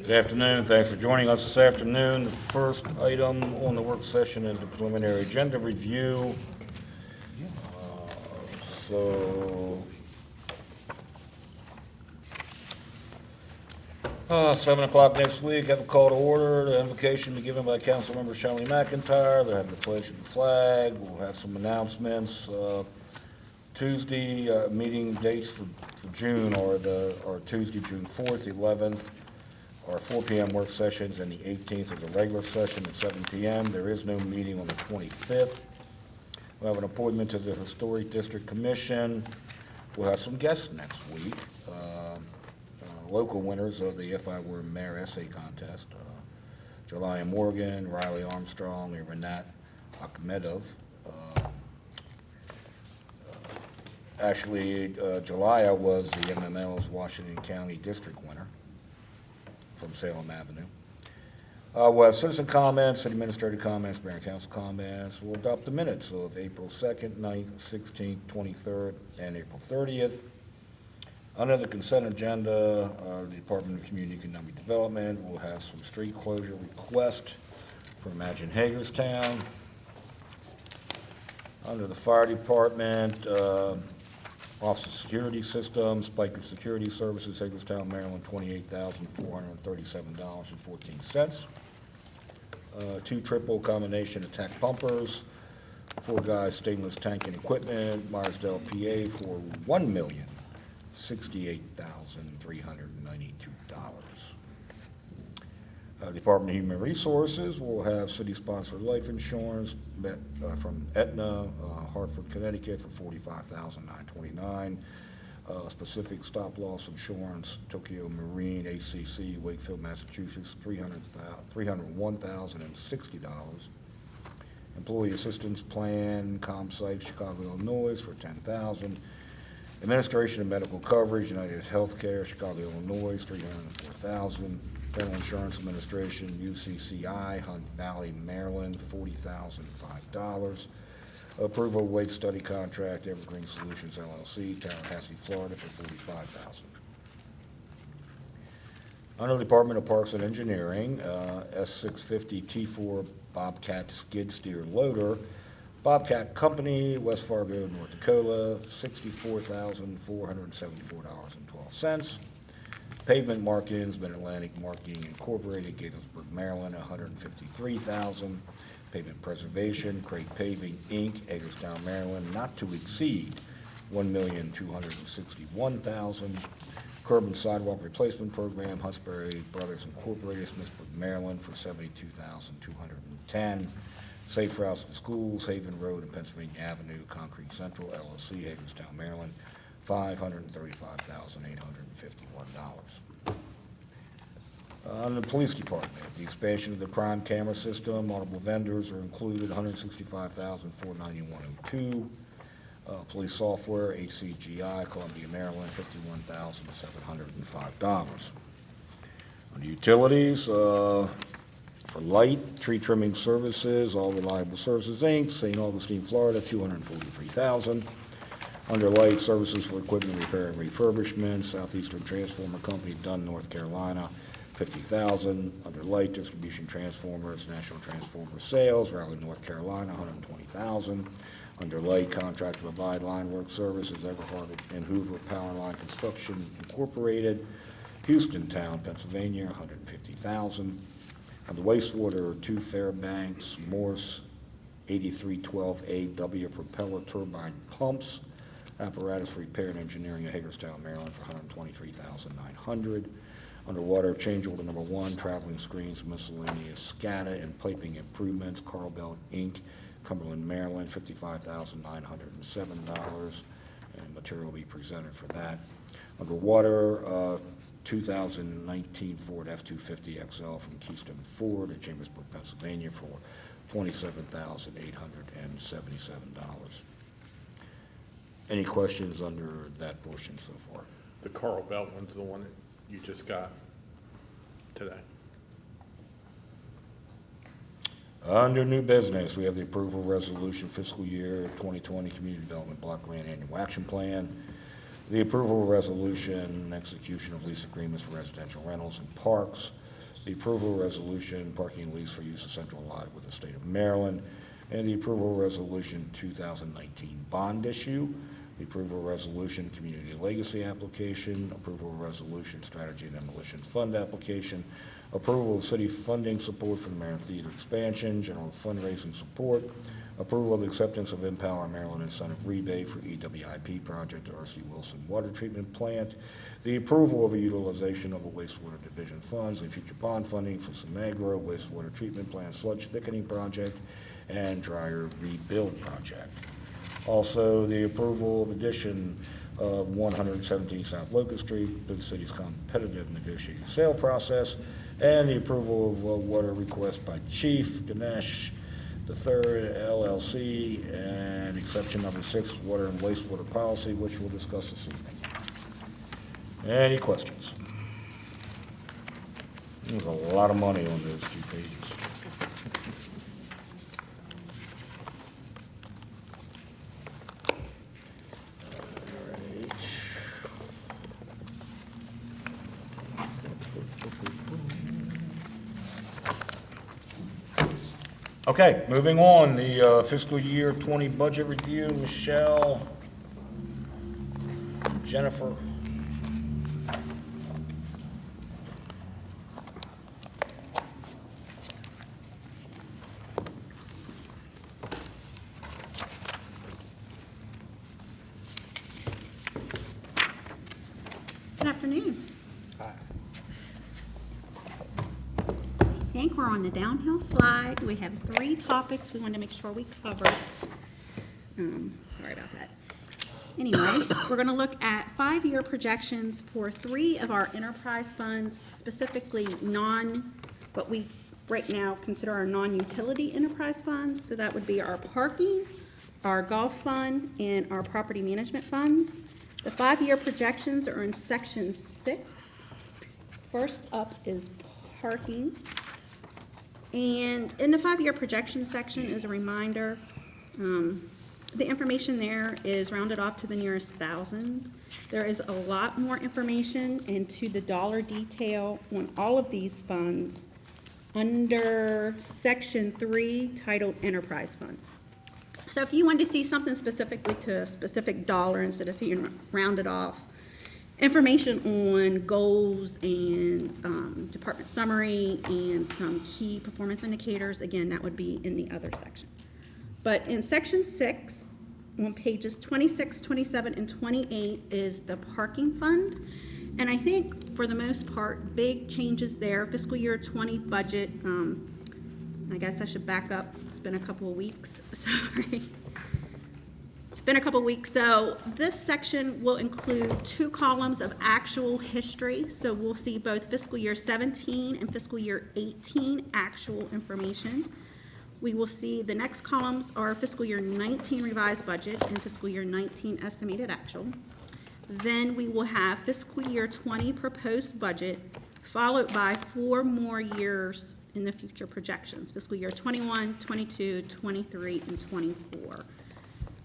Good afternoon. Thanks for joining us this afternoon. The first item on the work session is the preliminary agenda review. So, 7 o'clock next week, have a call to order. The invocation be given by Councilmember Shelley McIntyre. They'll have the pledge of the flag. We'll have some announcements. Tuesday, meeting dates for June are Tuesday, June 4th, 11th, our 4 p.m. work sessions, and the 18th is a regular session at 7 p.m. There is no meeting on the 25th. We'll have an appointment to the Historic District Commission. We'll have some guests next week. Local winners of the If I Were Mayor essay contest, Jelaya Morgan, Riley Armstrong, and Renat Akhmedov. Actually, Jelaya was the MML's Washington County District winner from Salem Avenue. We'll have citizen comments, administrative comments, mayor and council comments. We'll adopt the minutes of April 2nd, 9th, 16th, 23rd, and April 30th. Under the consent agenda, the Department of Community and Economic Development will have some street closure request from Imagine Hagerstown. Under the fire department, Office of Security Systems, Spiker Security Services, Hagerstown, Maryland, $28,437.14. 2 triple combination attack pumpers, 4 guys stainless tank and equipment, Meyersdale, PA, for $1,068,392. Department of Human Resources will have city-sponsored life insurance from Aetna, Hartford, Connecticut, for $45,929. Specific stop-loss insurance, Tokyo Marine, HCC, Wakefield, Massachusetts, $301,060. Employee Assistance Plan, ComPsych, Chicago, Illinois, for $10,000. Administration of Medical Coverage, United Healthcare, Chicago, Illinois, $304,000. General Insurance Administration, UCCI, Hunt Valley, Maryland, $40,005. Approval of Wage Study Contract, Evergreen Solutions LLC, Tallahassee, Florida, for $45,000. Under the Department of Parks and Engineering, S650 T4 Bobcat Skid Steer Loader, Bobcat Company, West Fargo, North Dakota, $64,474.12. Pavement Markings, Mid-Atlantic Marking Incorporated, Gaithersburg, Maryland, $153,000. Pavement Preservation, Craig Paving, Inc., Hagerstown, Maryland, not to exceed $1,261,000. Curb and Sidewalk Replacement Program, Huntsbury Brothers Incorporated, Smithburg, Maryland, for $72,210. Safe Routes to Schools, Haven Road and Pennsylvania Avenue, Concrete Central, LLC, Hagerstown, Maryland, $535,851. On the police department, the expansion of the crime camera system, multiple vendors are included, $165,491.02. Police software, HCGI, Columbia, Maryland, $51,705. On the utilities, for light, tree trimming services, All Reliable Services, Inc., St. Augustine, Florida, $243,000. Under light, services for equipment repair and refurbishment, Southeastern Transformer Company, Dunn, North Carolina, $50,000. Under light, distribution transformers, National Transformer Sales, Raleigh, North Carolina, $120,000. Under light, contract to provide line work services, Everhart and Hoover Power Line Construction Incorporated, Houston Town, Pennsylvania, $150,000. Under wastewater, 2 Fairbanks Morse 8312AW propeller turbine pumps, apparatus for repair and engineering at Hagerstown, Maryland, for $123,900. Underwater, change order number 1, traveling screens, miscellaneous SCADA and piping improvements, Carl Bell, Inc., Cumberland, Maryland, $55,907, and material will be presented for that. Underwater, 2019 Ford F-250 XL from Keystone Ford at Chambersburg, Pennsylvania, for $27,877. Any questions under that portion so far? The Carl Belt one's the one that you just got today. Under new business, we have the approval resolution fiscal year 2020 Community Development Block Grant Annual Action Plan. The approval resolution, execution of lease agreements for residential rentals and parks, the approval resolution, parking lease for use of central lot with the state of Maryland, and the approval resolution 2019 bond issue, the approval resolution community legacy application, approval resolution strategy demolition fund application, approval of city funding support for the Maryland Theater expansion, general fundraising support, approval of acceptance of Empower Maryland incentive rebate for EWIP project, R.C. Wilson Water Treatment Plant, the approval of a utilization of a wastewater division funds and future bond funding for Sinagro wastewater treatment plant sludge thickening project and dryer rebuild project. Also, the approval of addition of 117 South Locust Street to the city's competitive negotiated sale process, and the approval of water request by Chief Ganesh III LLC and exception number 6 water and wastewater policy, which we'll discuss this evening. Any questions? There's a lot of money on those 2 pages. Okay, moving on, the fiscal year 20 budget review, Michelle, Jennifer. Good afternoon. I think we're on the downhill slide. We have 3 topics we want to make sure we covered. Sorry about that. Anyway, we're going to look at 5-year projections for 3 of our enterprise funds, specifically what we right now consider our non-utility enterprise funds. So that would be our parking, our golf fund, and our property management funds. The 5-year projections are in section 6. First up is parking. And in the 5-year projection section, as a reminder, the information there is rounded off to the nearest thousand. There is a lot more information into the dollar detail on all of these funds under section 3 titled Enterprise Funds. So if you wanted to see something specifically to a specific dollar instead of seeing rounded off, information on goals and department summary and some key performance indicators, again, that would be in the other section. But in section 6, on pages 26, 27, and 28 is the parking fund. And I think for the most part, big changes there. Fiscal year 20 budget, I guess I should back up. It's been a couple of weeks, sorry. It's been a couple weeks, so this section will include 2 columns of actual history. So we'll see both fiscal year 17 and fiscal year 18 actual information. We will see the next columns are fiscal year 19 revised budget and fiscal year 19 estimated actual. Then we will have fiscal year 20 proposed budget, followed by 4 more years in the future projections, fiscal year 21, 22, 23, and 24.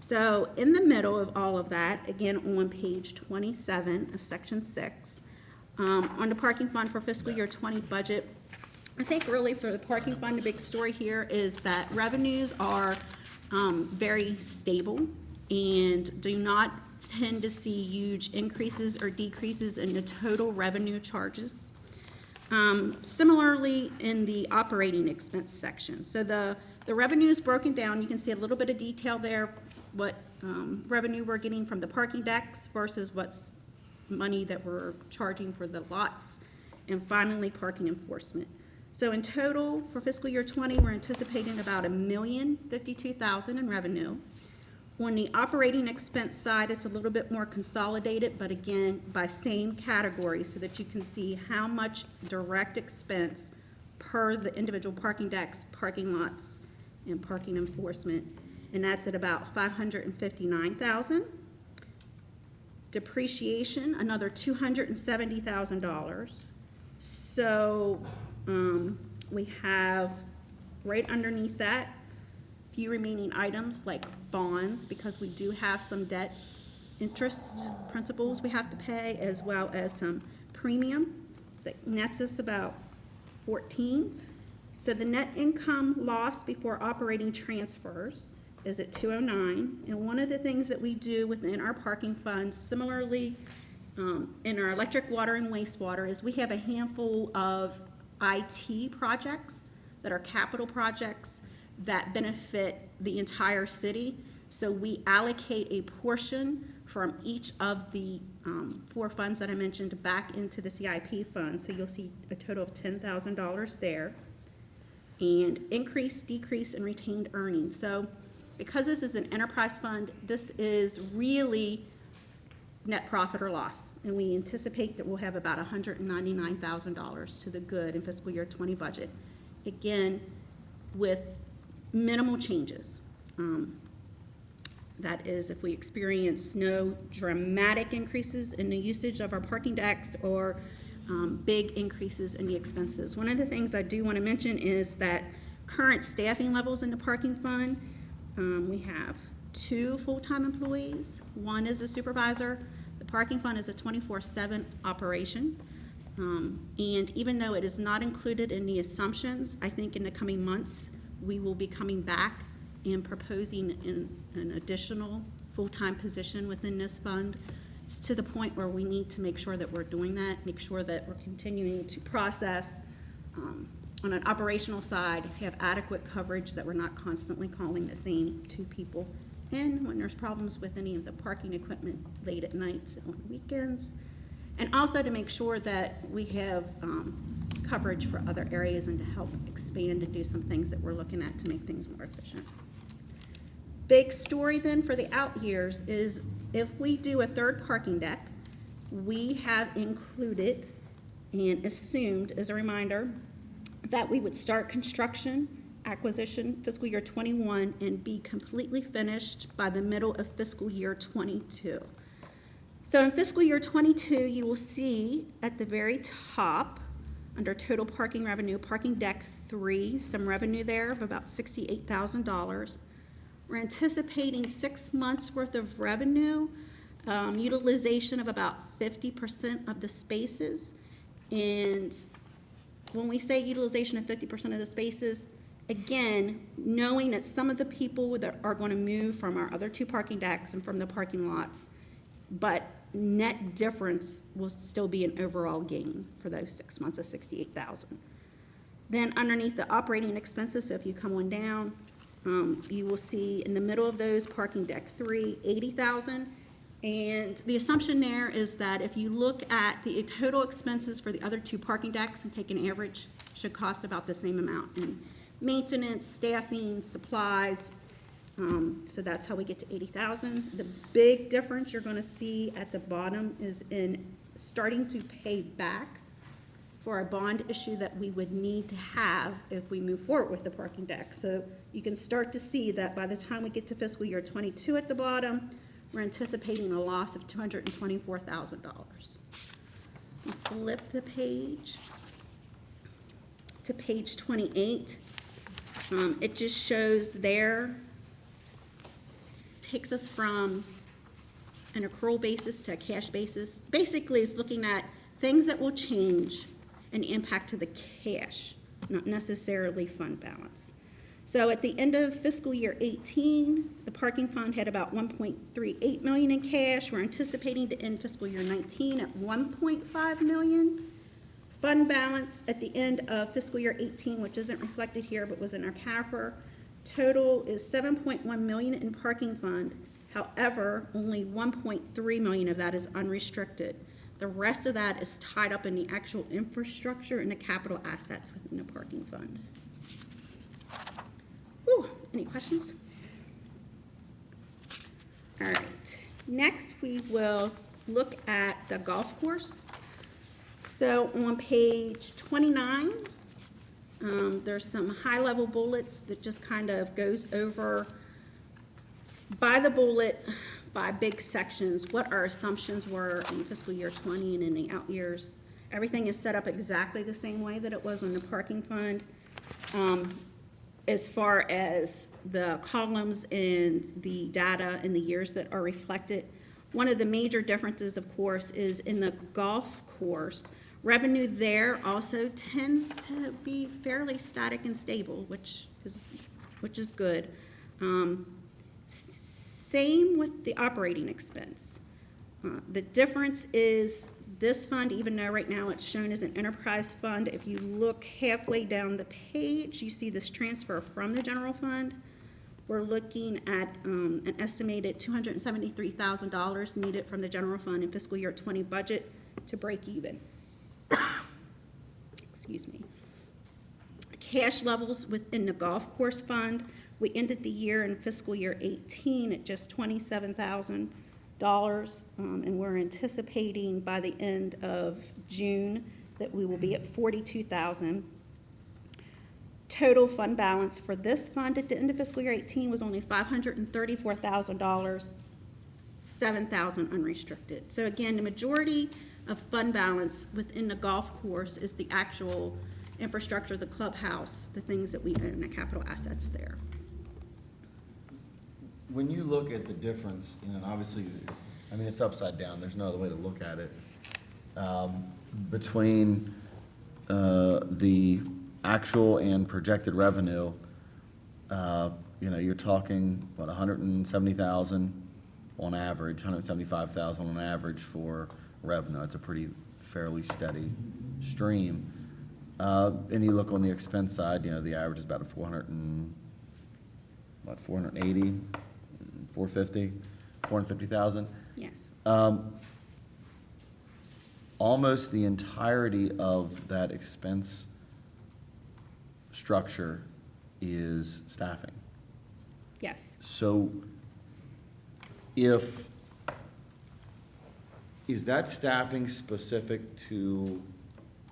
So in the middle of all of that, again on page 27 of section 6, on the parking fund for fiscal year 20 budget, I think really for the parking fund, the big story here is that revenues are very stable and do not tend to see huge increases or decreases in the total revenue charges. Similarly, in the operating expense section. So the revenue is broken down. You can see a little bit of detail there, what revenue we're getting from the parking decks versus what's money that we're charging for the lots, and finally parking enforcement. So in total for fiscal year 20, we're anticipating about $1,052,000 in revenue. On the operating expense side, it's a little bit more consolidated, but again by same category, so that you can see how much direct expense per the individual parking decks, parking lots, and parking enforcement. And that's at about $559,000. Depreciation, another $270,000. So we have right underneath that few remaining items like bonds, because we do have some debt interest principals we have to pay, as well as some premium that nets us about 14. So the net income loss before operating transfers is at 209. And one of the things that we do within our parking fund, similarly in our electric, water, and wastewater, is we have a handful of IT projects that are capital projects that benefit the entire city. So we allocate a portion from each of the 4 funds that I mentioned back into the CIP fund. So you'll see a total of $10,000 there. And increase, decrease, and retained earnings. So because this is an enterprise fund, this is really net profit or loss. And we anticipate that we'll have about $199,000 to the good in fiscal year 20 budget. Again, with minimal changes. That is, if we experience no dramatic increases in the usage of our parking decks or big increases in the expenses. One of the things I do want to mention is that current staffing levels in the parking fund, we have 2 full-time employees. 1 is a supervisor. The parking fund is a 24/7 operation. And even though it is not included in the assumptions, I think in the coming months, we will be coming back and proposing an additional full-time position within this fund. It's to the point where we need to make sure that we're doing that, make sure that we're continuing to process on an operational side, have adequate coverage, that we're not constantly calling the same 2 people. And when there's problems with any of the parking equipment late at nights and on weekends. And also to make sure that we have coverage for other areas and to help expand and do some things that we're looking at to make things more efficient. Big story then for the out years is if we do a 3rd parking deck, we have included and assumed, as a reminder, that we would start construction, acquisition fiscal year 21 and be completely finished by the middle of fiscal year 22. So in fiscal year 22, you will see at the very top, under total parking revenue, parking deck 3, some revenue there of about $68,000. We're anticipating 6 months worth of revenue, utilization of about 50% of the spaces. And when we say utilization of 50% of the spaces, again, knowing that some of the people that are going to move from our other 2 parking decks and from the parking lots, but net difference will still be an overall gain for those 6 months of $68,000. Then underneath the operating expenses, so if you come on down, you will see in the middle of those parking deck 3, $80,000. And the assumption there is that if you look at the total expenses for the other 2 parking decks and take an average, should cost about the same amount in maintenance, staffing, supplies. So that's how we get to 80,000. The big difference you're going to see at the bottom is in starting to pay back for a bond issue that we would need to have if we move forward with the parking deck. So you can start to see that by the time we get to fiscal year 22 at the bottom, we're anticipating a loss of $224,000. Flip the page to page 28. It just shows there, takes us from an accrual basis to a cash basis. Basically, it's looking at things that will change and impact to the cash, not necessarily fund balance. So at the end of fiscal year 18, the parking fund had about $1.38 million in cash. We're anticipating to end fiscal year 19 at $1.5 million. Fund balance at the end of fiscal year 18, which isn't reflected here but was in our CAFR, total is $7.1 million in parking fund. However, only $1.3 million of that is unrestricted. The rest of that is tied up in the actual infrastructure and the capital assets within the parking fund. Whew, any questions? All right, next we will look at the golf course. So on page 29, there's some high-level bullets that just kind of goes over by the bullet, by big sections, what our assumptions were in fiscal year 20 and in the out years. Everything is set up exactly the same way that it was on the parking fund. As far as the columns and the data and the years that are reflected, one of the major differences, of course, is in the golf course, Revenue there also tends to be fairly static and stable, which is good. Same with the operating expense. The difference is this fund, even though right now it's shown as an enterprise fund, if you look halfway down the page, you see this transfer from the general fund. We're looking at an estimated $273,000 needed from the general fund in fiscal year 20 budget to break even. Excuse me. Cash levels within the golf course fund, we ended the year in fiscal year 18 at just $27,000, and we're anticipating by the end of June that we will be at $42,000. Total fund balance for this fund at the end of fiscal year 18 was only $534,000, $7,000 unrestricted. So again, the majority of fund balance within the golf course is the actual infrastructure, the clubhouse, the things that we own, the capital assets there. When you look at the difference, you know, and obviously, I mean, it's upside down, there's no other way to look at it, between the actual and projected revenue, you know, you're talking, what, 170,000 on average, 175,000 on average for revenue. It's a pretty fairly steady stream. And you look on the expense side, you know, the average is about 480, 450,000. Yes. Almost the entirety of that expense structure is staffing. Yes. So is that staffing specific to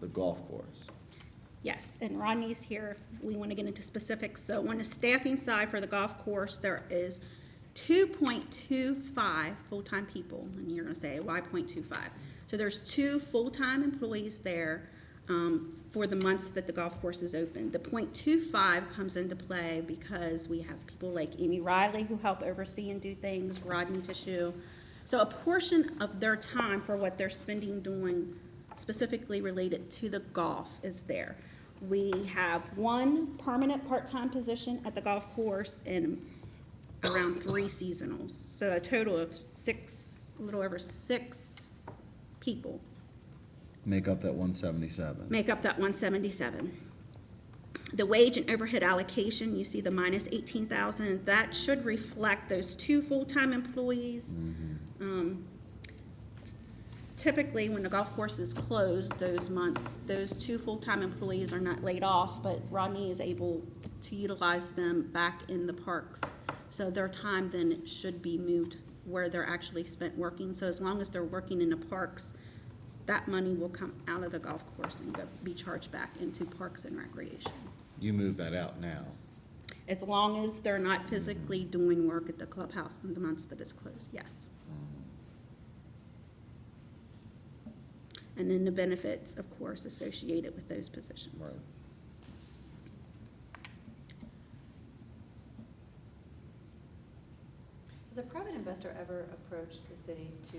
the golf course? Yes, and Rodney's here if we want to get into specifics. So on the staffing side for the golf course, there is 2.25 full-time people, and you're going to say, why 0.25? So there's 2 full-time employees there for the months that the golf course is open. The 0.25 comes into play because we have people like Amy Riley who help oversee and do things, Rodney Tissue. So a portion of their time for what they're spending doing specifically related to the golf is there. We have 1 permanent part-time position at the golf course and around 3 seasonals. So a total of 6, a little over 6 people Make up that 177. make up that 177. The wage and overhead allocation, you see the minus 18,000, that should reflect those 2 full-time employees. Typically, when the golf course is closed those months, those 2 full-time employees are not laid off, but Rodney is able to utilize them back in the parks. So their time then should be moved where they're actually spent working. So as long as they're working in the parks, that money will come out of the golf course and be charged back into Parks and Recreation. You move that out now. As long as they're not physically doing work at the clubhouse in the months that it's closed, yes. And then the benefits, of course, associated with those positions. Right. Has a private investor ever approached the city to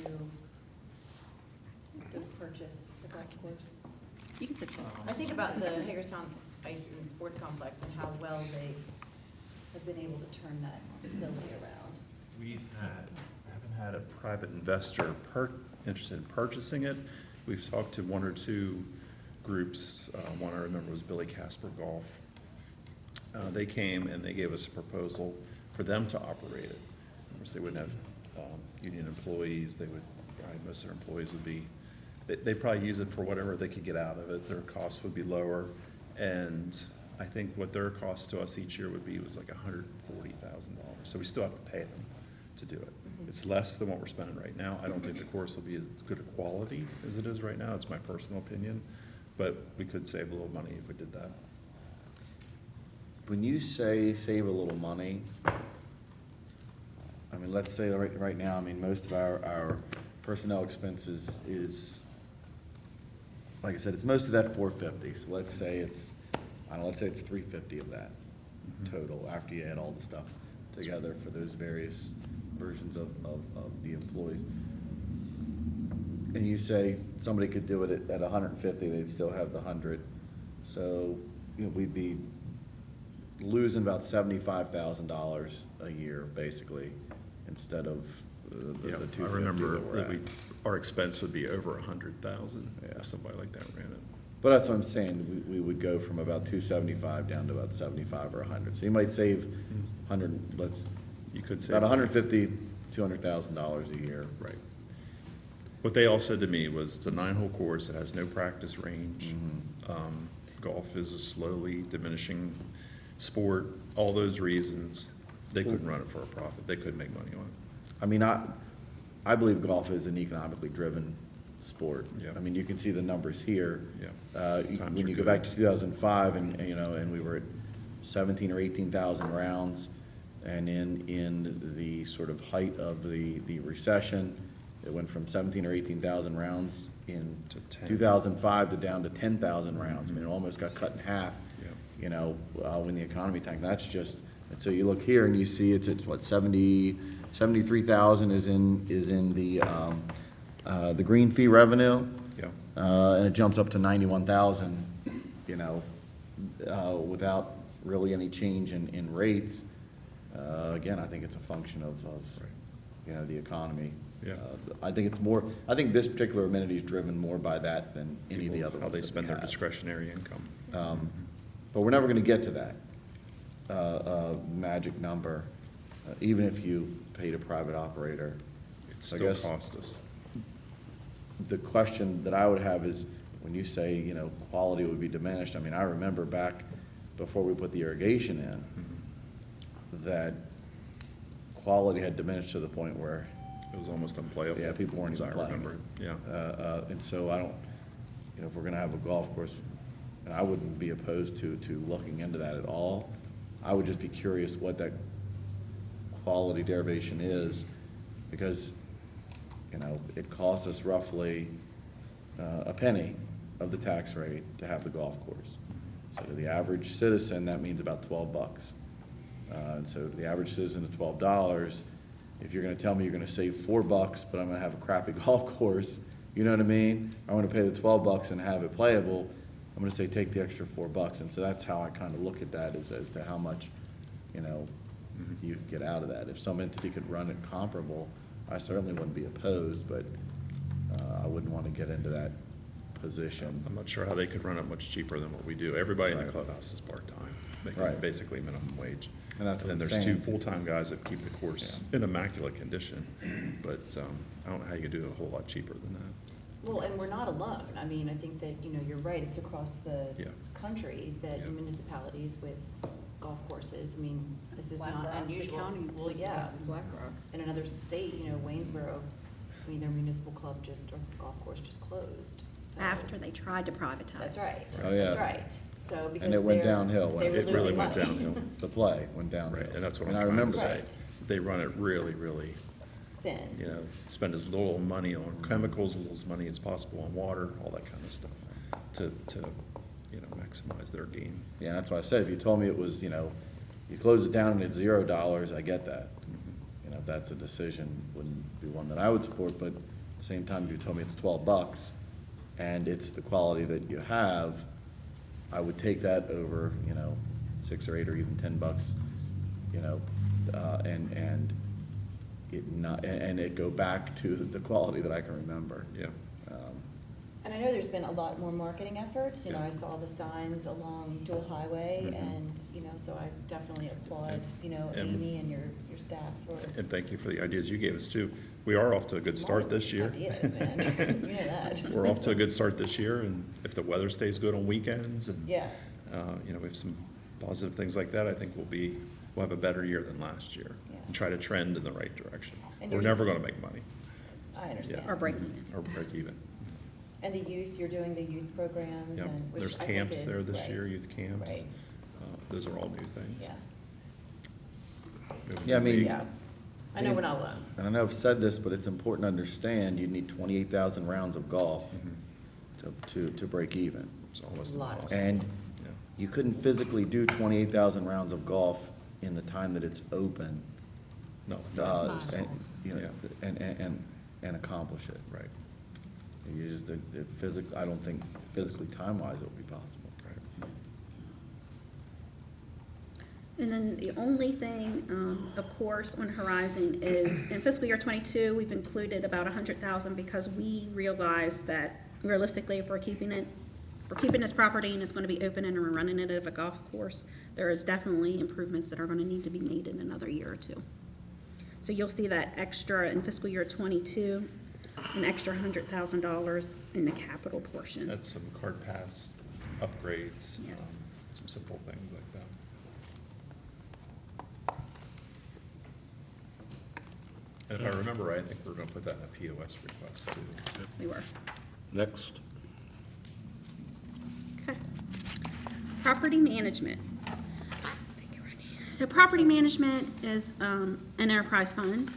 purchase the golf course? You can sit still. I think about the Hagerstown Ice and Sports Complex and how well they have been able to turn that facility around. We haven't had a private investor interested in purchasing it. We've talked to 1 or 2 groups. One I remember was Billy Casper Golf. They came and they gave us a proposal for them to operate it. Of course, they wouldn't have union employees. They would, probably most of their employees would be, they'd probably use it for whatever they could get out of it. Their costs would be lower. And I think what their cost to us each year was like $140,000. So we still have to pay them to do it. It's less than what we're spending right now. I don't think the course will be as good a quality as it is right now. It's my personal opinion, but we could save a little money if we did that. When you say save a little money, I mean, let's say right now, I mean, most of our personnel expenses is, like I said, it's most of that 450. So let's say it's, I don't know, let's say it's 350 of that total after you add all the stuff together for those various versions of the employees. and you say somebody could do it at 150, they'd still have the 100. So, you know, we'd be losing about $75,000 a year, basically, instead of Yeah, the 250 I remember that we're that at. our expense would be over 100,000 Yeah. if somebody like that ran it. But that's what I'm saying, we would go from about 275 down to about 75 or 100. So you might save 100, You could say. about 150, $200,000 a year. Right. What they all said to me was it's a 9-hole course, it has no practice range. Golf is a slowly diminishing sport, all those reasons, they couldn't run it for a profit, they couldn't make money on it. I mean, I believe golf is an economically driven sport. Yeah. I mean, you can see the numbers here. Yeah. When Times you are go good. back to 2005 and, you know, and we were at 17 or 18,000 rounds, and in the sort of height of the recession, it went from 17 or 18,000 rounds in To 10. 2005 to down to 10,000 rounds. I mean, it almost got cut in half, Yeah. you know, when the economy tanked. That's just, and so you look here and you see it's at, what, 73,000 is in the green fee revenue, Yeah, and it jumps up to 91,000, you know, without really any change in rates. Again, I think it's a function of, you know, the economy. Yeah. I think this particular amenity is driven more by that than any of the other how ones they that we spend their have. discretionary income. But we're never gonna get to that magic number, even if you paid a private operator. It I still guess costs us. the question that I would have is, when you say, you know, quality would be diminished, I mean, I remember back before we put the irrigation in, that quality had diminished to the point where, It was almost unplayable. yeah, people weren't as even I playing remember. it. Yeah, And so I don't, you know, if we're gonna have a golf course, and I wouldn't be opposed to looking into that at all. I would just be curious what that quality derivation is, because, you know, it costs us roughly a penny of the tax rate to have the golf course. So to the average citizen, that means about $12. And so to the average citizen at $12, if you're gonna tell me you're gonna save $4, but I'm gonna have a crappy golf course, you know what I mean? I wanna pay the $12 and have it playable, I'm gonna say take the extra $4. And so that's how I kinda look at that, as to how much, you know, you could get out of that. If some entity could run it comparable, I certainly wouldn't be opposed, but I wouldn't wanna get into that position. I'm not sure how they could run it much cheaper than what we do. Everybody in the Right. clubhouse is part-time, making Right. basically minimum wage. And that's what then I'm there's two saying. full-time guys that keep the course in immaculate condition, but I don't know how you could do it a whole lot cheaper than that. Well, and we're not alone. I mean, I think that, you know, you're right, it's across the Yeah. country that Yeah. municipalities with golf courses, I mean, this is Black not Rock, the unusual. county Well, sits yeah, next to Black Rock. in another state, you know, Waynesboro, I mean, their municipal club just, or golf course just closed, so. After they tried to privatize. That's right. Oh, yeah. That's right. So because And it went they're- downhill, they went were it? It really losing went money. downhill. The play went down. Right, and that's what I'm I trying to remember say. Right. They run it really, really, Thin. you know, spend as little money on chemicals, as little as money as possible on water, all that kind of stuff, to, you know, maximize their gain. Yeah, that's why I said, if you told me it was, you know, you close it down and it's $0, I get that. You know, if that's a decision, wouldn't be one that I would support, but at the same time, if you told me it's $12 and it's the quality that you have, I would take that over, you know, $6 or $8 or even $10, you know, and it go back to the quality that I can remember. Yeah, And I know there's been a lot more marketing efforts, you know, Yeah. I saw the signs along Dual Highway, Mhm. and, you know, so I definitely applaud, you know, And- Amy and your staff for. and thank you for the ideas you gave us too. We are off to a good start this year. Ideas, man, you know that. We're off to a good start this year, and if the weather stays good on weekends and, Yeah, you know, we have some positive things like that, I think we'll have a better year than last year. Yeah. And try to trend in the right direction. And We're yours- never gonna make money, I understand. Or break even. or break even. And the youth, you're doing the youth programs Yeah, and, which there's I think camps is, there this right, year, youth camps. Right, Those are all new things. yeah, We have a Yeah, I new mean- league. yeah. I know we're not alone. And I know I've said this, but it's important to understand, you need 28,000 rounds of golf to break even. It's almost A lot. impossible. And Yeah. you couldn't physically do 28,000 rounds of golf in the time that it's open, No, and, you know, Yeah. and accomplish it. right. You just, I don't think physically, time-wise, it would be possible. And then the only thing, of course, on horizon is in fiscal year '22, we've included about 100,000 because we realized that realistically, if we're keeping this property and it's going to be open and we're running it as a golf course, there is definitely improvements that are going to need to be made in another year or two. So you'll see that extra in fiscal year '22, an extra $100,000 in the capital portion. That's some card pass upgrades. Yes. Some simple things like that. And if I remember right, I think we're gonna put that in a POS request too. We were. Next. Okay. Property management. Thank you, Rodney. So property management is an enterprise fund,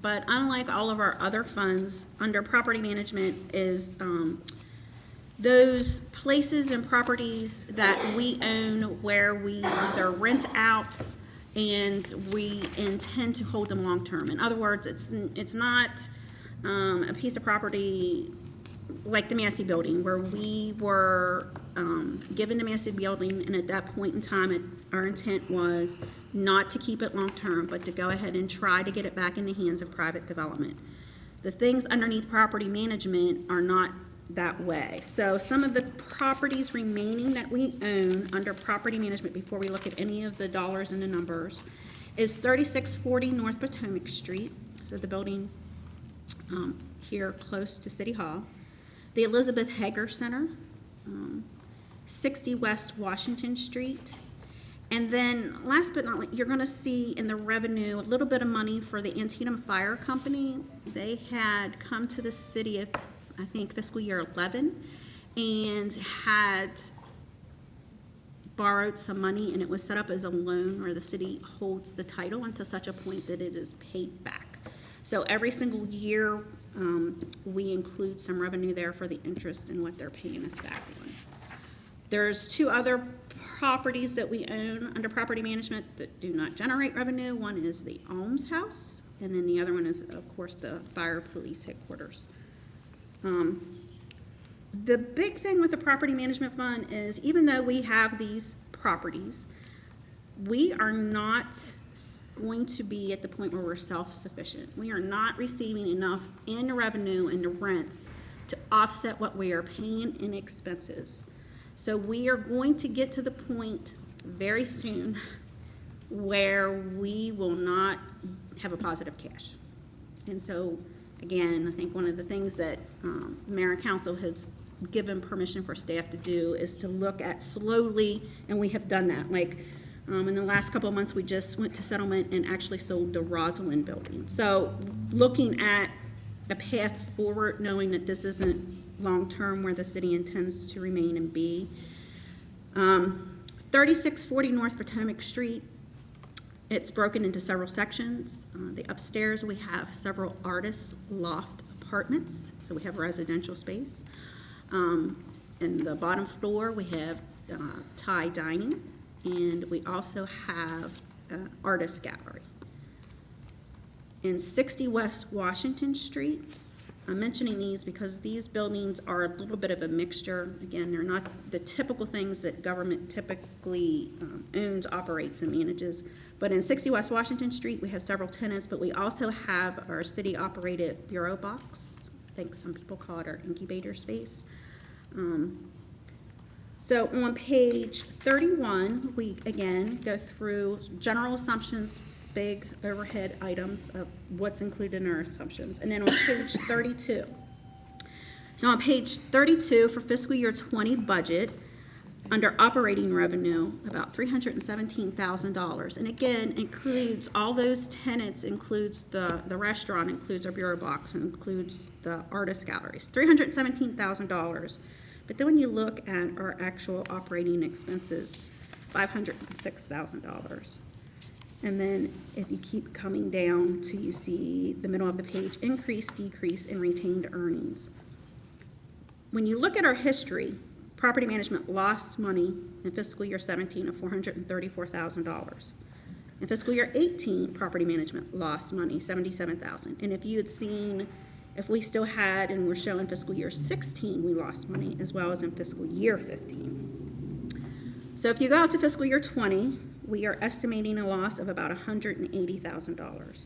but unlike all of our other funds, under property management is those places and properties that we own where we either rent out and we intend to hold them long-term. In other words, it's not a piece of property like the Massey Building, where we were given the Massey Building, and at that point in time, our intent was not to keep it long-term, but to go ahead and try to get it back in the hands of private development. The things underneath property management are not that way. So some of the properties remaining that we own under property management, before we look at any of the dollars and the numbers, is 3640 North Potomac Street, so the building here close to City Hall, the Elizabeth Hager Center, 60 West Washington Street, and then last but not least, you're going to see in the revenue a little bit of money for the Antietam Fire Company. They had come to the city of, I think, fiscal year 11, and had borrowed some money, and it was set up as a loan where the city holds the title until such a point that it is paid back. So every single year, we include some revenue there for the interest and what they're paying us back on. There's two other properties that we own under property management that do not generate revenue. One is the Alms House, and then the other one is, of course, the Fire Police Headquarters. The big thing with the property management fund is, even though we have these properties, we are not going to be at the point where we're self-sufficient. We are not receiving enough in revenue and the rents to offset what we are paying in expenses. So we are going to get to the point very soon where we will not have a positive cash. And so, again, I think one of the things that Mayor and Council has given permission for staff to do is to look at slowly, and we have done that. Like in the last couple of months, we just went to settlement and actually sold the Rosalind building. So looking at a path forward, knowing that this isn't long-term where the city intends to remain and be. 3640 North Potomac Street, it's broken into several sections. The upstairs, we have several artist loft apartments, so we have residential space. In the bottom floor, we have Thai dining, and we also have an artist gallery. In 60 West Washington Street, I'm mentioning these because these buildings are a little bit of a mixture. Again, they're not the typical things that government typically owns, operates, and manages. But in 60 West Washington Street, we have several tenants, but we also have our city-operated bureau box. I think some people call it our incubator space. So on page 31, we again go through general assumptions, big overhead items of what's included in our assumptions. And then on page 32. So on page 32 for fiscal year 20 budget, under operating revenue, about $317,000. And again, includes all those tenants, includes the restaurant, includes our bureau box, includes the artist galleries, $317,000. But then when you look at our actual operating expenses, $506,000. And then if you keep coming down to, you see the middle of the page, increase, decrease in retained earnings. When you look at our history, property management lost money in fiscal year 17 of $434,000. In fiscal year 18, property management lost money, $77,000. And if you had seen if we still had, and we're showing fiscal year 16, we lost money, as well as in fiscal year 15. So if you go out to fiscal year 20, we are estimating a loss of about $180,000.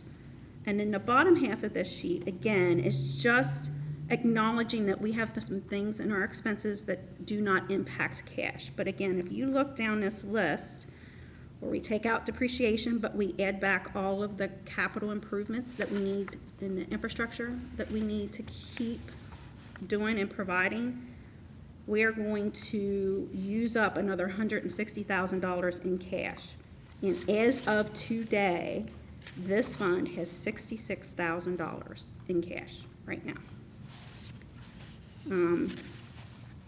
And in the bottom half of this sheet, again, is just acknowledging that we have some things in our expenses that do not impact cash. But again, if you look down this list, where we take out depreciation, but we add back all of the capital improvements that we need in the infrastructure that we need to keep doing and providing, we are going to use up another $160,000 in cash. And as of today, this fund has $66,000 in cash right now.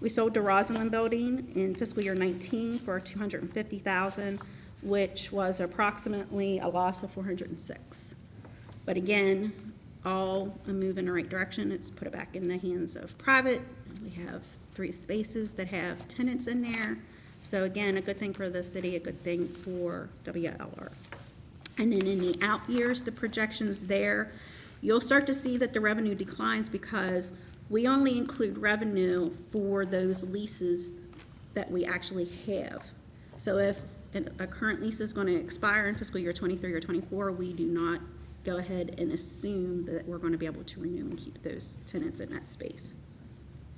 We sold the Rosalind building in fiscal year 19 for $250,000, which was approximately a loss of $406,000. But again, all a move in the right direction. It's put it back in the hands of private. We have 3 spaces that have tenants in there. So again, a good thing for the city, a good thing for WLR. And then in the out years, the projections there, you'll start to see that the revenue declines because we only include revenue for those leases that we actually have. So if a current lease is going to expire in fiscal year 23 or 24, we do not go ahead and assume that we're going to be able to renew and keep those tenants in that space.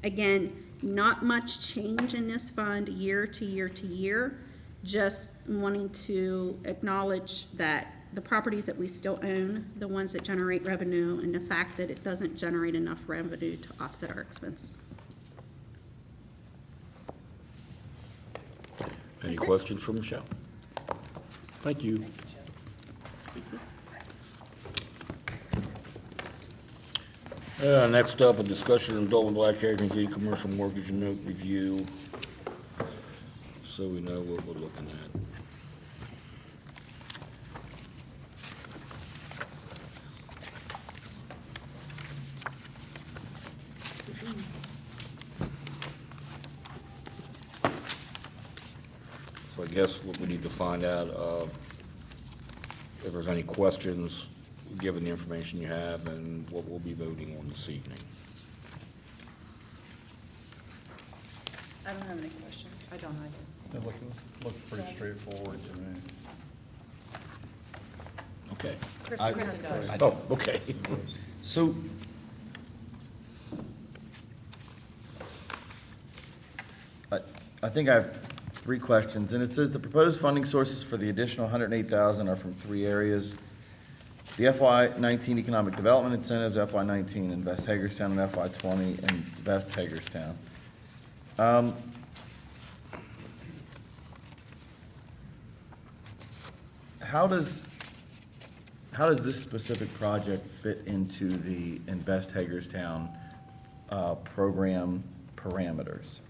Again, not much change in this fund year to year to year, just wanting to acknowledge that the properties that we still own, the ones that generate revenue, and the fact that it doesn't generate enough revenue to offset our expense. Any questions for Michelle? Thank you. Next up, a discussion of Dolan Black Hagerstown commercial mortgage note review, so we know what we're looking at. So I guess what we need to find out, if there's any questions, given the information you have, and what we'll be voting on this evening. I don't have any questions. I don't either. It looked pretty straightforward to me. Okay. Kristen does. Oh, okay. So, I think I have 3 questions, and it says the proposed funding sources for the additional $108,000 are from 3 areas: the FY19 economic development incentives, FY19 Invest Hagerstown, and FY20 Invest Hagerstown. How does this specific project fit into the Invest Hagerstown program parameters?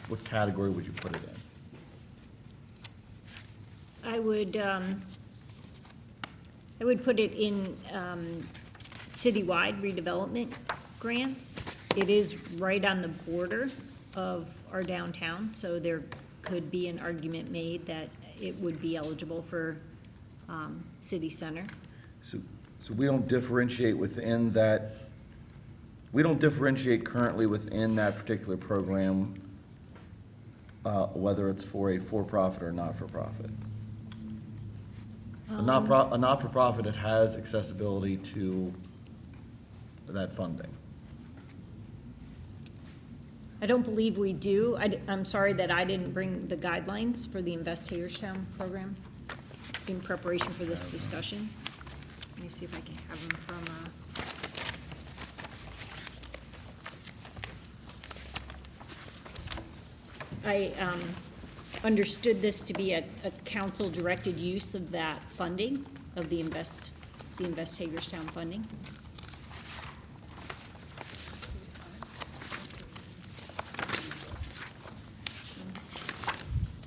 What category would you put it in? I would put it in citywide redevelopment grants. It is right on the border of our downtown, so there could be an argument made that it would be eligible for city center. So we don't differentiate within that, we don't differentiate currently within that particular program, whether it's for a for-profit or not-for-profit. A not-for-profit, it has accessibility to that funding. I don't believe we do. I'm sorry that I didn't bring the guidelines for the Invest Hagerstown program in preparation for this discussion. Let me see if I can have them from, I understood this to be a council-directed use of that funding, of the Invest Hagerstown funding.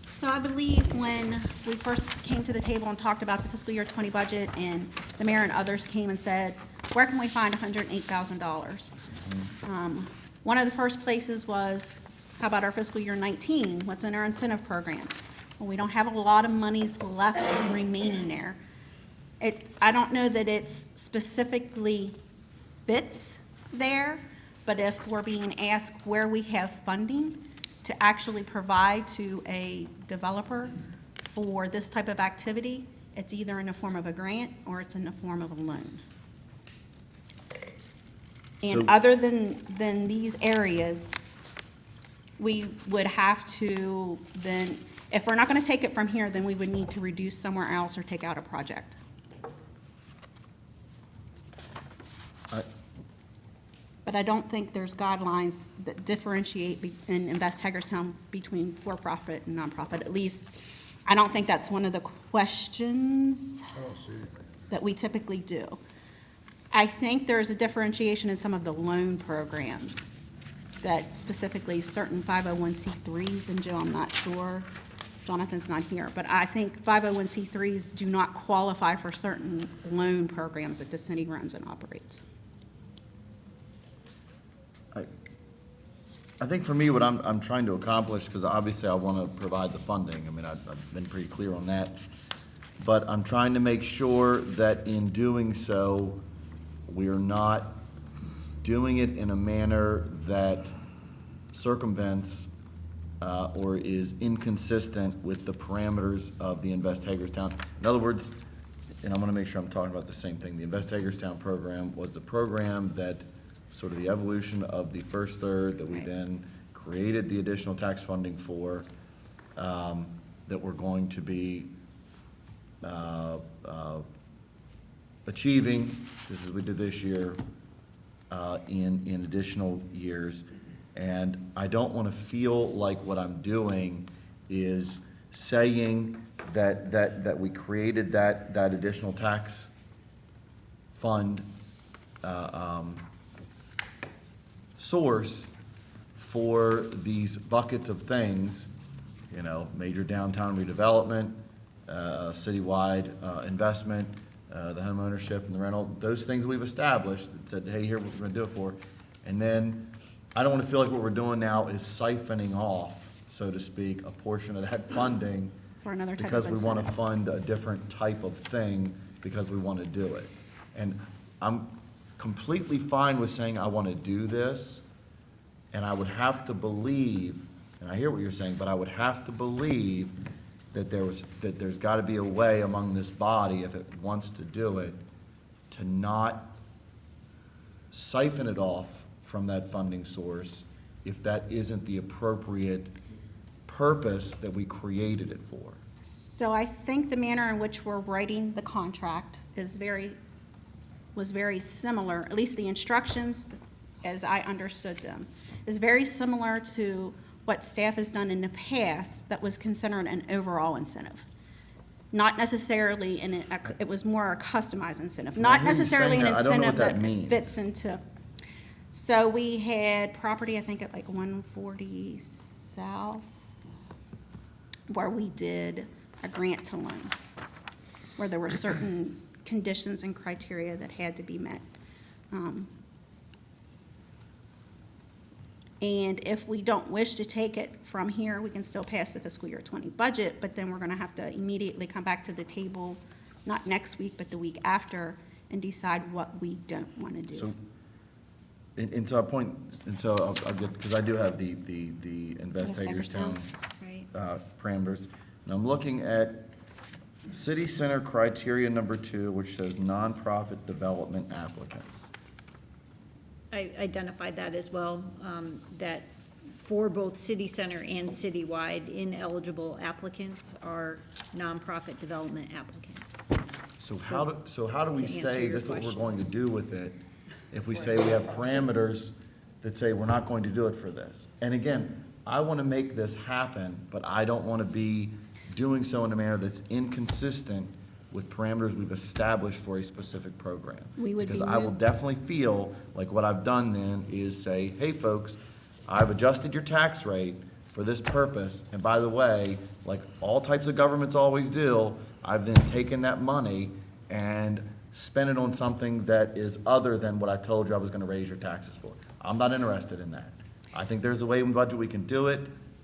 So I believe when we first came to the table and talked about the fiscal year 20 budget, and the mayor and others came and said, where can we find $108,000? One of the first places was, how about our fiscal year 19? What's in our incentive programs? We don't have a lot of monies left remaining there. I don't know that it's specifically fits there, but if we're being asked where we have funding to actually provide to a developer for this type of activity, it's either in the form of a grant or it's in the form of a loan. And So- other than these areas, we would have to then, if we're not gonna take it from here, then we would need to reduce somewhere else or take out a project. But I don't think there's guidelines that differentiate in Invest Hagerstown between for-profit and nonprofit. At least, I don't think that's one of the questions that we typically do. I think there's a differentiation in some of the loan programs that specifically certain 501c3s, and Joe, I'm not sure, Jonathan's not here, but I think 501c3s do not qualify for certain loan programs that the city runs and operates. I think for me, what I'm trying to accomplish, because obviously I want to provide the funding, I mean, I've been pretty clear on that, but I'm trying to make sure that in doing so, we are not doing it in a manner that circumvents or is inconsistent with the parameters of the Invest Hagerstown. In other words, and I want to make sure I'm talking about the same thing, the Invest Hagerstown program was the program that sort of the evolution of the first third that we then created the additional tax funding for, that we're going to be achieving, just as we did this year, in additional years. And I don't want to feel like what I'm doing is saying that we created that additional tax fund source for these buckets of things, you know, major downtown redevelopment, citywide investment, the home ownership and the rental, those things we've established that said, hey, here, what we're gonna do it for. And then I don't wanna feel like what we're doing now is siphoning off, so to speak, a portion of that funding For another type of because we wanna incentive. fund a different type of thing because we wanna do it. And I'm completely fine with saying I wanna do this, and I would have to believe, and I hear what you're saying, but I would have to believe that there's gotta be a way among this body, if it wants to do it, to not siphon it off from that funding source if that isn't the appropriate purpose that we created it for. So I think the manner in which we're writing the contract was very similar, at least the instructions, as I understood them, is very similar to what staff has done in the past that was considered an overall incentive. Not necessarily, it was more a customized incentive, Well, I not hear you necessarily an saying that. I don't know incentive what that that means. fits into. So we had property, I think at like 140 South, where we did a grant to loan, where there were certain conditions and criteria that had to be met. And if we don't wish to take it from here, we can still pass the fiscal year 20 budget, but then we're gonna have to immediately come back to the table, not next week, but the week after, and decide what we don't wanna do. So, and so I'll get, because I do have the Invest Yes, Hagerstown Right. parameters. And I'm looking at city center criteria number 2, which says nonprofit development applicants. I identified that as well, that for both city center and citywide, ineligible applicants are nonprofit development applicants. So how do we to answer say your this is what we're question. going to do with it if we say we have parameters that say we're not going to do it for this? And again, I want to make this happen, but I don't want to be doing so in a manner that's inconsistent with parameters we've established for a specific program. We would be Because I will definitely feel like what I've done then is say, hey, folks, I've adjusted your tax rate for this purpose, and by the way, like all types of governments always do, I've then taken that money and spent it on something that is other than what I told you I was gonna raise your taxes for. I'm not interested in that. I think there's a way in budget we can do it,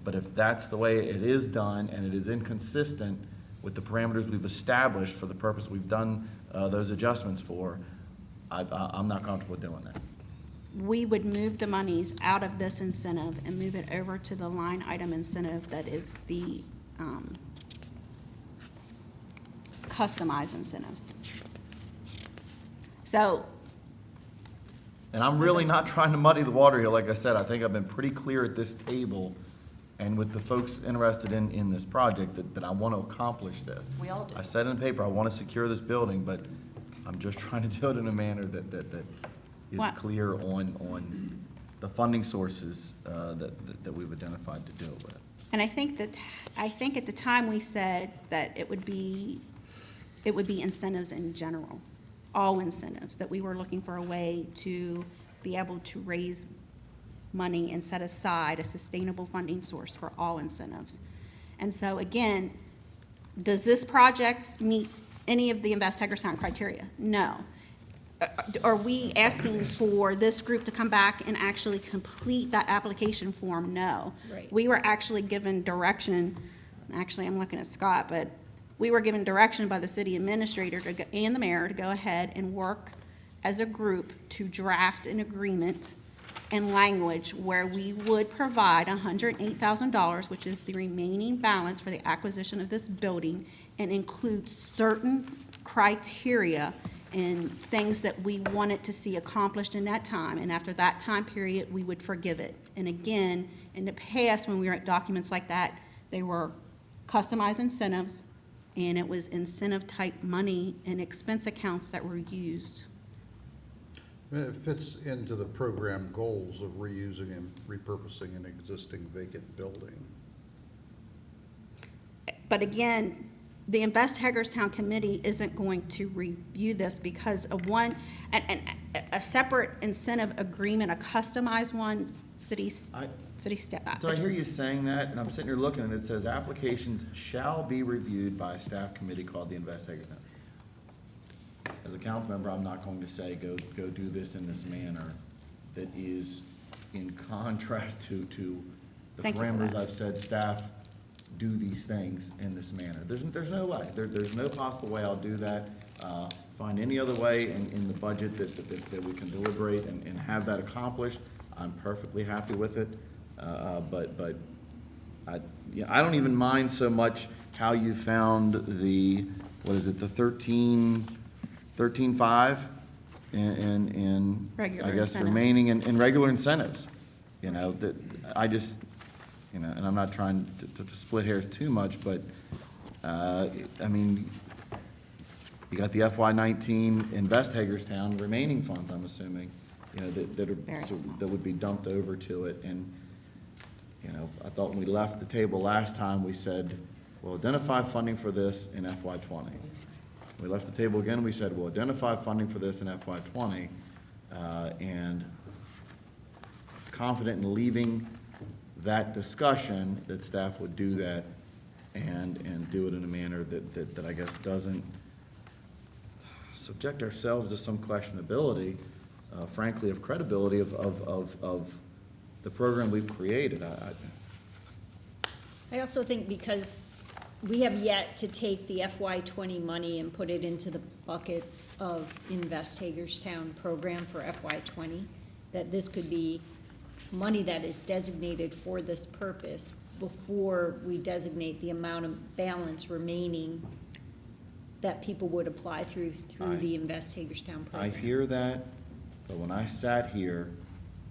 But if that's the way it is done and it is inconsistent with the parameters we've established for the purpose we've done those adjustments for, I'm not comfortable doing that. We would move the monies out of this incentive and move it over to the line item incentive that is the customized incentives. So, And I'm really not trying to muddy the water here. Like I said, I think I've been pretty clear at this table and with the folks interested in this project that I want to accomplish this. We all do. I said in the paper, I want to secure this building, but I'm just trying to do it in a manner that is What? clear on the funding sources that we've identified to do it with. and I think at the time we said that it would be incentives in general, all incentives, that we were looking for a way to be able to raise money and set aside a sustainable funding source for all incentives. And so again, does this project meet any of the Invest Hagerstown criteria? No. Are we asking for this group to come back and actually complete that application form? No. Right. We were actually given direction, actually, I'm looking at Scott, but we were given direction by the city administrator and the mayor to go ahead and work as a group to draft an agreement and language where we would provide $108,000, which is the remaining balance for the acquisition of this building, and include certain criteria and things that we wanted to see accomplished in that time. And after that time period, we would forgive it. And again, in the past, when we were at documents like that, they were customized incentives, and it was incentive-type money and expense accounts that were used. It fits into the program goals of reusing and repurposing an existing vacant building. But again, the Invest Hagerstown Committee isn't going to review this because of a separate incentive agreement, a customized one, city staff. So I hear you saying that, and I'm sitting here looking, and it says applications shall be reviewed by a staff committee called the Invest Hagerstown. As a council member, I'm not going to say, go do this in this manner that is in contrast to the Thank you for parameters that. I've said, staff, do these things in this manner. There's no way, there's no possible way I'll do that. Find any other way in the budget that we can deliberate and have that accomplished. I'm perfectly happy with it. But I don't even mind so much how you found the, what is it, the 13.5 in Regular I guess, incentives. remaining in regular incentives. You know, that, I just, you know, and I'm not trying to split hairs too much, but, I mean, you got the FY19 Invest Hagerstown remaining funds, I'm assuming, you know, that Very are, small. that would be dumped over to it. And, you know, I thought when we left the table last time, we said, we'll identify funding for this in FY20. We left the table again, we said, we'll identify funding for this in FY20, and I was confident in leaving that discussion, that staff would do that and do it in a manner that I guess doesn't subject ourselves to some questionability, frankly, of credibility of the program we've created. I also think because we have yet to take the FY20 money and put it into the buckets of Invest Hagerstown program for FY20, that this could be money that is designated for this purpose before we designate the amount of balance remaining that people would apply through the Invest Hagerstown I program. hear that, but when I sat here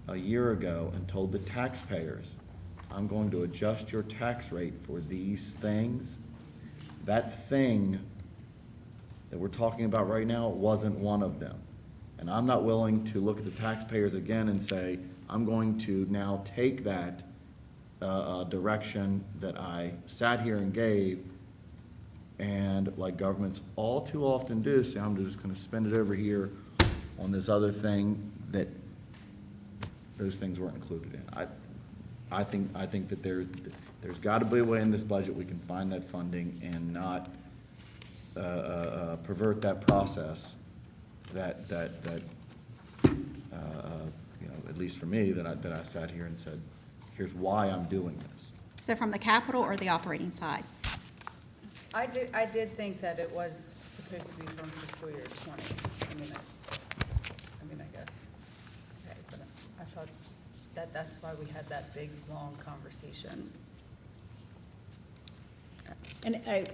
a year ago and told the taxpayers, I'm going to adjust your tax rate for these things, that thing that we're talking about right now wasn't one of them. And I'm not willing to look at the taxpayers again and say, I'm going to now take that direction that I sat here and gave, and like governments all too often do, say, I'm just gonna spend it over here on this other thing that those things weren't included in. I think that there's gotta be a way in this budget we can find that funding and not pervert that process that you know, at least for me, that I sat here and said, here's why I'm doing this. So from the capital or the operating side? I did think that it was supposed to be from fiscal year 20. I guess, okay, but I thought that's why we had that big, long conversation. And I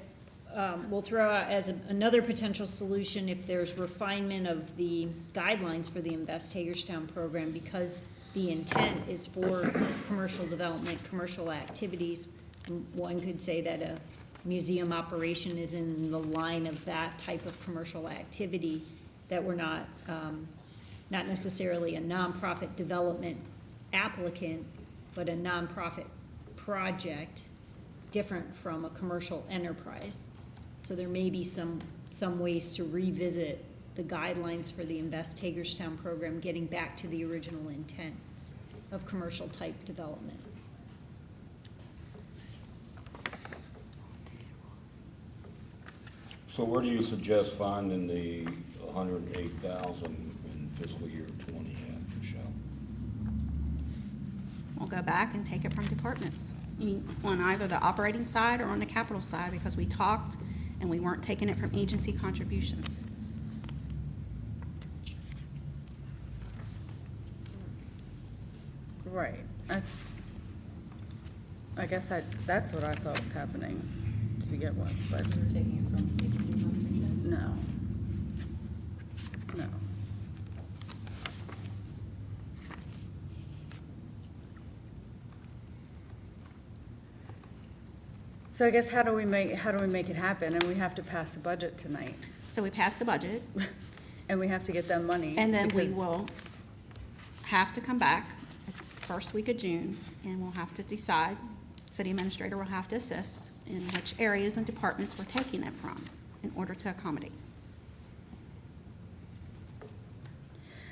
will throw out as another potential solution, if there's refinement of the guidelines for the Invest Hagerstown program, because the intent is for commercial development, commercial activities. One could say that a museum operation is in the line of that type of commercial activity, that we're not necessarily a nonprofit development applicant, but a nonprofit project, different from a commercial enterprise. So there may be some ways to revisit the guidelines for the Invest Hagerstown program, getting back to the original intent of commercial type development. So where do you suggest finding the 108,000 in fiscal year 20 at, Michelle? We'll go back and take it from departments. You mean on either the operating side or on the capital side, because we talked and we weren't taking it from agency contributions. Right. I guess that's what I thought was happening to begin with, but We're taking it from agency contributions. no. No. So I guess how do we make it happen? And we have to pass the budget tonight, So we passed the budget, and we have to get that money. and then we because- will have to come back first week of June, and we'll have to decide, city administrator will have to assist in which areas and departments we're taking it from in order to accommodate.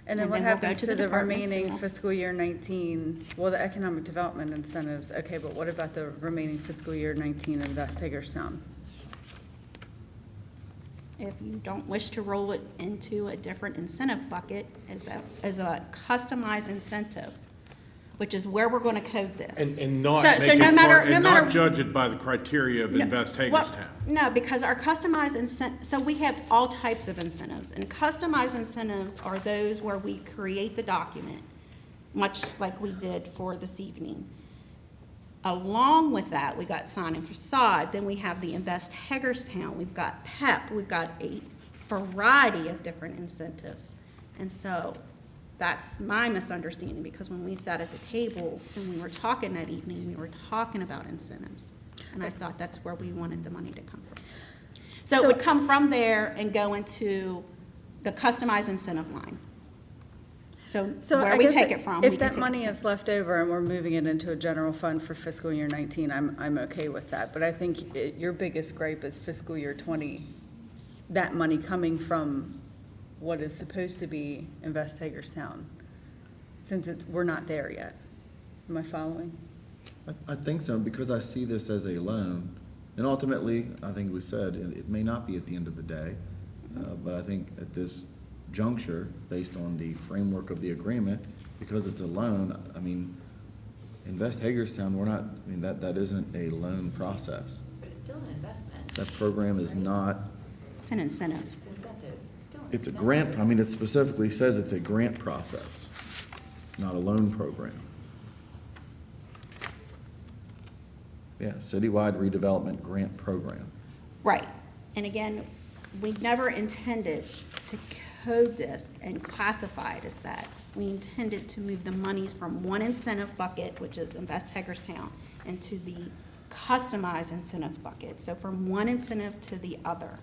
And then And what then we'll go happens to to the the departments and remaining we'll- fiscal year 19, well, the economic development incentives, okay, but what about the remaining fiscal year 19 Invest Hagerstown? If you don't wish to roll it into a different incentive bucket as a customized incentive, which is where we're gonna code this. And not So make no it matter- part, no and matter- not judge it by the criteria of Invest Well, Hagerstown. no, because our customized so we have all types of incentives, and customized incentives are those where we create the document, much like we did for this evening. Along with that, we got sign and facade, then we have the Invest Hagerstown, we've got PEP, we've got a variety of different incentives. And so that's my misunderstanding, because when we sat at the table and we were talking that evening, we were talking about incentives. And I thought that's where we wanted the money to come from. So it would come from there and go into the customized incentive line. So where I we guess take it from, we If can that take it money from. is left over and we're moving it into a general fund for fiscal year 19, I'm okay with that. But I think your biggest gripe is fiscal year 20, that money coming from what is supposed to be Invest Hagerstown, since we're not there yet. Am I following? I think so, because I see this as a loan, and ultimately, I think we said, it may not be at the end of the day, but I think at this juncture, based on the framework of the agreement, because it's a loan, I mean, Invest Hagerstown, that isn't a loan process. But it's still an investment. That program is not, It's an incentive. It's incentive. It's still an it's a incentive. grant, it specifically says it's a grant process, not a loan program. Yeah, citywide redevelopment grant program. Right. And again, we never intended to code this and classify it as that. We intended to move the monies from one incentive bucket, which is Invest Hagerstown, into the customized incentive bucket. So from one incentive to the other.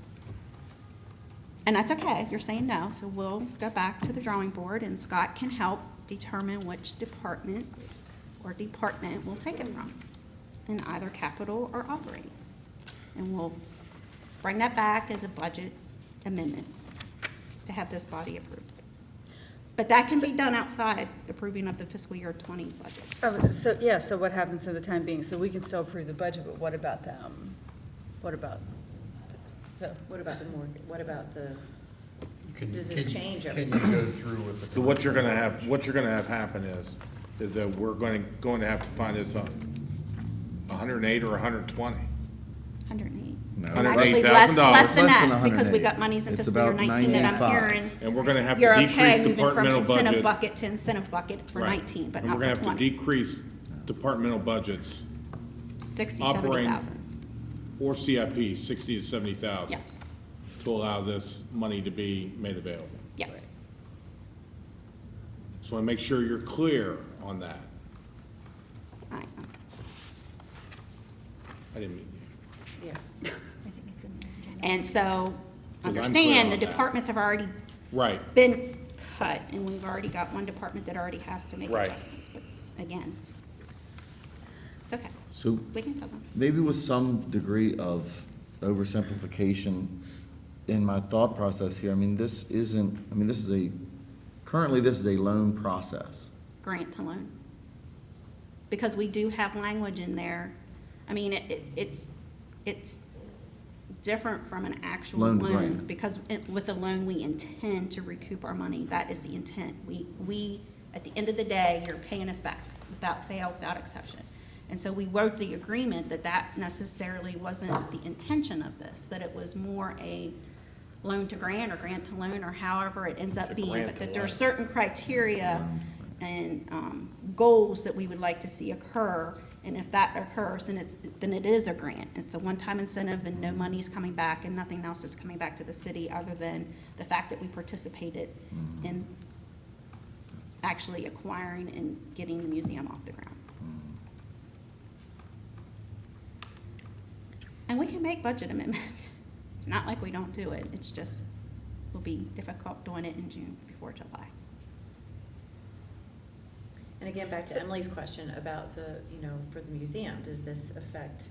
And that's okay, you're saying no, so we'll go back to the drawing board, and Scott can help determine which departments or department we'll take it from, in either capital or operating. And we'll bring that back as a budget amendment to have this body approved. But that can be done outside approving of the fiscal year 20 budget. Oh, so what happens in the time being? So we can still approve the budget, but what about them? What about the What about the, Can you- Does this change Can you everything? go through with the? So what you're gonna have happen is that we're going to have to find this hundred and eight or 120? 108. No. And actually less $108,000. than Less than that, because we 108. got monies in It's fiscal year about 19 that I'm 95. hearing. And we're gonna have You're to okay decrease moving from departmental incentive budget. bucket to incentive bucket for Right. 19, but And not we're gonna for have to 20. decrease departmental budgets 60, operating- 70,000. or CIP, 60 to 70,000. Yes, To allow this money to be made available. yes. So I want to make sure you're clear on that. I- I didn't mean you. Yeah. I think it's in there. And so, I'm clear understand, the on that. departments have already Right, been cut, and we've already got one department that already has to make Right. adjustments, but again, it's okay, So we can cover them. maybe with some degree of oversimplification in my thought process here, I mean, this is currently this is a loan process. Grant to loan. Because we do have language in there, I mean, it's different from an actual Loan to loan. grant. Because with a loan, we intend to recoup our money, that is the intent. We, at the end of the day, you're paying us back without fail, without exception. And so we wrote the agreement that necessarily wasn't the intention of this, that it was more a loan to grant or grant to loan or however it ends up being. grant But to that there are loan. certain criteria and goals that we would like to see occur. And if that occurs, then it is a grant. It's a one-time incentive and no money is coming back and nothing else is coming back to the city other than the fact that we participated in actually acquiring and getting the museum off the ground. And we can make budget amendments. It's not like we don't do it. It's just, will be difficult doing it in June before July. And again, back to Emily's question about the, for the museum, does this affect,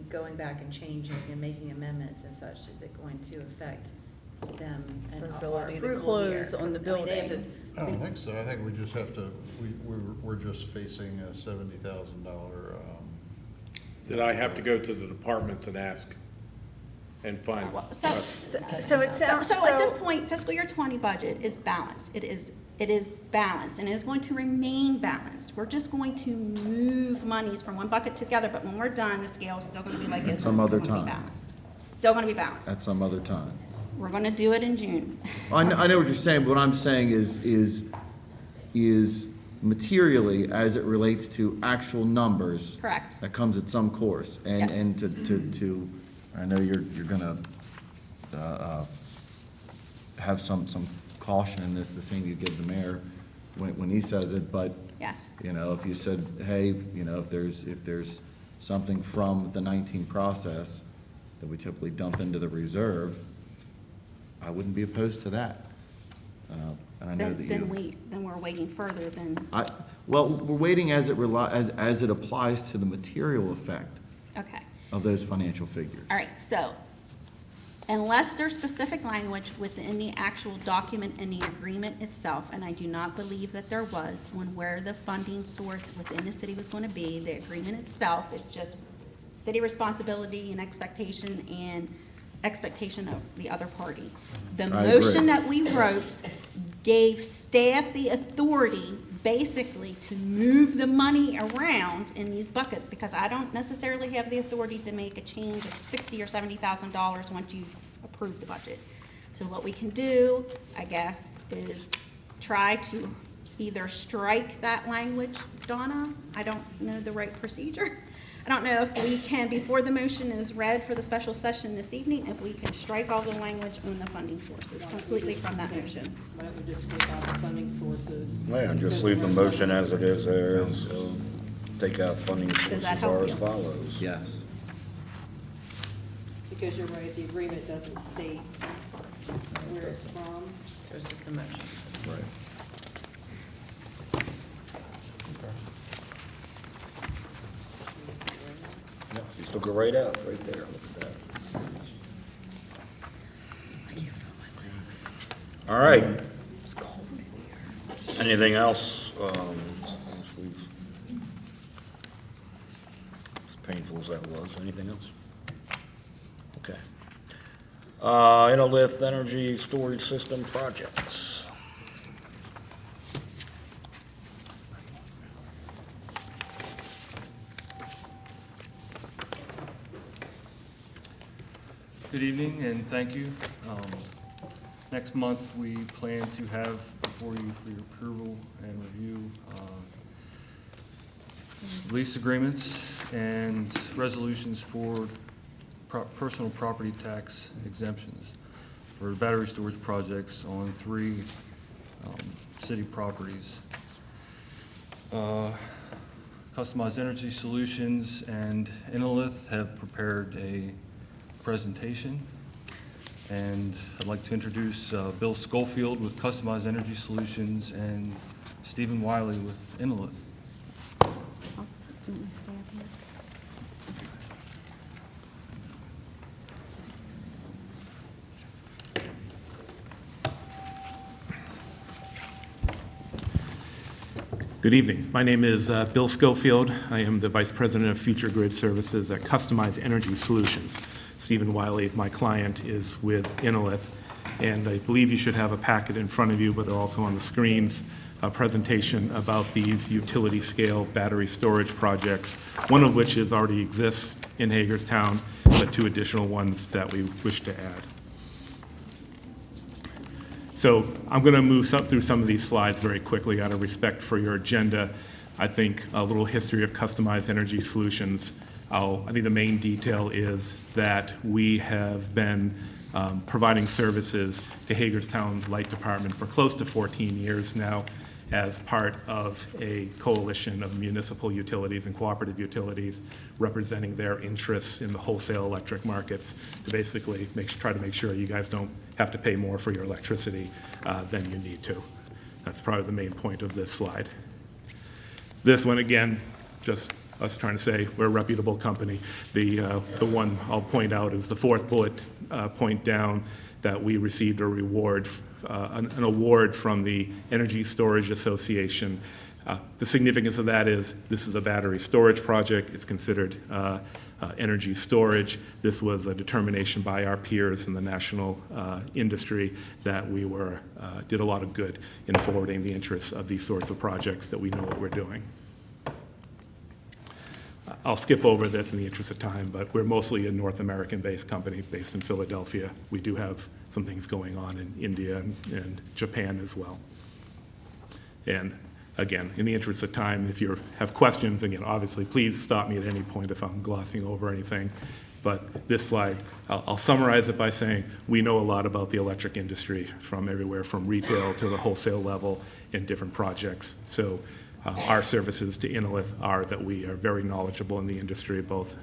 going back and changing and making amendments and such, is it going to affect them and Their our ability to approval here? close on the I mean, they have building. I don't think so. I think we just have to, we're just facing a $70,000, Did I have to go to the departments and ask and find? Well, so it sounds, So at this point, fiscal year 20 budget is balanced. It is balanced and it is going to remain balanced. We're just going to move monies from one bucket to the other, but when we're done, the scale is still going to be like this. Some and it's other still gonna be time. balanced. It's still going to be balanced. At some other time. We're going to do it in June. I know what you're saying, but what I'm saying is materially, as it relates to actual numbers. Correct. That comes at some course, Yes. and to, I know you're gonna, have some caution in this, the same you give the mayor when he says it, but, Yes. if you said, hey, if there's something from the 19 process that we typically dump into the reserve, I wouldn't be opposed to that. And I know that you. Then we're waiting further than, Well, we're waiting as it applies to the material effect okay. of those financial figures. All right, so unless there's specific language within the actual document in the agreement itself, and I do not believe that there was, on where the funding source within the city was going to be, the agreement itself is just city responsibility and expectation of the other party. The I agree. motion that we wrote gave staff the authority basically to move the money around in these buckets, because I don't necessarily have the authority to make a change of $60,000 or $70,000 once you approve the budget. So what we can do, I guess, is try to either strike that language, Donna, I don't know the right procedure. I don't know if we can, before the motion is read for the special session this evening, if we can strike all the language on the funding sources completely from that motion. Why don't we just take out the funding sources? Yeah, just leave the motion as it is there, and so take out funding Does sources that are help as you? follows. Yes. Because you're right, the agreement doesn't state where it's from. So it's just a motion. Right. Yeah, you took it right out, right there, look at that. All right. Anything else? As painful as that was, anything else? Okay. Innolit Energy Storage System Projects. Good evening, and thank you. Next month, we plan to have before you for your approval and review lease agreements and resolutions for personal property tax exemptions for battery storage projects on 3 city properties. Customized Energy Solutions and Inalith have prepared a presentation, and I'd like to introduce Bill Schofield with Customized Energy Solutions and Stephen Wiley with Inalith. Do you want me to stay up here? Good evening. My name is Bill Schofield. I am the Vice President of Future Grid Services at Customized Energy Solutions. Stephen Wiley, my client, is with Inalith, and I believe you should have a packet in front of you, but also on the screens, a presentation about these utility-scale battery storage projects, one of which already exists in Hagerstown, but 2 additional ones that we wish to add. So I'm going to move through some of these slides very quickly out of respect for your agenda. I think a little history of Customized Energy Solutions. I think the main detail is that we have been providing services to Hagerstown Light Department for close to 14 years now as part of a coalition of municipal utilities and cooperative utilities representing their interests in the wholesale electric markets to basically try to make sure you guys don't have to pay more for your electricity than you need to. That's probably the main point of this slide. This one, again, just us trying to say we're a reputable company. The one I'll point out is the 4th bullet point down, that we received a reward, an award from the Energy Storage Association. The significance of that is this is a battery storage project. It's considered energy storage. This was a determination by our peers in the national industry that we did a lot of good in forwarding the interests of these sorts of projects, that we know what we're doing. I'll skip over this in the interest of time, but we're mostly a North American-based company based in Philadelphia. We do have some things going on in India and Japan as well. And again, in the interest of time, if you have questions, again, obviously, please stop me at any point if I'm glossing over anything. But this slide, I'll summarize it by saying we know a lot about the electric industry from everywhere from retail to the wholesale level in different projects. So our services to Inalith are that we are very knowledgeable in the industry, both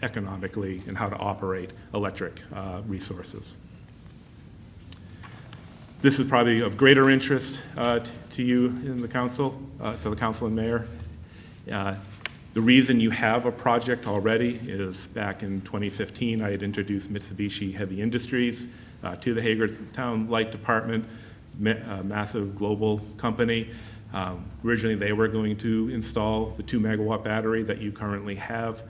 economically and how to operate electric resources. This is probably of greater interest to you in the council, to the council and mayor. The reason you have a project already is back in 2015, I had introduced Mitsubishi Heavy Industries to the Hagerstown Light Department, a massive global company. Originally, they were going to install the 2-megawatt battery that you currently have.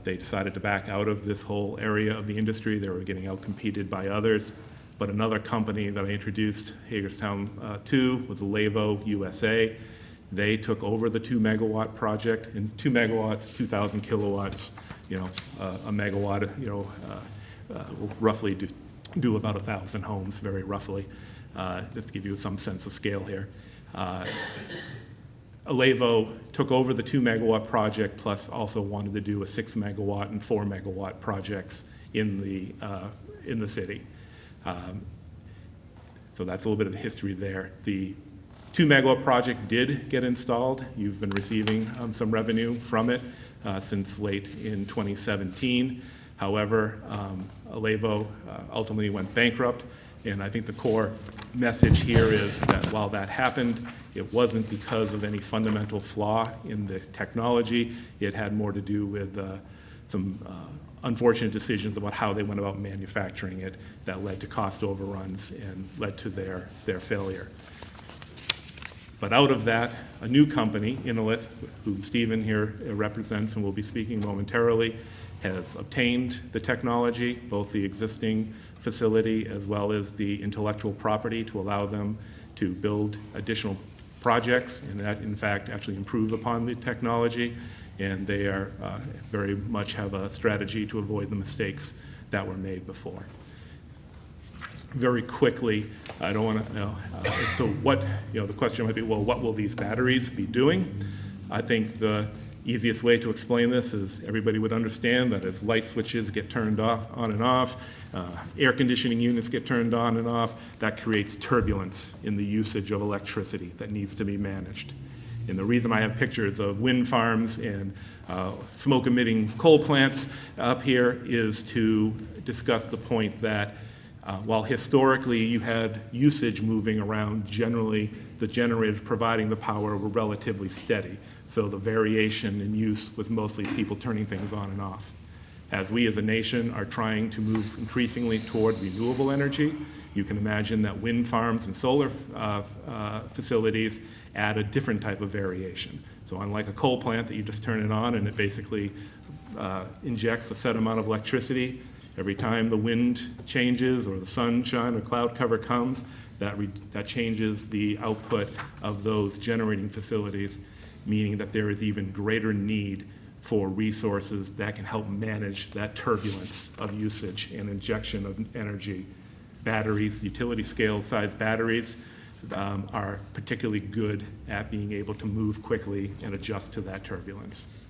They decided to back out of this whole area of the industry. They were getting outcompeted by others. But another company that I introduced Hagerstown to was Levo USA. They took over the 2-megawatt project, and 2 megawatts, 2,000 kilowatts, a megawatt, will roughly do about 1,000 homes, very roughly, just to give you some sense of scale here. Levo took over the 2-megawatt project, plus also wanted to do a 6-megawatt and 4-megawatt projects in the city. So that's a little bit of the history there. The 2-megawatt project did get installed. You've been receiving some revenue from it since late in 2017. However, Levo ultimately went bankrupt, and I think the core message here is that while that happened, it wasn't because of any fundamental flaw in the technology. It had more to do with some unfortunate decisions about how they went about manufacturing it that led to cost overruns and led to their failure. But out of that, a new company, Inalith, whom Stephen here represents and will be speaking momentarily, has obtained the technology, both the existing facility as well as the intellectual property to allow them to build additional projects and that, in fact, actually improve upon the technology. And they are very much have a strategy to avoid the mistakes that were made before. Very quickly, I don't want to, as to what, the question might be, well, what will these batteries be doing? I think the easiest way to explain this is everybody would understand that as light switches get turned off, on and off, air conditioning units get turned on and off, that creates turbulence in the usage of electricity that needs to be managed. And the reason I have pictures of wind farms and smoke-emitting coal plants up here is to discuss the point that while historically you had usage moving around, generally the generators providing the power were relatively steady. So the variation in use was mostly people turning things on and off. As we as a nation are trying to move increasingly toward renewable energy, you can imagine that wind farms and solar facilities add a different type of variation. So unlike a coal plant that you just turn it on and it basically injects a set amount of electricity, every time the wind changes or the sunshine or cloud cover comes, that changes the output of those generating facilities, meaning that there is even greater need for resources that can help manage that turbulence of usage and injection of energy. Batteries, utility scale size batteries, are particularly good at being able to move quickly and adjust to that turbulence.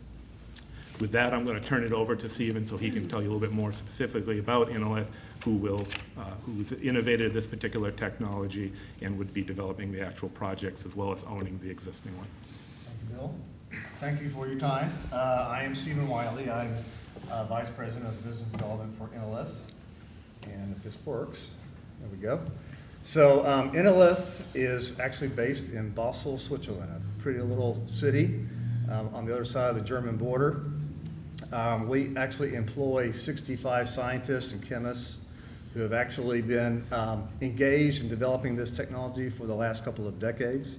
With that, I'm going to turn it over to Stephen so he can tell you a little bit more specifically about Innovative, who's innovated this particular technology and would be developing the actual projects as well as owning the existing one. Thank you, Bill. Thank you for your time. I am Stephen Wiley. I'm Vice President of Business Development for Innovative. And if this works, there we go. So Innovative is actually based in Basel, Switzerland, a pretty little city on the other side of the German border. We actually employ 65 scientists and chemists who have actually been engaged in developing this technology for the last couple of decades.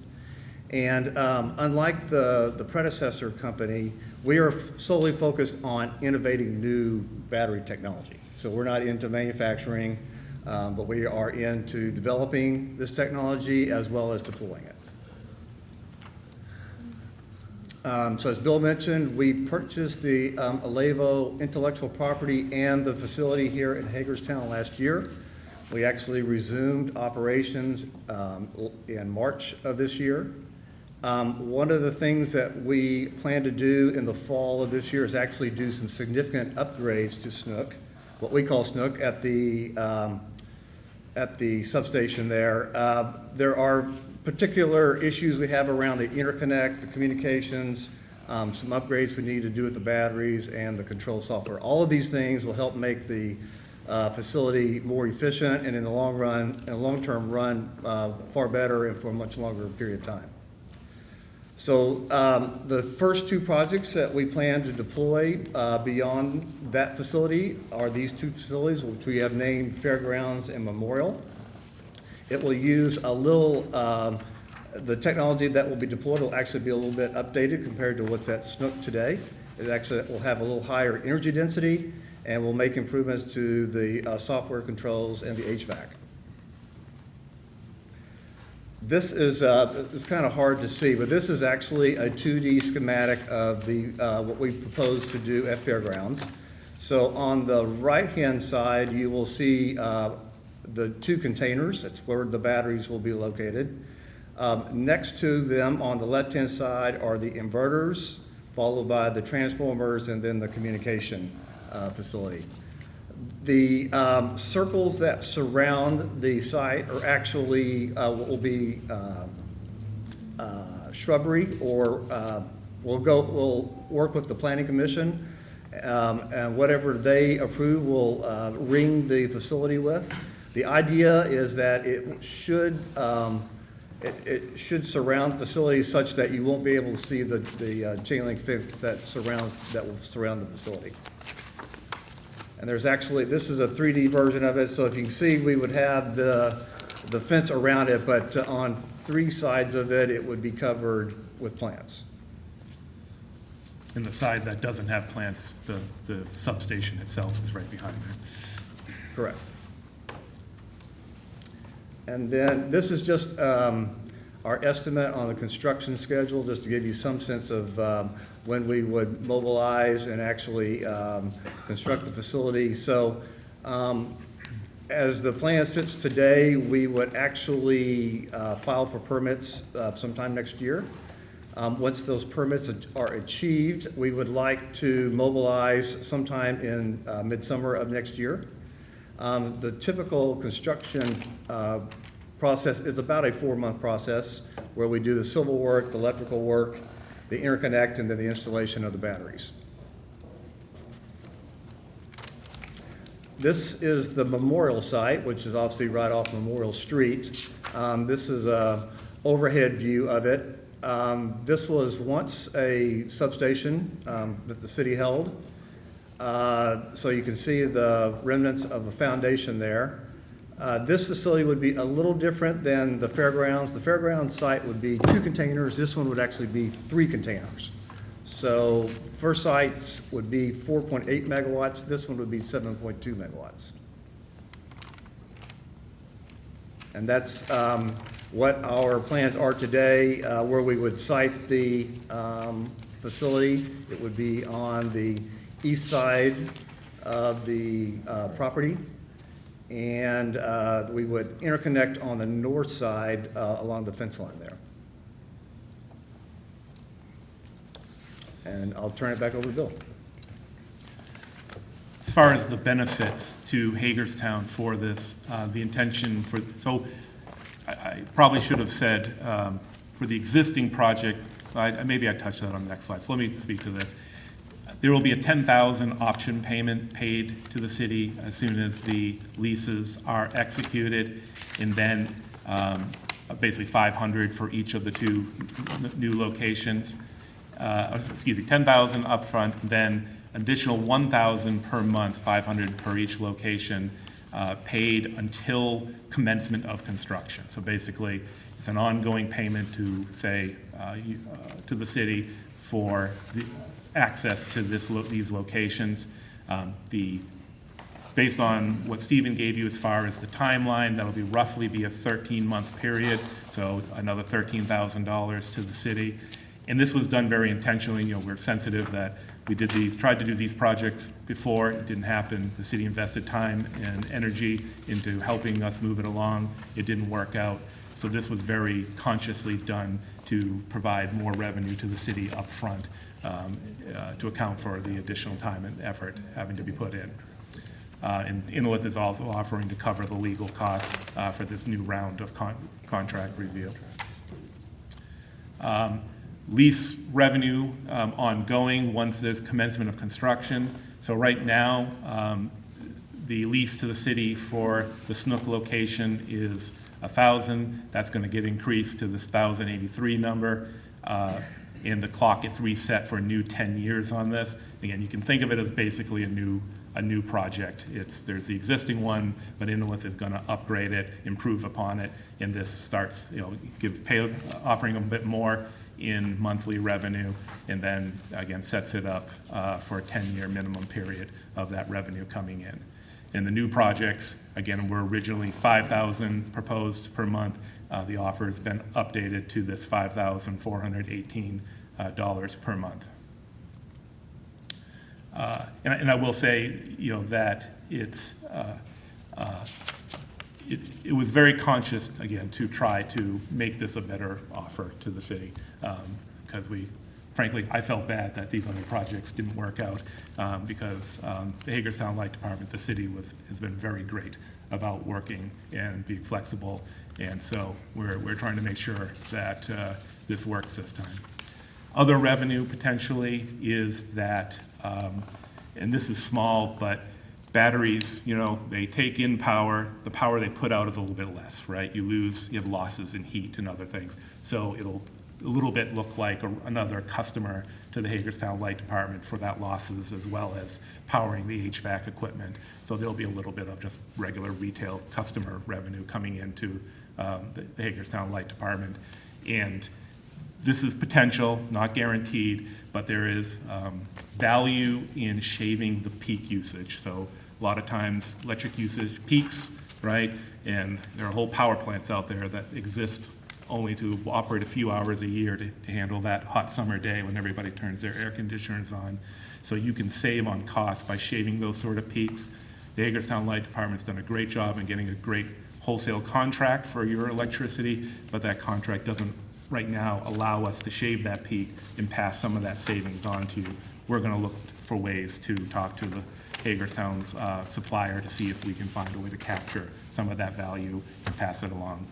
And unlike the predecessor company, we are solely focused on innovating new battery technology. So we're not into manufacturing, but we are into developing this technology as well as deploying it. So as Bill mentioned, we purchased the Alevo intellectual property and the facility here in Hagerstown last year. We actually resumed operations in March of this year. One of the things that we plan to do in the fall of this year is actually do some significant upgrades to Snook, what we call Snook, at the substation there. There are particular issues we have around the interconnect, the communications, some upgrades we need to do with the batteries and the control software. All of these things will help make the facility more efficient and in the long run, in the long-term run, far better and for a much longer period of time. So the first two projects that we plan to deploy beyond that facility are these two facilities, which we have named Fairgrounds and Memorial. It will use a little, the technology that will be deployed will actually be a little bit updated compared to what's at Snook today. It actually will have a little higher energy density and will make improvements to the software controls and the HVAC. This is it's kind of hard to see, but this is actually a 2D schematic of the what we propose to do at Fairgrounds. So on the right-hand side, you will see the two containers. That's where the batteries will be located. Next to them on the left-hand side are the inverters, followed by the transformers, and then the communication facility. The circles that surround the site are actually what will be shrubbery, or we'll work with the Planning Commission, and whatever they approve will ring the facility with. The idea is that it should surround facilities such that you won't be able to see the chain link fence that will surround the facility. And there's actually, this is a 3D version of it, so if you can see, we would have the fence around it, but on three sides of it, it would be covered with plants. And the side that doesn't have plants, the substation itself is right behind there. Correct. And then this is just our estimate on the construction schedule, just to give you some sense of when we would mobilize and actually construct the facility. So As the plan sits today, we would actually file for permits sometime next year. Once those permits are achieved, we would like to mobilize sometime in midsummer of next year. The typical construction process is about a 4-month process where we do the civil work, the electrical work, the interconnect, and then the installation of the batteries. This is the memorial site, which is obviously right off Memorial Street. This is a overhead view of it. This was once a substation that the city held. So you can see the remnants of a foundation there. This facility would be a little different than the fairgrounds. The fairgrounds site would be 2 containers. This one would actually be 3 containers. So first sites would be 4.8 megawatts. This one would be 7.2 megawatts. And that's what our plans are today, where we would site the facility. It would be on the east side of the property. And we would interconnect on the north side along the fence line there. And I'll turn it back over to Bill. As far as the benefits to Hagerstown for this, the intention for, so I probably should have said, for the existing project, maybe I touched that on the next slide, so let me speak to this. There will be a $10,000 option payment paid to the city as soon as the leases are executed, and then basically $500 for each of the 2 new locations. $10,000 upfront, then additional $1,000 per month, $500 per each location, paid until commencement of construction. So basically, it's an ongoing payment to, say, to the city for the access to these locations. Based on what Stephen gave you as far as the timeline, that'll be roughly a 13-month period, so another $13,000 to the city. And this was done very intentionally. You know, we're sensitive that we tried to do these projects before. It didn't happen. The city invested time and energy into helping us move it along. It didn't work out. So this was very consciously done to provide more revenue to the city up front, to account for the additional time and effort having to be put in. And Inlet is also offering to cover the legal costs for this new round of contract review. Lease revenue ongoing once there's commencement of construction. So right now, the lease to the city for the Snook location is $1,000. That's going to get increased to this $1,083 number. And the clock gets reset for a new 10 years on this. Again, you can think of it as basically a new project. There's the existing one, but Inlet is going to upgrade it, improve upon it, and this starts, offering a bit more in monthly revenue, and then again sets it up for a 10-year minimum period of that revenue coming in. And the new projects, again, were originally $5,000 proposed per month. The offer has been updated to this $5,418 per month. And I will say, that it was very conscious, again, to try to make this a better offer to the city, because frankly, I felt bad that these other projects didn't work out, because the Hagerstown Light Department, the city has been very great about working and being flexible, and so we're trying to make sure that this works this time. Other revenue potentially is that, and this is small, but batteries, they take in power, the power they put out is a little bit less, right? You have losses in heat and other things. So it'll a little bit look like another customer to the Hagerstown Light Department for that losses, as well as powering the HVAC equipment. So there'll be a little bit of just regular retail customer revenue coming into the Hagerstown Light Department. And this is potential, not guaranteed, but there is value in shaving the peak usage. So a lot of times electric usage peaks, right? And there are whole power plants out there that exist only to operate a few hours a year to handle that hot summer day when everybody turns their air conditioners on. So you can save on costs by shaving those sort of peaks. the Hagerstown Light Department's done a great job in getting a great wholesale contract for your electricity, but that contract doesn't right now allow us to shave that peak and pass some of that savings on to you. We're going to look for ways to talk to the Hagerstown's supplier to see if we can find a way to capture some of that value and pass it along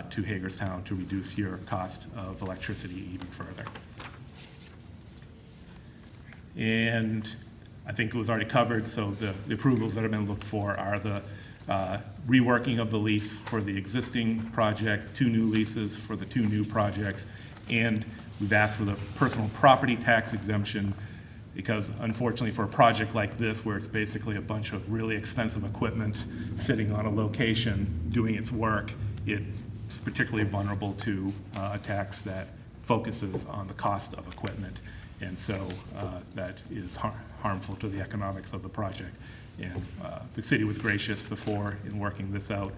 to Hagerstown to reduce your cost of electricity even further. And I think it was already covered, so the approvals that have been looked for are the reworking of the lease for the existing project, 2 new leases for the 2 new projects, and we've asked for the personal property tax exemption because unfortunately for a project like this where it's basically a bunch of really expensive equipment sitting on a location doing its work, it's particularly vulnerable to a tax that focuses on the cost of equipment. And so that is harmful to the economics of the project. And the city was gracious before in working this out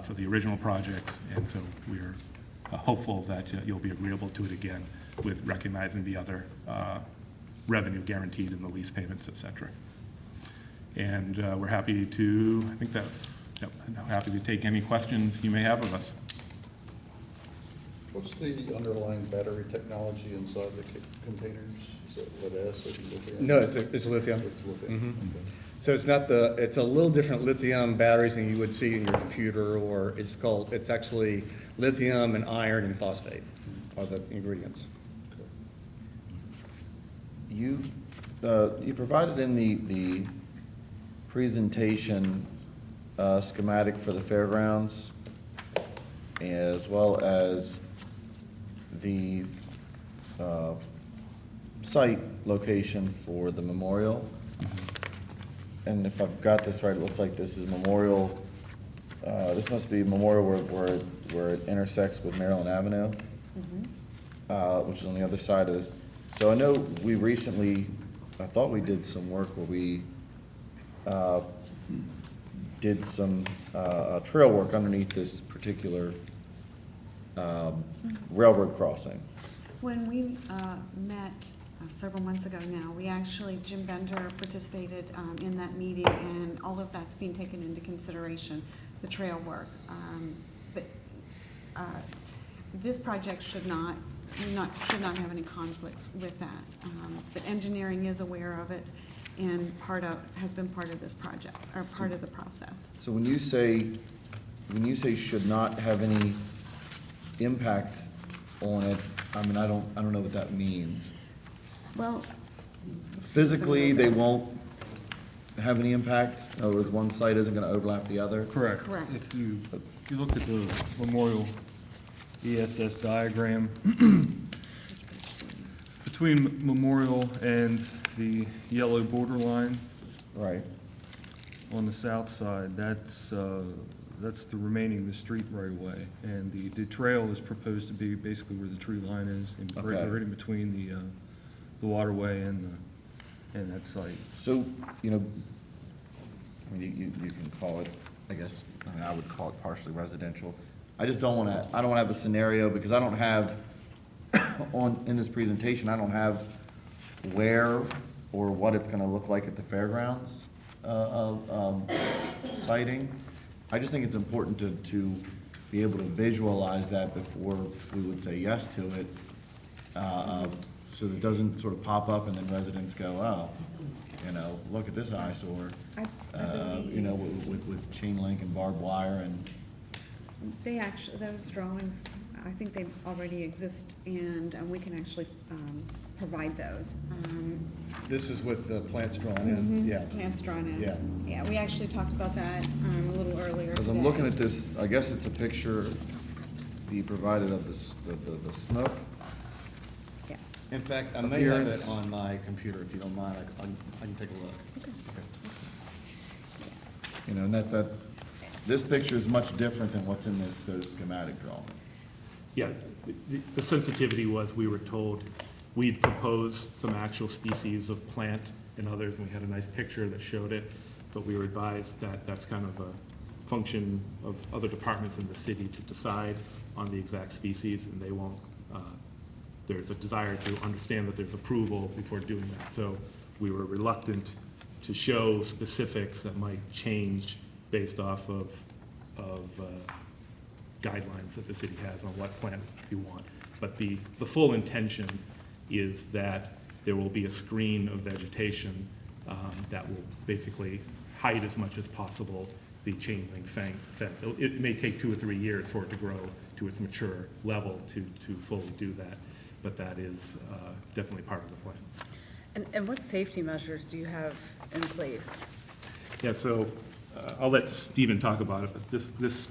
for the original projects, and so we're hopeful that you'll be agreeable to it again with recognizing the other revenue guaranteed in the lease payments, et cetera. And we're happy to, I think that's, yep, I'm happy to take any questions you may have of us. What's the underlying battery technology inside the containers? Is it lead-acid, lithium? No, it's lithium. It's lithium, okay. So it's not it's a little different lithium batteries than you would see in your computer, or it's actually lithium and iron and phosphate are the ingredients. You provided in the presentation schematic for the fairgrounds, as well as the site location for the memorial. And if I've got this right, it looks like this is Memorial, this must be Memorial where it intersects with Maryland Avenue, which is on the other side of this. So I know we recently, I thought we did some work where we did some trail work underneath this particular railroad crossing. When we met several months ago now, we actually, Jim Bender participated in that meeting, and all of that's being taken into consideration, the trail work. But this project should not have any conflicts with that. But engineering is aware of it and has been part of this project, or part of the process. So when you say should not have any impact on it, I mean, I don't know what that means. Well, Physically, they won't have any impact? In other words, one site isn't gonna overlap the other? Correct. Correct. If you look at the memorial ESS diagram, between Memorial and the yellow border line Right. on the south side, that's the remaining, the street right away. And the trail is proposed to be basically where the tree line is, right in between the waterway and that site. So, you know, I mean, you can call it, I guess, I mean, I would call it partially residential. I just don't wanna have a scenario, because I don't have, in this presentation, I don't have where or what it's gonna look like at the fairgrounds, siting. I just think it's important to be able to visualize that before we would say yes to it, so that it doesn't sort of pop up and then residents go, oh, you know, look at this eyesore, you know, with chain link and barbed wire and. they actually, those drawings, I think they already exist, and we can actually provide those. This is with the plants drawn in, yeah. Plans drawn in. Yeah. Yeah, we actually talked about that a little earlier Because today. I'm looking at this, I guess it's a picture he provided of the snook. Yes. In fact, I may have it Appearance. on my computer, if you don't mind, I can take a look. You know, and this picture is much different than what's in those schematic drawings. Yes, the sensitivity was, we were told, we'd proposed some actual species of plant and others, and we had a nice picture that showed it, but we were advised that that's kind of a function of other departments in the city to decide on the exact species, and they won't, there's a desire to understand that there's approval before doing that. So we were reluctant to show specifics that might change based off of guidelines that the city has on what plant you want. But the full intention is that there will be a screen of vegetation that will basically hide as much as possible the chain link fence. It may take 2 or 3 years for it to grow to its mature level to fully do that, but that is definitely part of the plan. And what safety measures do you have in place? Yeah, so I'll let Stephen talk about it, but this,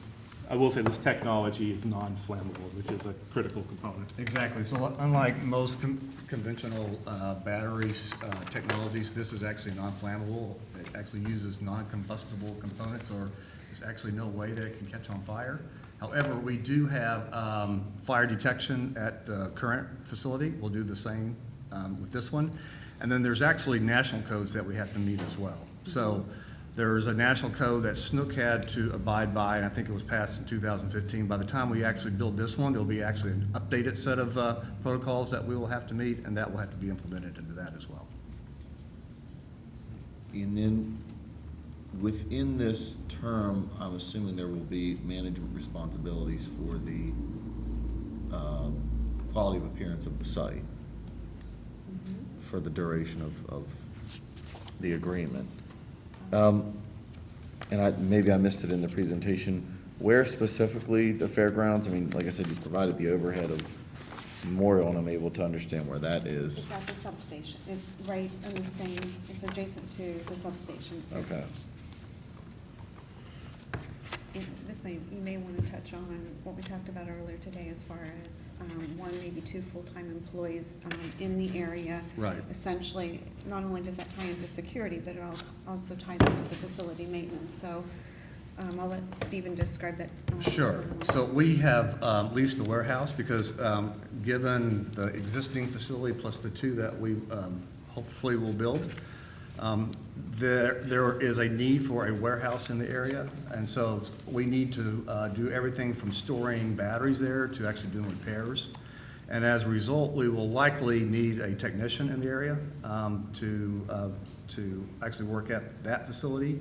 I will say this technology is non-flammable, which is a critical component. Exactly. So unlike most conventional batteries technologies, this is actually non-flammable. It actually uses non-combustible components, or there's actually no way that it can catch on fire. However, we do have fire detection at the current facility. We'll do the same with this one. And then there's actually national codes that we have to meet as well. So there's a national code that Snook had to abide by, and I think it was passed in 2015. By the time we actually build this one, there'll be actually an updated set of protocols that we will have to meet, and that will have to be implemented into that as well. And then, within this term, I'm assuming there will be management responsibilities for the quality of appearance of the site for the duration of the agreement. And maybe I missed it in the presentation, where specifically the fairgrounds? I mean, like I said, you provided the overhead of Memorial, and I'm able to understand where that is. It's at the substation. It's right in the same, it's adjacent to the substation. Okay. This you may want to touch on what we talked about earlier today as far as one, maybe 2 full-time employees in the area. Right. Essentially, not only does that tie into security, but it also ties into the facility maintenance. So I'll let Stephen describe that. Sure. So we have leased the warehouse because given the existing facility plus the 2 that we hopefully will build, there is a need for a warehouse in the area, and so we need to do everything from storing batteries there to actually doing repairs. And as a result, we will likely need a technician in the area to actually work at that facility.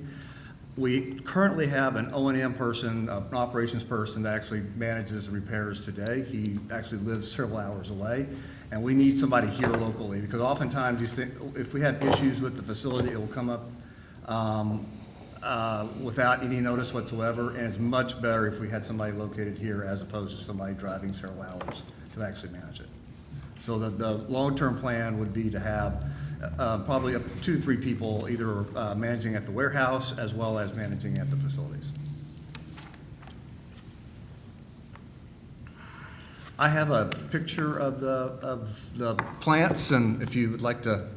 We currently have an O&M person, an operations person that actually manages the repairs today. He actually lives several hours away. And we need somebody here locally, because oftentimes you think, if we have issues with the facility, it will come up without any notice whatsoever, and it's much better if we had somebody located here as opposed to somebody driving several hours to actually manage it. So the long-term plan would be to have probably up to 2 to 3 people either managing at the warehouse as well as managing at the facilities. I have a picture of the plants, and if you would like to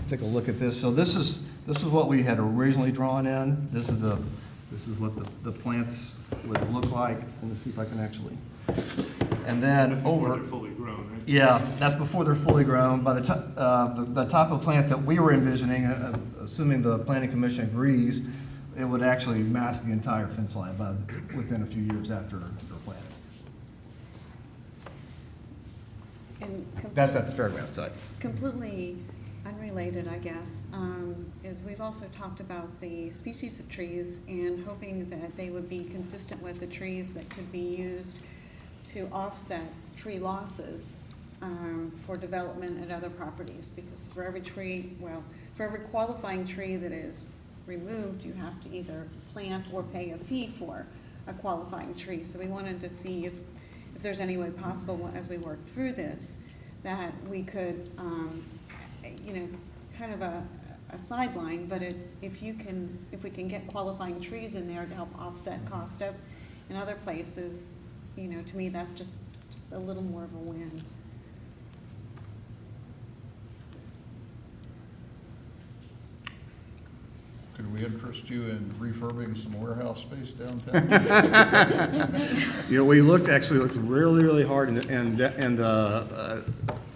take a look at this. So this is what we had originally drawn in. This is what the plants would look like. Let me see if I can actually. And then That's before they're fully grown, right? Yeah, that's before they're fully grown. By the time the type of plants that we were envisioning, assuming the Planning Commission agrees, it would actually mask the entire fence line within a few years after they're planted. And That's at the fairground site. completely unrelated, I guess, is we've also talked about the species of trees and hoping that they would be consistent with the trees that could be used to offset tree losses for development at other properties. Because for every tree, for every qualifying tree that is removed, you have to either plant or pay a fee for a qualifying tree. So we wanted to see if there's any way possible as we work through this that we could, kind of a sideline, but if we can get qualifying trees in there to help offset cost of in other places, to me, that's just a little more of a win. Could we interest you in refurbing some warehouse space downtown? We looked really, really hard in the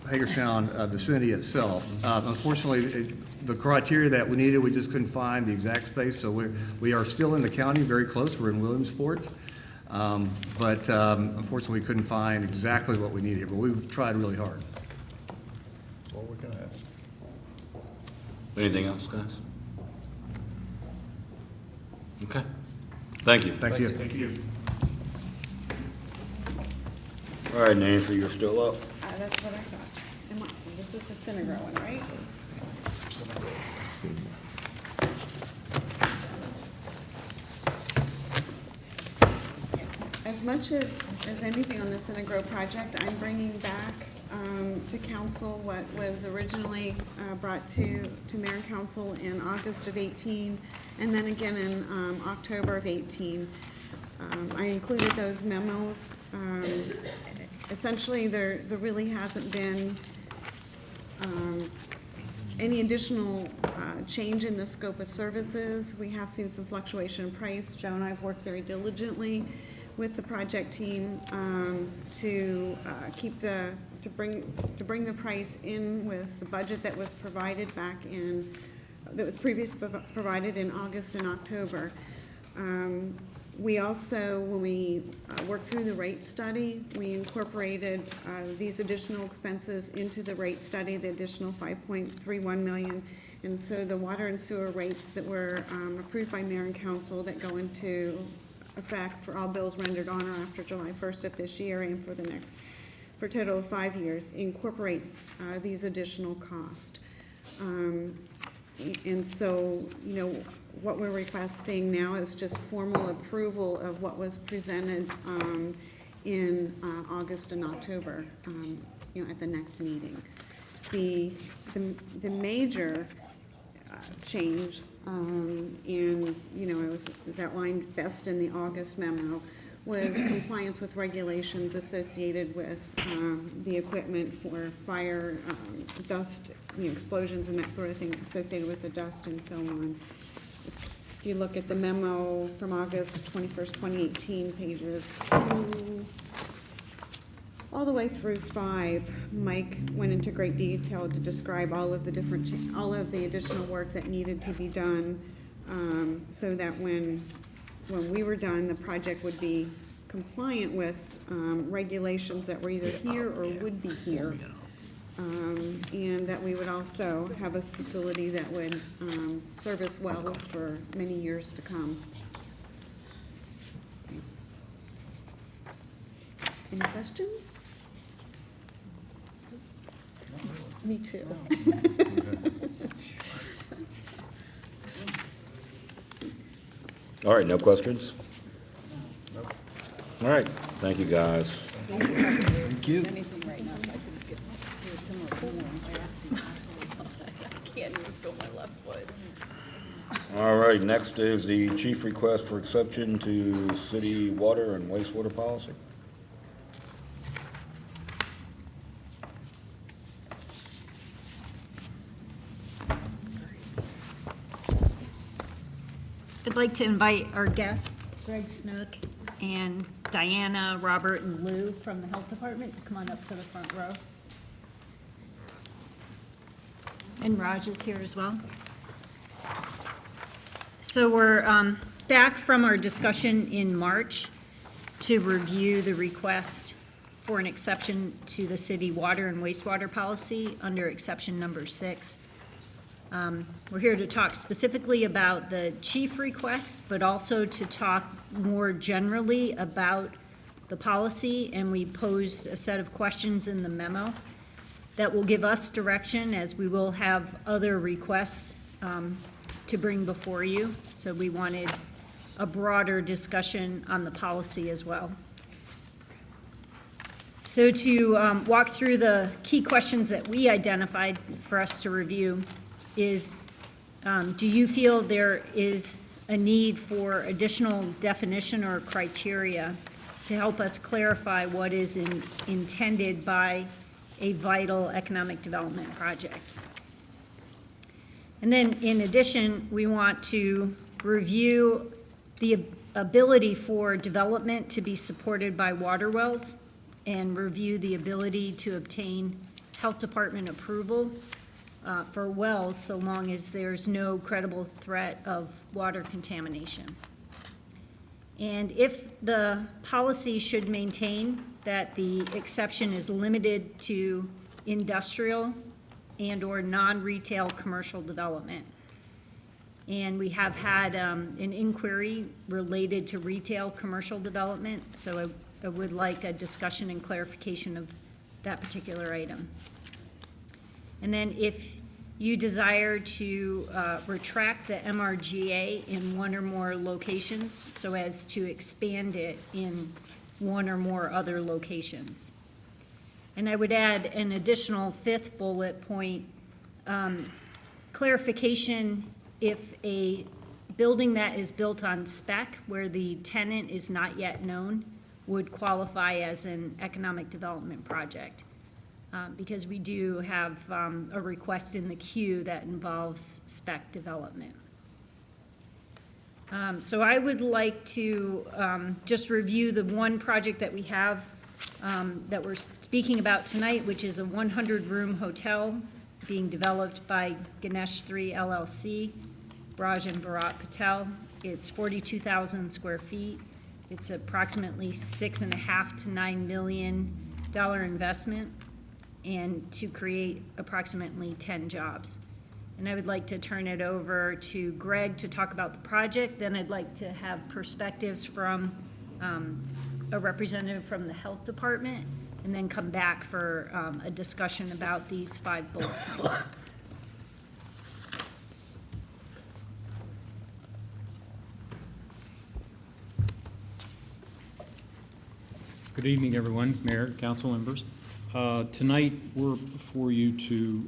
Hagerstown vicinity itself. Unfortunately, the criteria that we needed, we just couldn't find the exact space, so we are still in the county, very close. We're in Williamsport. But unfortunately, we couldn't find exactly what we needed, but we've tried really hard. That's all we can ask. Anything else, guys? Okay. Thank you. Thank you. Thank you. All right, Nancy, you're still up. That's what I thought. This is the Synagro one, right? As much as anything on the Synagro project, I'm bringing back to council what was originally brought to mayor and council in August of 18, and then again in October of 18. I included those memos. Essentially, there really hasn't been any additional change in the scope of services. We have seen some fluctuation in price. Joe and I have worked very diligently with the project team to bring the price in with the budget that was provided back in, that was previously provided in August and October. We also, when we worked through the rate study, we incorporated these additional expenses into the rate study, the additional 5.31 million. And so the water and sewer rates that were approved by mayor and council that go into effect for all bills rendered on or after July 1st of this year and for a total of 5 years, incorporate these additional costs. And so, you know, what we're requesting now is just formal approval of what was presented in August and October, you know, at the next meeting. The major change, and, you know, it was outlined best in the August memo, was compliance with regulations associated with the equipment for fire, dust, you know, explosions and that sort of thing associated with the dust and so on. If you look at the memo from August 21st, 2018, pages 2 all the way through 5, Mike went into great detail to describe all of the different, all of the additional work that needed to be done, so that when we were done, the project would be compliant with regulations that were either here or would be here. And that we would also have a facility that would serve us well for many years to come. Any questions? Me too. All right, no questions? All right, thank you, guys. Thank you. Anything right now, if I could just do it somewhere warm. I can't even feel my left foot. All right, next is the chief request for exception to city water and wastewater policy. I'd like to invite our guests, Greg Snook and Diana, Robert, and Lou from the Health Department to come on up to the front row. And Raj is here as well. So we're back from our discussion in March to review the request for an exception to the city water and wastewater policy under exception number 6. We're here to talk specifically about the chief request, but also to talk more generally about the policy, and we posed a set of questions in the memo that will give us direction, as we will have other requests to bring before you. So we wanted a broader discussion on the policy as well. So to walk through the key questions that we identified for us to review is, do you feel there is a need for additional definition or criteria to help us clarify what is intended by a vital economic development project? And then in addition, we want to review the ability for development to be supported by water wells and review the ability to obtain health department approval for wells so long as there's no credible threat of water contamination. And if the policy should maintain that the exception is limited to industrial and/or non-retail commercial development. And we have had an inquiry related to retail commercial development, so I would like a discussion and clarification of that particular item. And then if you desire to retract the MRGA in one or more locations so as to expand it in one or more other locations. And I would add an additional fifth bullet point, clarification if a building that is built on spec where the tenant is not yet known would qualify as an economic development project. Because we do have a request in the queue that involves spec development. So I would like to just review the one project that we have that we're speaking about tonight, which is a 100-room hotel being developed by Ganesh 3 LLC, Raj and Bharat Patel. It's 42,000 square feet. It's approximately $6.5 to $9 million investment, and to create approximately 10 jobs. And I would like to turn it over to Greg to talk about the project. Then I'd like to have perspectives from a representative from the health department, and then come back for a discussion about these 5 bullet points. Good evening, everyone, Mayor, council members. Tonight, we're before you to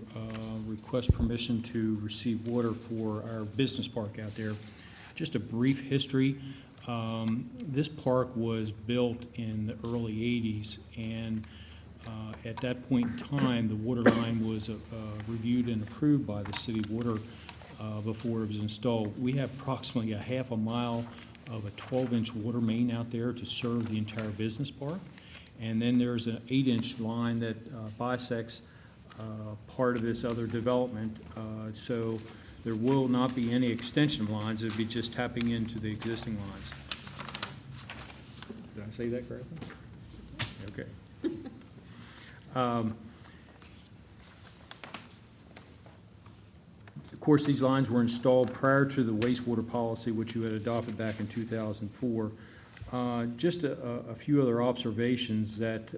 request permission to receive water for our business park out there. Just a brief history. This park was built in the early 80s, and at that point in time, the water line was reviewed and approved by the city water before it was installed. We have approximately a half a mile of a 12-inch water main out there to serve the entire business park. And then there's an 8-inch line that bisects part of this other development. So there will not be any extension of lines. It'll be just tapping into the existing lines. Did I say that correctly? Okay. Of course, these lines were installed prior to the wastewater policy, which you had adopted back in 2004. Just a few other observations that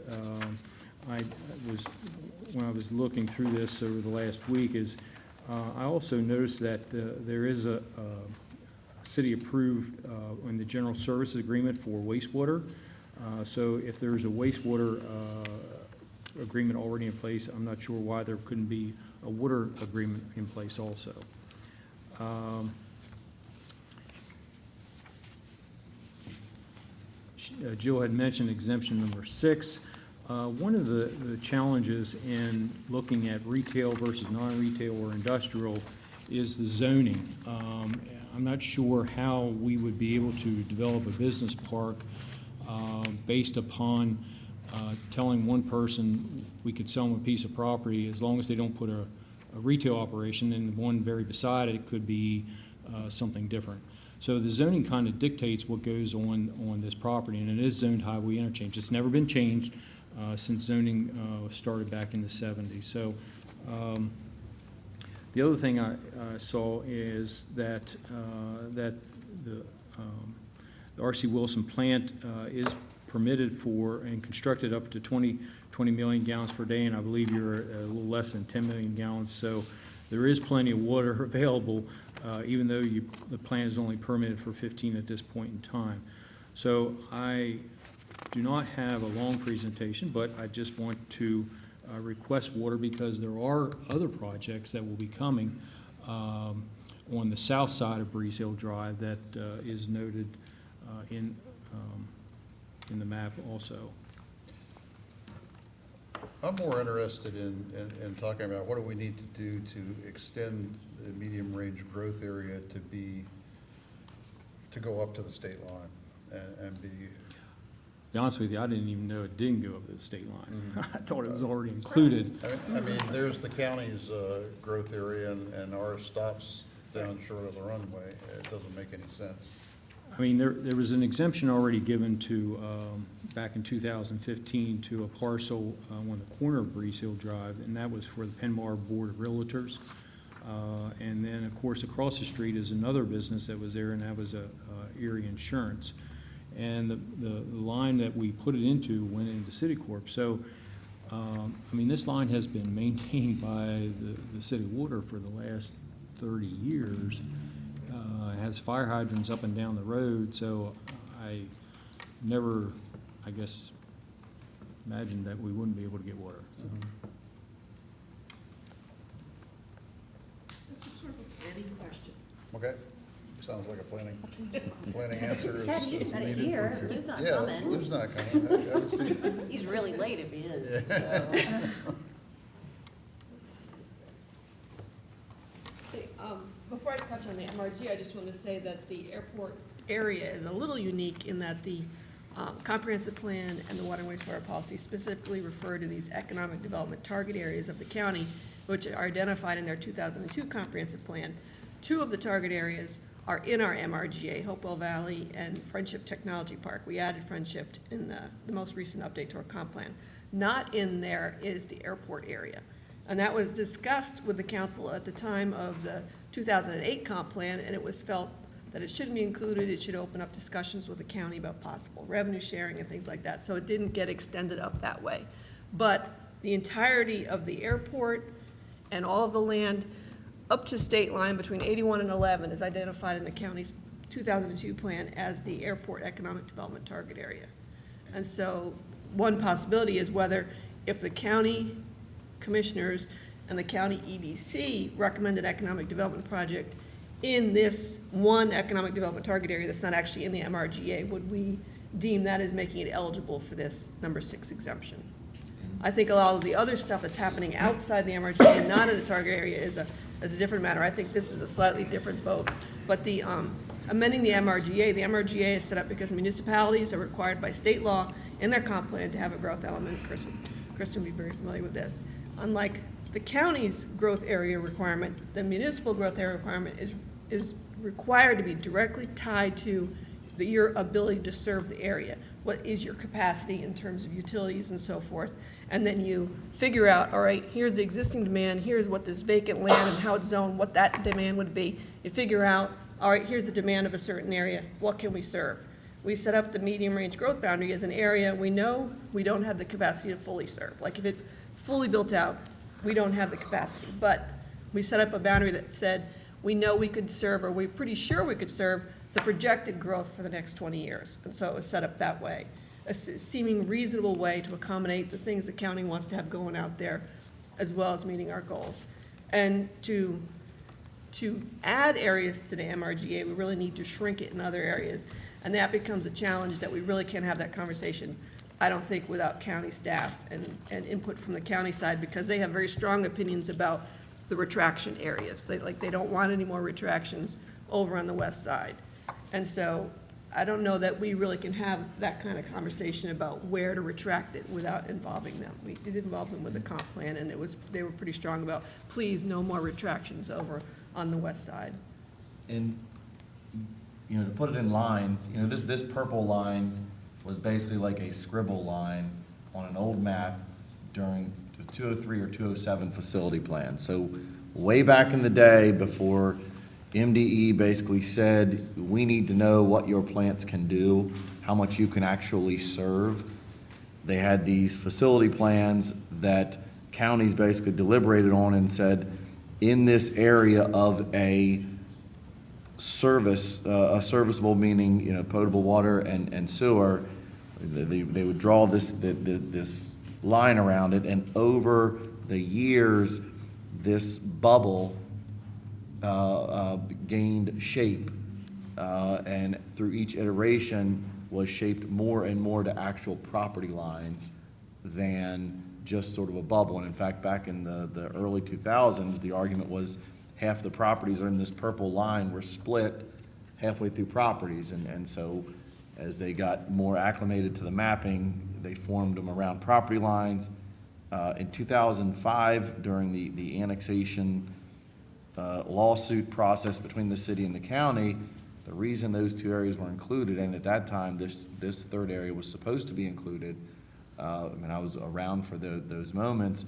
when I was looking through this over the last week is I also noticed that there is a city-approved in the general services agreement for wastewater. So if there's a wastewater agreement already in place, I'm not sure why there couldn't be a water agreement in place also. Jill had mentioned exemption number 6. One of the challenges in looking at retail versus non-retail or industrial is the zoning. I'm not sure how we would be able to develop a business park based upon telling one person we could sell them a piece of property as long as they don't put a retail operation, and the one very beside it could be something different. So the zoning kind of dictates what goes on this property, and it is zoned highway interchange. It's never been changed since zoning started back in the 70s. So the other thing I saw is that the R.C. Wilson plant is permitted for and constructed up to 20 million gallons per day, and I believe you're a little less than 10 million gallons. So there is plenty of water available, even though the plant is only permitted for 15 at this point in time. So I do not have a long presentation, but I just want to request water because there are other projects that will be coming on the south side of Breeze Hill Drive that is noted in the map also. I'm more interested in talking about what do we need to do to extend the medium-range growth area to go up to the state line and be. To be honest with you, I didn't even know it didn't go up to the state line. I thought it was already included. I mean, there's the county's growth area and ours stops down short of the runway. It doesn't make any sense. I mean, there was an exemption already given to, back in 2015, to a parcel on the corner of Breeze Hill Drive, and that was for the Penmar Board of Realtors. And then, of course, across the street is another business that was there, and that was Erie Insurance. And the line that we put it into went into Citicorp. So, I mean, this line has been maintained by the city water for the last 30 years. It has fire hydrants up and down the road, so I never, I guess, imagined that we wouldn't be able to get water. So. This was sort of a planning question. Okay, sounds like a planning answer is Ted, is that's needed. here. Lou's not Yeah, coming. Lou's not coming. I gotta see. He's really late if he is, so. Okay, before I touch on the MRG, I just want to say that the airport area is a little unique in that the comprehensive plan and the water and wastewater policy specifically refer to these economic development target areas of the county, which are identified in their 2002 comprehensive plan. 2 of the target areas are in our MRGA, Hopewell Valley and Friendship Technology Park. We added Friendship in the most recent update to our comp plan. Not in there is the airport area. And that was discussed with the council at the time of the 2008 comp plan, and it was felt that it shouldn't be included. It should open up discussions with the county about possible revenue sharing and things like that. So it didn't get extended up that way. But the entirety of the airport and all of the land up to state line between 81 and 11 is identified in the county's 2002 plan as the airport economic development target area. And so one possibility is whether if the county commissioners and the county EDC recommended economic development project in this one economic development target area that's not actually in the MRGA, would we deem that as making it eligible for this number 6 exemption? I think a lot of the other stuff that's happening outside the MRGA and not in the target area is a different matter. I think this is a slightly different boat. But the amending the MRGA is set up because municipalities are required by state law in their comp plan to have a growth element. Kristen will be very familiar with this. Unlike the county's growth area requirement, the municipal growth area requirement is required to be directly tied to your ability to serve the area. What is your capacity in terms of utilities and so forth? And then you figure out, all right, here's the existing demand, here's what this vacant land and how it's zoned, what that demand would be. You figure out, all right, here's the demand of a certain area, what can we serve? We set up the medium-range growth boundary as an area we know we don't have the capacity to fully serve. Like if it fully built out, we don't have the capacity. But we set up a boundary that said we know we could serve, or we're pretty sure we could serve, the projected growth for the next 20 years. And so it was set up that way, a seeming reasonable way to accommodate the things the county wants to have going out there, as well as meeting our goals. And to add areas to the MRGA, we really need to shrink it in other areas. And that becomes a challenge that we really can't have that conversation, I don't think, without county staff and input from the county side, because they have very strong opinions about the retraction areas. They don't want any more retractions over on the west side. And so I don't know that we really can have that kind of conversation about where to retract it without involving them. We did involve them with the comp plan, and they were pretty strong about, please, no more retractions over on the west side. And, you know, to put it in lines, you know, this purple line was basically like a scribble line on an old map during the 203 or 207 facility plan. So way back in the day, before MDE basically said, we need to know what your plants can do, how much you can actually serve. They had these facility plans that counties basically deliberated on and said, in this area of a serviceable, meaning, you know, potable water and sewer, they would draw this line around it, and over the years, this bubble gained shape, and through each iteration was shaped more and more to actual property lines than just sort of a bubble. And in fact, back in the early 2000s, the argument was half the properties are in this purple line were split halfway through properties, and so as they got more acclimated to the mapping, they formed them around property lines. In 2005, during the annexation lawsuit process between the city and the county, The reason those two areas were included, and at that time, this third area was supposed to be included, I mean, I was around for those moments,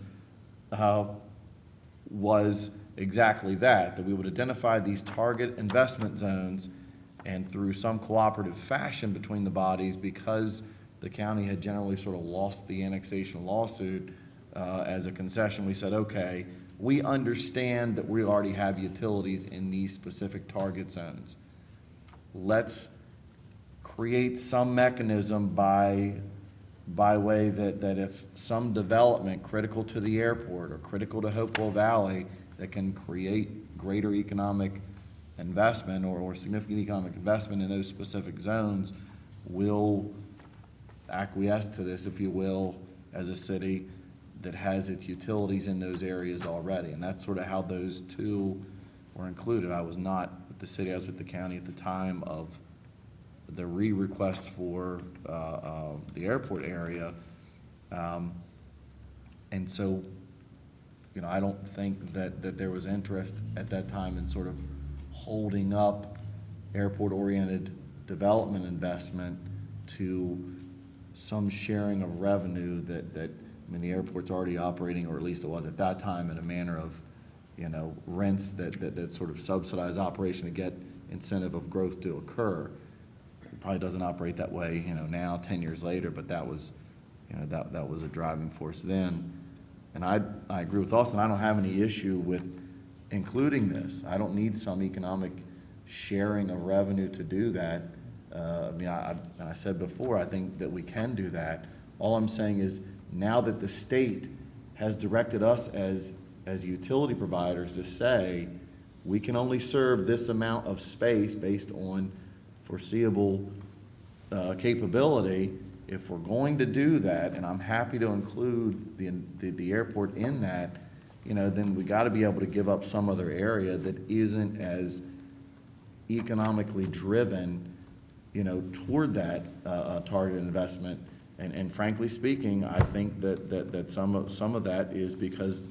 was exactly that we would identify these target investment zones, and through some cooperative fashion between the bodies, because the county had generally sort of lost the annexation lawsuit as a concession, we said, okay, we understand that we already have utilities in these specific target zones. Let's create some mechanism by way that if some development critical to the airport or critical to Hopewell Valley that can create greater economic investment or significant economic investment in those specific zones, will acquiesce to this, if you will, as a city that has its utilities in those areas already. And that's sort of how those two were included. I was not with the city, I was with the county at the time of the request for the airport area. And so, you know, I don't think that there was interest at that time in sort of holding up airport-oriented development investment to some sharing of revenue that, I mean, the airport's already operating, or at least it was at that time, in a manner of, you know, rents that sort of subsidize operation to get incentive of growth to occur. It probably doesn't operate that way, you know, now, 10 years later, but that was, you know, that was a driving force then. And I agree with Austin. I don't have any issue with including this. I don't need some economic sharing of revenue to do that. I mean, and I said before, I think that we can do that. All I'm saying is, now that the state has directed us as utility providers to say, we can only serve this amount of space based on foreseeable capability. If we're going to do that, and I'm happy to include the airport in that, you know, then we got to be able to give up some other area that isn't as economically driven, you know, toward that targeted investment. And frankly speaking, I think that some of that is because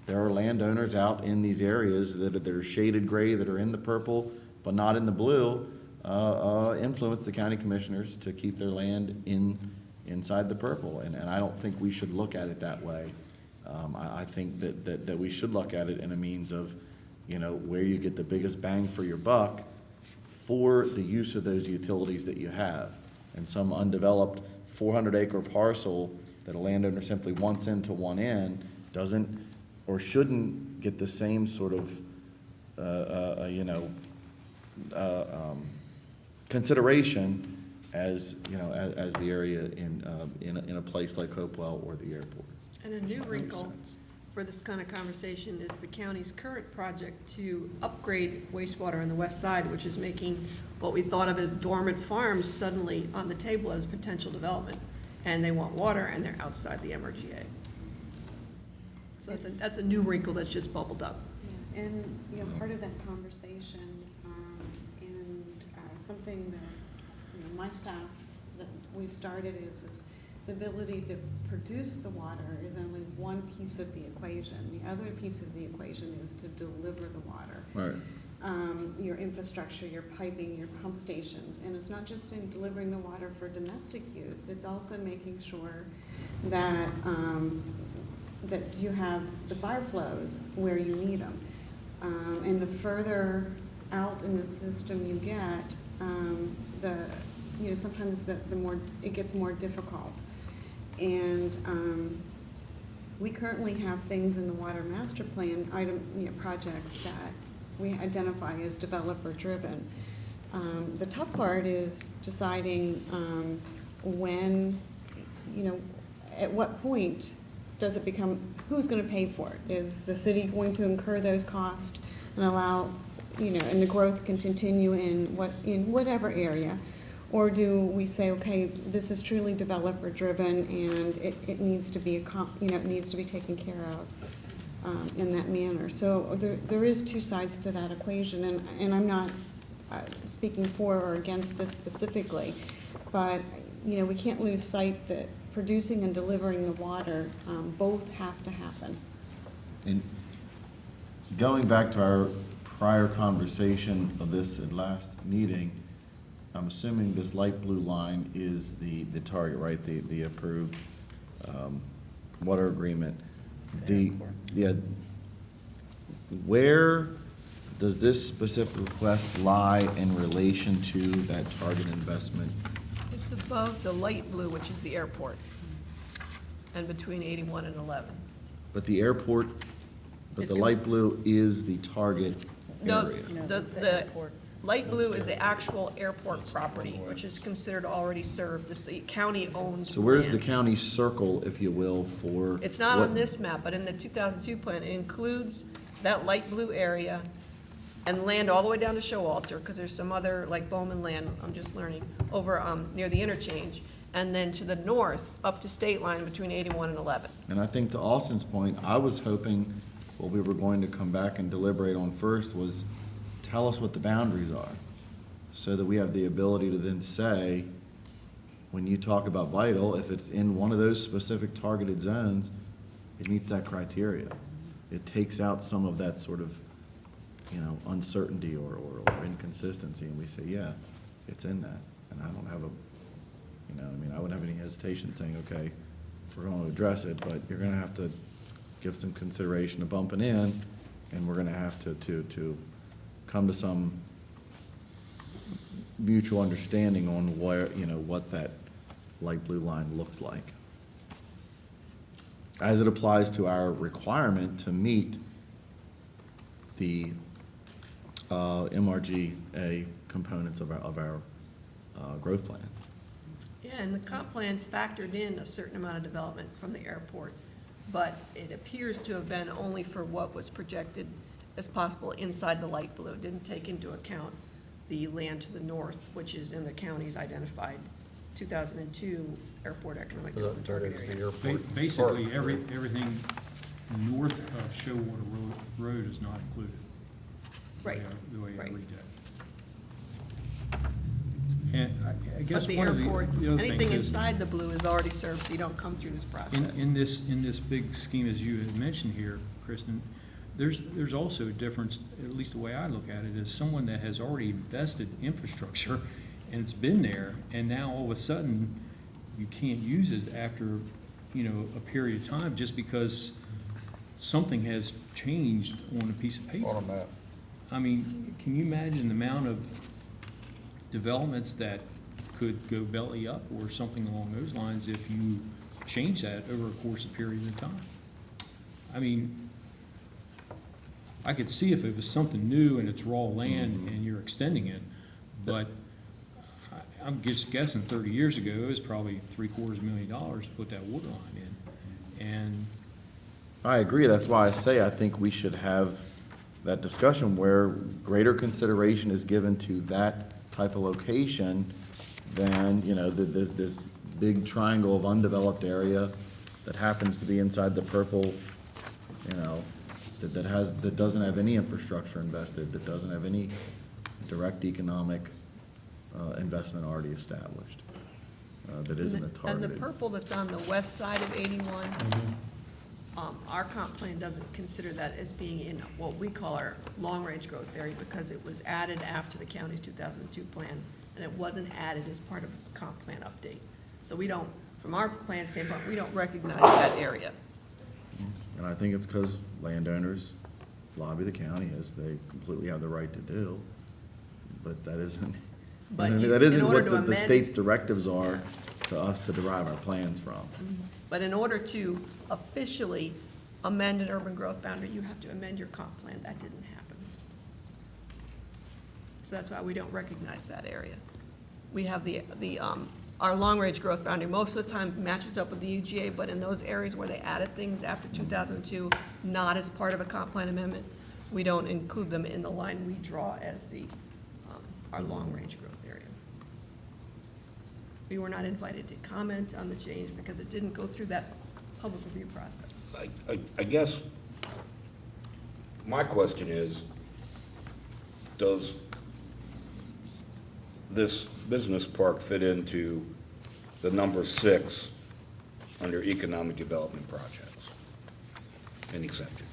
there are landowners out in these areas that are shaded gray, that are in the purple, but not in the blue, influence the county commissioners to keep their land inside the purple. And I don't think we should look at it that way. I think that we should look at it in a means of, you know, where you get the biggest bang for your buck for the use of those utilities that you have. And some undeveloped 400-acre parcel that a landowner simply wants into one end doesn't or shouldn't get the same sort of, you know, consideration as, you know, as the area in a place like Hopewell or the airport. And a new wrinkle for this kind of conversation is the county's current project to upgrade wastewater on the west side, which is making what we thought of as dormant farms suddenly on the table as potential development. And they want water, and they're outside the MRGA. So that's a new wrinkle that's just bubbled up. Yeah, and, you know, part of that conversation, and something that, you know, my staff that we've started is the ability to produce the water is only one piece of the equation. The other piece of the equation is to deliver the water. Right. Your infrastructure, your piping, your pump stations. And it's not just in delivering the water for domestic use, it's also making sure that, that you have the fire flows where you need them. And the further out in the system you get, you know, sometimes the more, it gets more difficult. And we currently have things in the water master plan, you know, projects that we identify as developer-driven. The tough part is deciding when, you know, at what point does it become, who's going to pay for it? Is the city going to incur those costs and allow, you know, and the growth can continue in whatever area? Or do we say, okay, this is truly developer-driven and it needs to be, you know, it needs to be taken care of in that manner? So there is two sides to that equation, and I'm not speaking for or against this specifically, but, you know, we can't lose sight that producing and delivering the water both have to happen. And going back to our prior conversation of this at last meeting, I'm assuming this light blue line is the target, right? The approved water agreement. Where does this specific request lie in relation to that target investment? It's above the light blue, which is the airport, and between 81 and 11. But the airport, but It's the light blue is the target No, area. the light blue is the actual airport property, which is considered already served. This, the county owns So where's the land. county circle, if you will, for? It's not what- on this map, but in the 2002 plan, it includes that light blue area and land all the way down to Showalter, because there's some other, like Bowman land, I'm just learning, over, near the interchange. And then to the north, up to state line between 81 and 11. And I think to Austin's point, I was hoping what we were going to come back and deliberate on first was tell us what the boundaries are, so that we have the ability to then say, when you talk about vital, if it's in one of those specific targeted zones, it meets that criteria. It takes out some of that sort of, uncertainty or inconsistency, and we say, yeah, it's in that. And I don't have I wouldn't have any hesitation saying, okay, we're going to address it, but you're going to have to give some consideration to bumping in, and we're going to have to come to some mutual understanding on where, what that light blue line looks like, as it applies to our requirement to meet the MRGA components of our growth plan. Yeah, and the comp plan factored in a certain amount of development from the airport, but it appears to have been only for what was projected as possible inside the light blue. It didn't take into account the land to the north, which is in the county's identified 2002 airport economic development target area. Basically, everything north of Showwater Road is not included. Right, The way I right. read that. And I guess But the one of airport, the other anything things is, inside the blue is already served, so you don't come through this process. in this big scheme, as you had mentioned here, Kristen, there's also a difference, at least the way I look at it, is someone that has already invested infrastructure and it's been there, and now all of a sudden, you can't use it after, a period of time, just because something has changed on a piece of paper. On a map. I mean, can you imagine the amount of developments that could go belly up or something along those lines if you change that over a course of period of time? I mean, I could see if it was something new and it's raw land and you're extending it, but I'm just guessing 30 years ago, it was probably $750,000 to put that water line in. And I agree. That's why I say I think we should have that discussion where greater consideration is given to that type of location than, there's this big triangle of undeveloped area that happens to be inside the purple, that doesn't have any infrastructure invested, that doesn't have any direct economic investment already established, that isn't a And targeted. the purple that's on the west side of 81, our comp plan doesn't consider that as being in what we call our long-range growth area, because it was added after the county's 2002 plan, and it wasn't added as part of the comp plan update. So we don't, from our plan standpoint, we don't recognize that area. And I think it's because landowners lobby the county, as they completely have the right to do, but that isn't, But that in isn't order what to the amend- state's directives are to us to derive our plans from. But in order to officially amend an urban growth boundary, you have to amend your comp plan. That didn't happen. So that's why we don't recognize that area. We have our long-range growth boundary, most of the time matches up with the UGA, but in those areas where they added things after 2002, not as part of a comp plan amendment, we don't include them in the line we draw as our long-range growth area. We were not invited to comment on the change because it didn't go through that public review process. I guess my question is, does this business park fit into the number 6 under economic development projects and exceptions?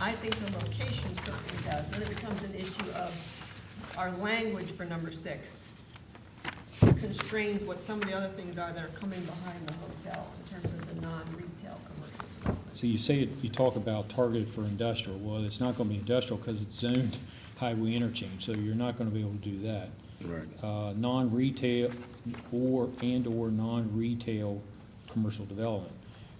I think the location certainly does. Then it becomes an issue of our language for number 6 constrains what some of the other things are that are coming behind the hotel in terms of the non-retail commercial development. So you say, you talk about targeted for industrial. Well, it's not gonna be industrial because it's zoned highway interchange, so you're not gonna be able to do that. Right. Non-retail or non-retail commercial development.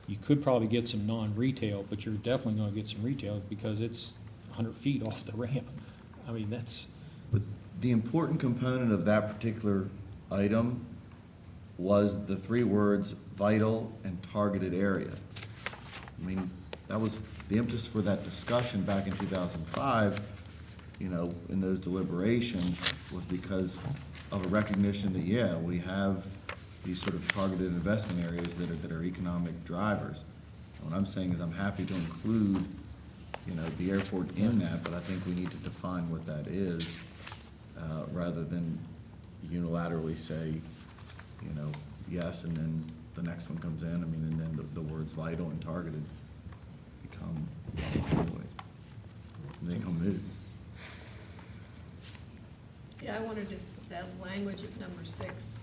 You could probably get some non-retail, but you're definitely gonna get some retail because it's 100 feet off the ramp. I mean, that's, But the important component of that particular item was the 3 words, vital and targeted area. I mean, that was the impetus for that discussion back in 2005, you know, in those deliberations, was because of a recognition that, yeah, we have these sort of targeted investment areas that are economic drivers. And what I'm saying is I'm happy to include, you know, the airport in that, but I think we need to define what that is, rather than unilaterally say, you know, yes, and then the next one comes in, I mean, and then the words vital and targeted become, they become moot. Yeah, I wondered if that language of number 6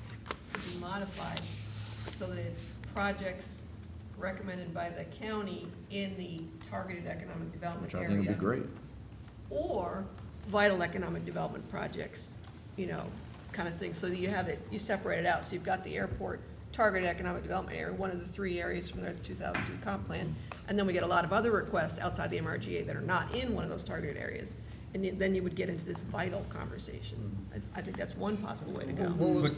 could be modified so that it's projects recommended by the county in the targeted economic development Which I area. think would be great. Or vital economic development projects, you know, kind of thing, so that you have it, you separate it out, so you've got the airport targeted economic development area, one of the 3 areas from the 2002 comp plan, and then we get a lot of other requests outside the MRGA that are not in one of those targeted areas, and then you would get into this vital conversation. I think that's one possible way to go. What was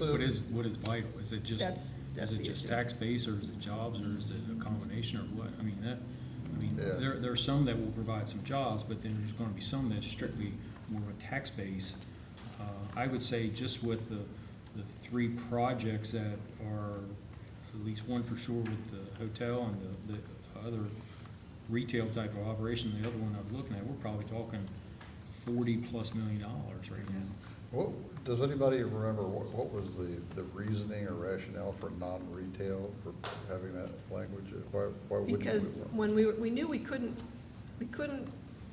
what is vital? Is it just, That's is it the just issue. tax base, or is it jobs, or is it a combination, or what? I mean, Yeah. there are some that will provide some jobs, but then there's gonna be some that's strictly more of a tax base. I would say just with the 3 projects that are, at least one for sure with the hotel and the other retail type of operation, the other one I was looking at, we're probably talking $40+ million right now. What, does anybody remember what was the reasoning or rationale for non-retail, for having that language? Why wouldn't we? Because when we knew we couldn't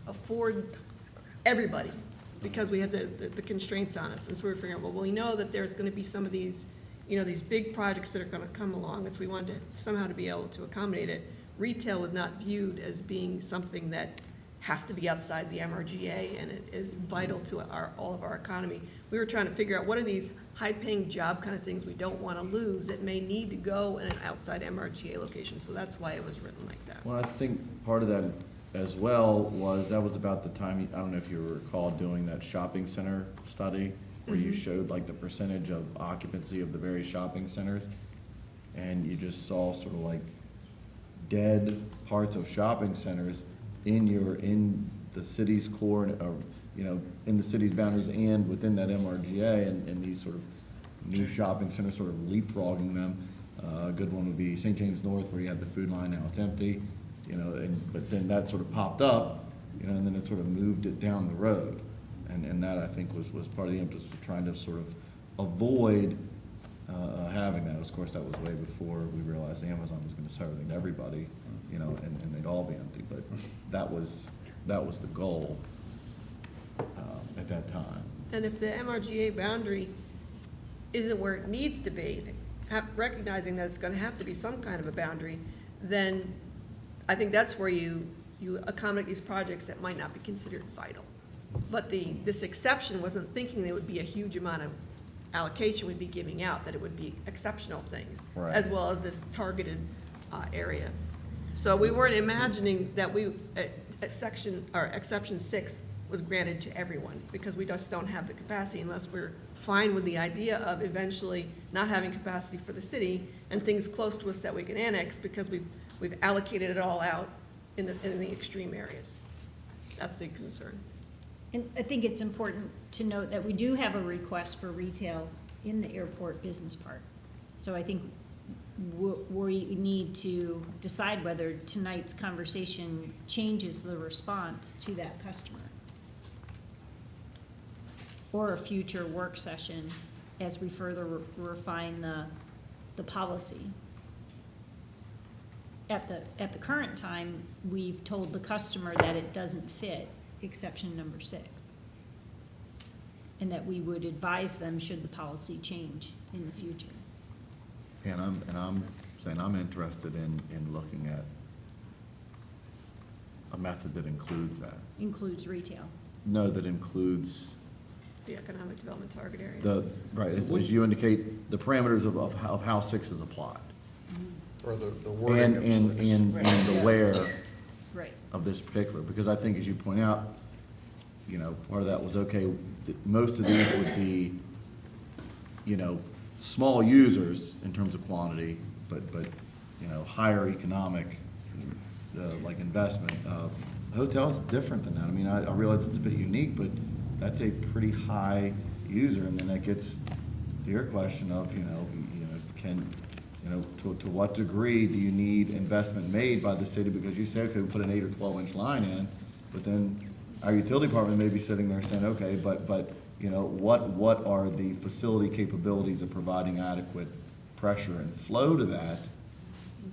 afford everybody, because we had the constraints on us, and so we were figuring, well, we know that there's gonna be some of these, you know, these big projects that are gonna come along, and so we wanted to somehow to be able to accommodate it. Retail was not viewed as being something that has to be outside the MRGA, and it is vital to all of our economy. We were trying to figure out what are these high-paying job kind of things we don't want to lose that may need to go in an outside MRGA location, so that's why it was written like that. Well, I think part of that as well was, that was about the time, I don't know if you recall doing that shopping center study, where you showed like the percentage of occupancy of the various shopping centers, and you just saw sort of like dead parts of shopping centers in the city's core, or, you know, in the city's boundaries and within that MRGA, and these sort of new shopping centers sort of leapfrogging them. A good one would be St. James North, where you had the food line, now it's empty, you know, but then that sort of popped up, you know, and then it sort of moved it down the road. And that, I think, was part of the impetus of trying to sort of avoid having that. Of course, that was way before we realized Amazon was gonna sell everything to everybody, you know, and they'd all be empty, but that was the goal at that time. And if the MRGA boundary isn't where it needs to be, recognizing that it's gonna have to be some kind of a boundary, then I think that's where you accommodate these projects that might not be considered vital. But this exception wasn't thinking there would be a huge amount of allocation we'd be giving out, that it would be exceptional things, Right. as well as this targeted area. So we weren't imagining that exception 6 was granted to everyone, because we just don't have the capacity unless we're fine with the idea of eventually not having capacity for the city and things close to us that we can annex, because we've allocated it all out in the extreme areas. That's the concern. And I think it's important to note that we do have a request for retail in the airport business park. So I think we need to decide whether tonight's conversation changes the response to that customer, or a future work session as we further refine the policy. at the current time, we've told the customer that it doesn't fit exception number 6. And that we would advise them should the policy change in the future. And I'm saying I'm interested in looking at a method that includes that. Includes retail. No, that includes The economic development target area. right, as you indicate, the parameters of how 6 is applied. Or the wording of And the where Right. of this particular, because I think as you point out, you know, part of that was, okay, most of these would be, you know, small users in terms of quantity, but, you know, higher economic, like investment. Hotels different than that. I mean, I realize it's a bit unique, but that's a pretty high user, and then that gets to your question of, you know, can, you know, to what degree do you need investment made by the city? Because you say, okay, we put an 8 or 12-inch line in, but then our utility department may be sitting there saying, okay, but, you know, what are the facility capabilities of providing adequate pressure and flow to that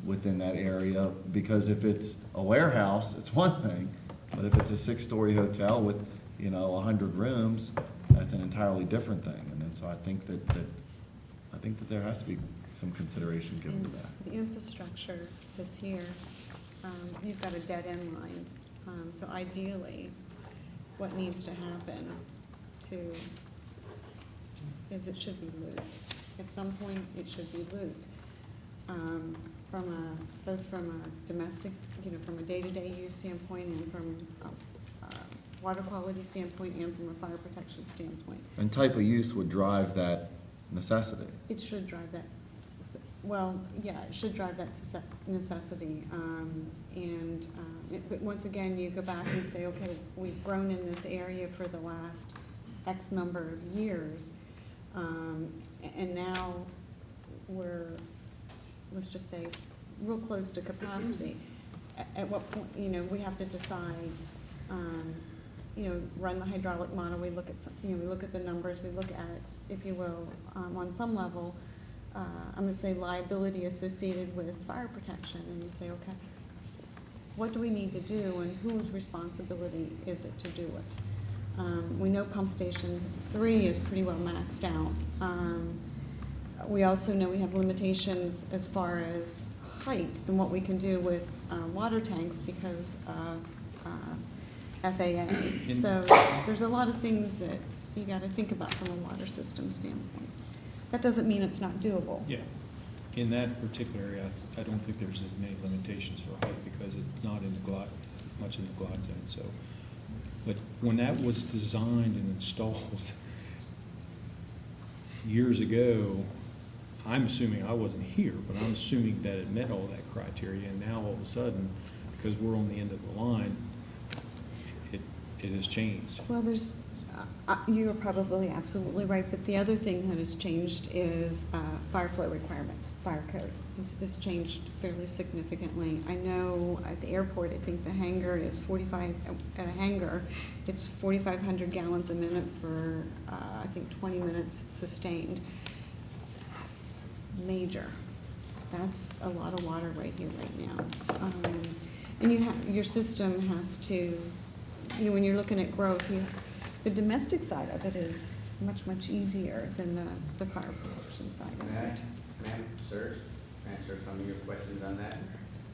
within that area? Because if it's a warehouse, it's one thing, but if it's a 6-story hotel with, you know, 100 rooms, that's an entirely different thing. And then so I think that there has to be some consideration given to And that. the infrastructure that's here, you've got a dead end line. So ideally, what needs to happen is it should be looped. At some point, it should be looped. Both from a domestic, you know, from a day-to-day use standpoint and from a water quality standpoint and from a fire protection standpoint. And type of use would drive that necessity. It should drive that, well, yeah, it should drive that necessity. But once again, you go back and say, okay, we've grown in this area for the last X number of years, and now we're, let's just say, real close to capacity. At what point, you know, we have to decide, you know, run the hydraulic model, we look at some, you know, we look at the numbers, we look at, if you will, on some level, I'm gonna say liability associated with fire protection, and you say, okay, what do we need to do and whose responsibility is it to do it? We know pump station 3 is pretty well maxed out. We also know we have limitations as far as height and what we can do with water tanks because of FAA. So there's a lot of things that you gotta think about from a water system standpoint. That doesn't mean it's not doable. Yeah, in that particular area, I don't think there's many limitations for height because it's not in the much in the glide zone, so. But when that was designed and installed years ago, I'm assuming, I wasn't here, but I'm assuming that it met all that criteria, and now all of a sudden, because we're on the end of the line, it has changed. Well, you're probably absolutely right, but the other thing that has changed is fire flow requirements. Fire code has changed fairly significantly. I know at the airport, I think the hangar is at a hangar, it's 4,500 gallons a minute for, I think, 20 minutes sustained. That's major. That's a lot of water right here, right now. And your system has to, you know, when you're looking at growth, the domestic side of it is much, much easier than the fire protection side of it. Ma'am, sir, answer some of your questions on that.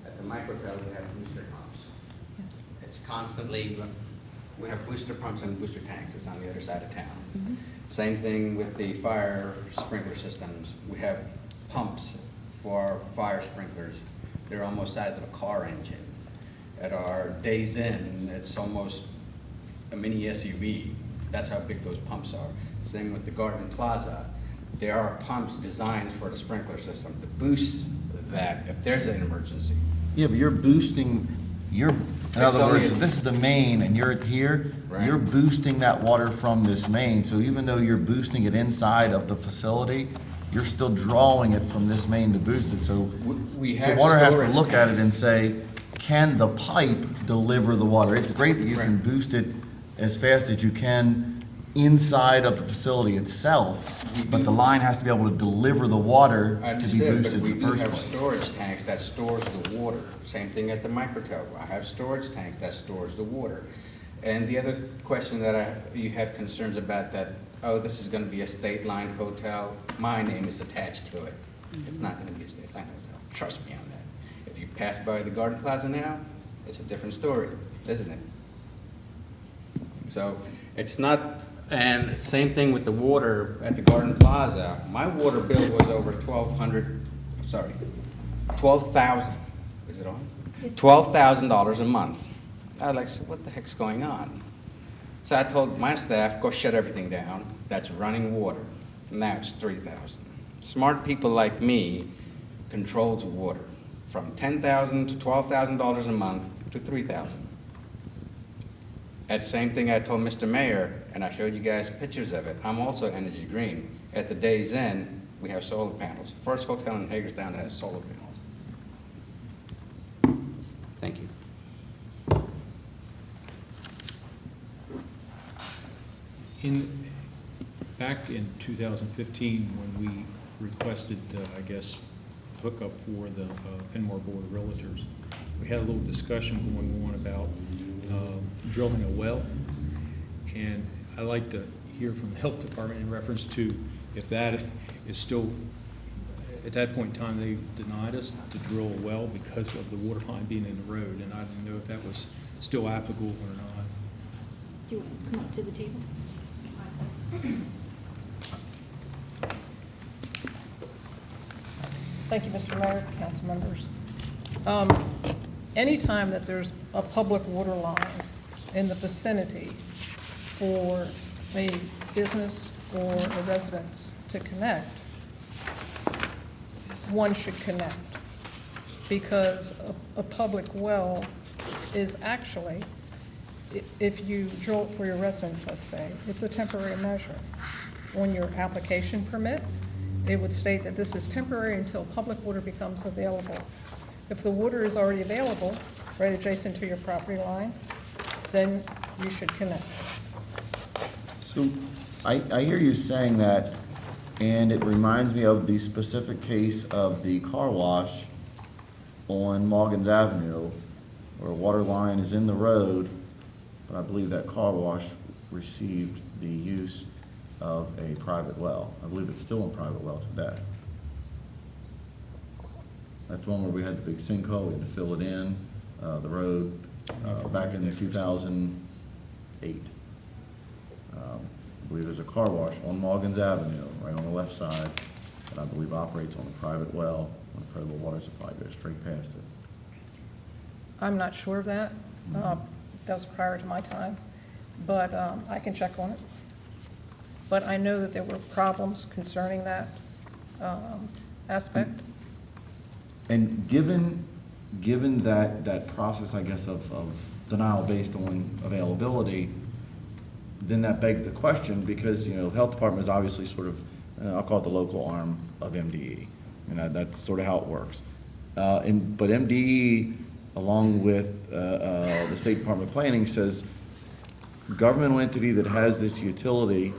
At the microtel, we have booster pumps. Yes. It's constantly, we have booster pumps and booster tanks. It's on the other side of town. Same thing with the fire sprinkler systems. We have pumps for our fire sprinklers. They're almost the size of a car engine. At our Days Inn, it's almost a mini SUV. That's how big those pumps are. Same with the Garden Plaza. There are pumps designed for the sprinkler system to boost that if there's an emergency. Yeah, but you're boosting, in other words, if this is the main and you're here, Right. you're boosting that water from this main. So even though you're boosting it inside of the facility, you're still drawing it from this main to boost it. So, We so have water has to storage look at it tanks. and say, can the pipe deliver the water? It's great that you can boost it as fast as you can inside of the facility itself, but the line has to be able to deliver the water I to be understand, but boosted we in the do first have place. storage tanks that stores the water. Same thing at the microtel. I have storage tanks that stores the water. And the other question that you had concerns about that, oh, this is gonna be a state line hotel. My name is attached to it. It's not gonna be a state line hotel. Trust me on that. If you pass by the Garden Plaza now, it's a different story, isn't it? So it's not, and same thing with the water at the Garden Plaza. My water bill was over $12,000, is it on? $12,000 a month. I was like, so what the heck's going on? So I told my staff, go shut everything down. That's running water. Now it's $3,000. Smart people like me controls water from $10,000 to $12,000 a month to $3,000. That same thing I told Mr. Mayor, and I showed you guys pictures of it. I'm also energy green. At the Days Inn, we have solar panels. First hotel in Hagerstown that has solar panels. Thank you. Back in 2015, when we requested, I guess, hookup for the Penmore Board of Realtors, we had a little discussion going on about drilling a well. And I'd like to hear from the health department in reference to if that is still, at that point in time, they denied us to drill a well because of the water line being in the road. And I didn't know if that was still applicable or not. Do you want to come up to the table? Thank you, Mr. Mayor, council members. Anytime that there's a public water line in the vicinity for a business or a residence to connect, one should connect, because a public well is actually, if you drill it for your residence, let's say, it's a temporary measure. On your application permit, it would state that this is temporary until public water becomes available. If the water is already available, right adjacent to your property line, then you should connect. So I hear you saying that, and it reminds me of the specific case of the car wash on Morgan's Avenue, where a water line is in the road, but I believe that car wash received the use of a private well. I believe it's still a private well today. That's one where we had the big sinkhole, we had to fill it in, the road, back in 2008. I believe there's a car wash on Morgan's Avenue, right on the left side, that I believe operates on a private well, when the potable water supply goes straight past it. I'm not sure of that. That was prior to my time, but I can check on it. But I know that there were problems concerning that aspect. And given that process, I guess, of denial based on availability, then that begs the question, because, the health department is obviously sort of, I'll call it the local arm of MDE. That's sort of how it works. But MDE, along with the State Department of Planning, says, governmental entity that has this utility,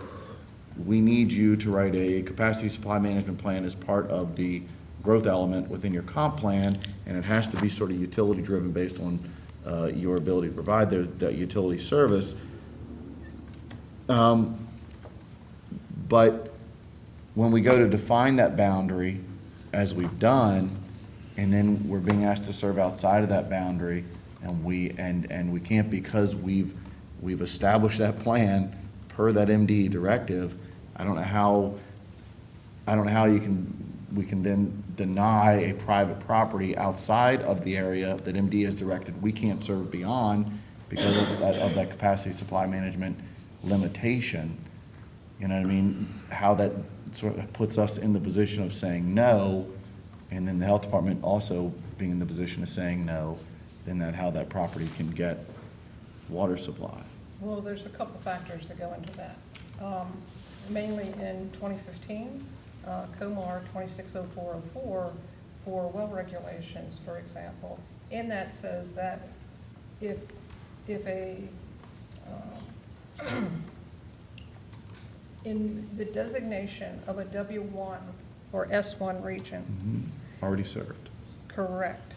we need you to write a capacity supply management plan as part of the growth element within your comp plan, and it has to be sort of utility driven based on your ability to provide that utility service. But when we go to define that boundary, as we've done, and then we're being asked to serve outside of that boundary, and we can't, because we've established that plan per that MDE directive, I don't know how we can then deny a private property outside of the area that MDE has directed we can't serve beyond because of that capacity supply management limitation. You know what I mean? How that sort of puts us in the position of saying no, and then the health department also being in the position of saying no, then how that property can get water supply. Well, there's a couple factors that go into that. Mainly in 2015, COMAR 260404 for well regulations, for example, in that says that if a in the designation of a W1 or S1 region, Already served. correct,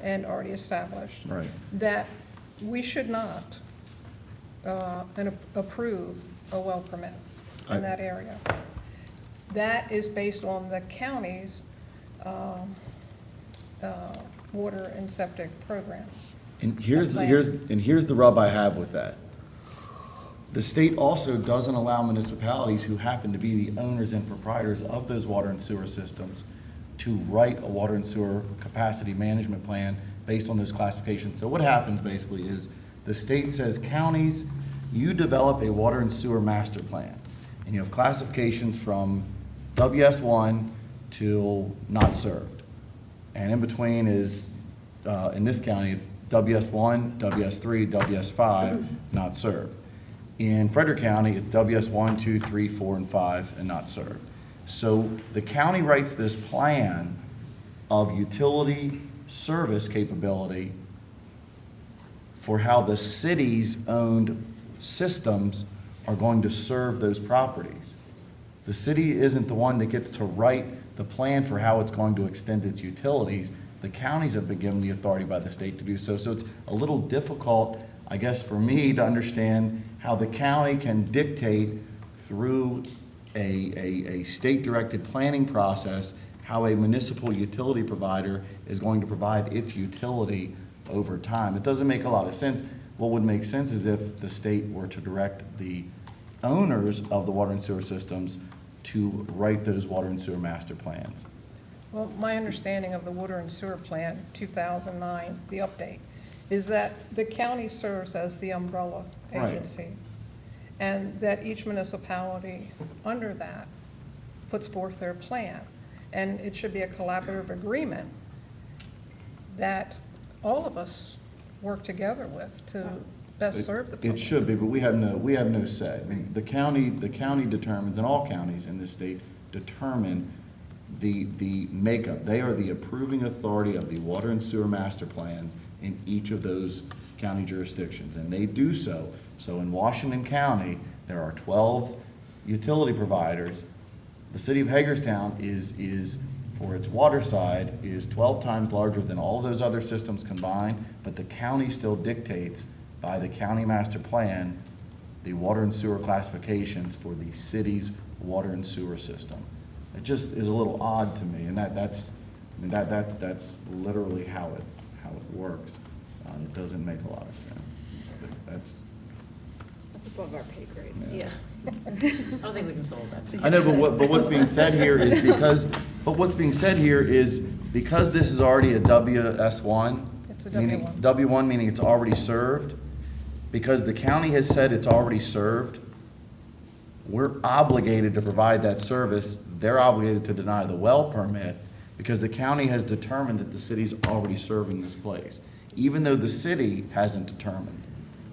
and already established, Right. that we should not approve a well permit in that area. That is based on the county's water and septic program. And here's the rub I have with that. The state also doesn't allow municipalities who happen to be the owners and proprietors of those water and sewer systems to write a water and sewer capacity management plan based on those classifications. So what happens basically is the state says, counties, you develop a water and sewer master plan, and you have classifications from WS1 to not served. And in between is, in this county, it's WS1, WS3, WS5, not served. In Frederick County, it's WS1, 2, 3, 4, and 5, and not served. So the county writes this plan of utility service capability for how the city's owned systems are going to serve those properties. The city isn't the one that gets to write the plan for how it's going to extend its utilities. The counties have been given the authority by the state to do so. So it's a little difficult, I guess, for me to understand how the county can dictate through a state-directed planning process how a municipal utility provider is going to provide its utility over time. It doesn't make a lot of sense. What would make sense is if the state were to direct the owners of the water and sewer systems to write those water and sewer master plans. Well, my understanding of the water and sewer plan, 2009, the update, is that the county serves as the umbrella Right. agency, and that each municipality under that puts forth their plan. And it should be a collaborative agreement that all of us work together with to best serve the public. It should be, but we have no say. I mean, the county determines, and all counties in this state determine the makeup. They are the approving authority of the water and sewer master plans in each of those county jurisdictions, and they do so. So in Washington County, there are 12 utility providers. The city of Hagerstown is for its water side, is 12 times larger than all of those other systems combined, but the county still dictates by the county master plan the water and sewer classifications for the city's water and sewer system. It just is a little odd to me, and that's literally how it works. It doesn't make a lot of sense. But that's above our pay grade. Yeah. I don't think we can solve that. I know, but what's being said here is because this is already a WS1. It's a meaning W1. W1 meaning it's already served. Because the county has said it's already served, we're obligated to provide that service. They're obligated to deny the well permit because the county has determined that the city's already serving this place. Even though the city hasn't determined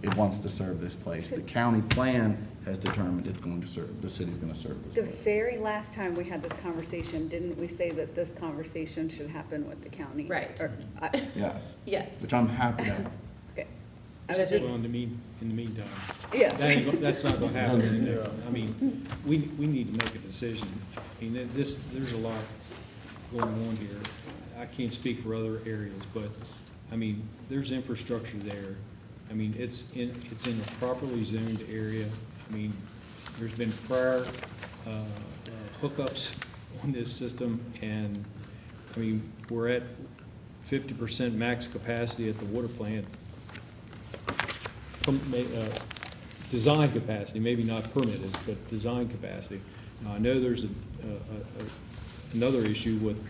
it wants to serve this place, the county plan has determined it's going to serve, the city's going to serve this The place. very last time we had this conversation, didn't we say that this conversation should happen with the county? Right. Yes. Yes. Which I'm happy to. Okay. I was just, Well, in the meantime, yeah. that's not gonna happen. I mean, we need to make a decision. I mean, there's a lot going on here. I can't speak for other areas, but, I mean, there's infrastructure there. I mean, it's in a properly zoned area. I mean, there's been prior hookups on this system, and, I mean, we're at 50% max capacity at the water plant. Design capacity, maybe not permitted, but design capacity. Now, I know there's another issue with,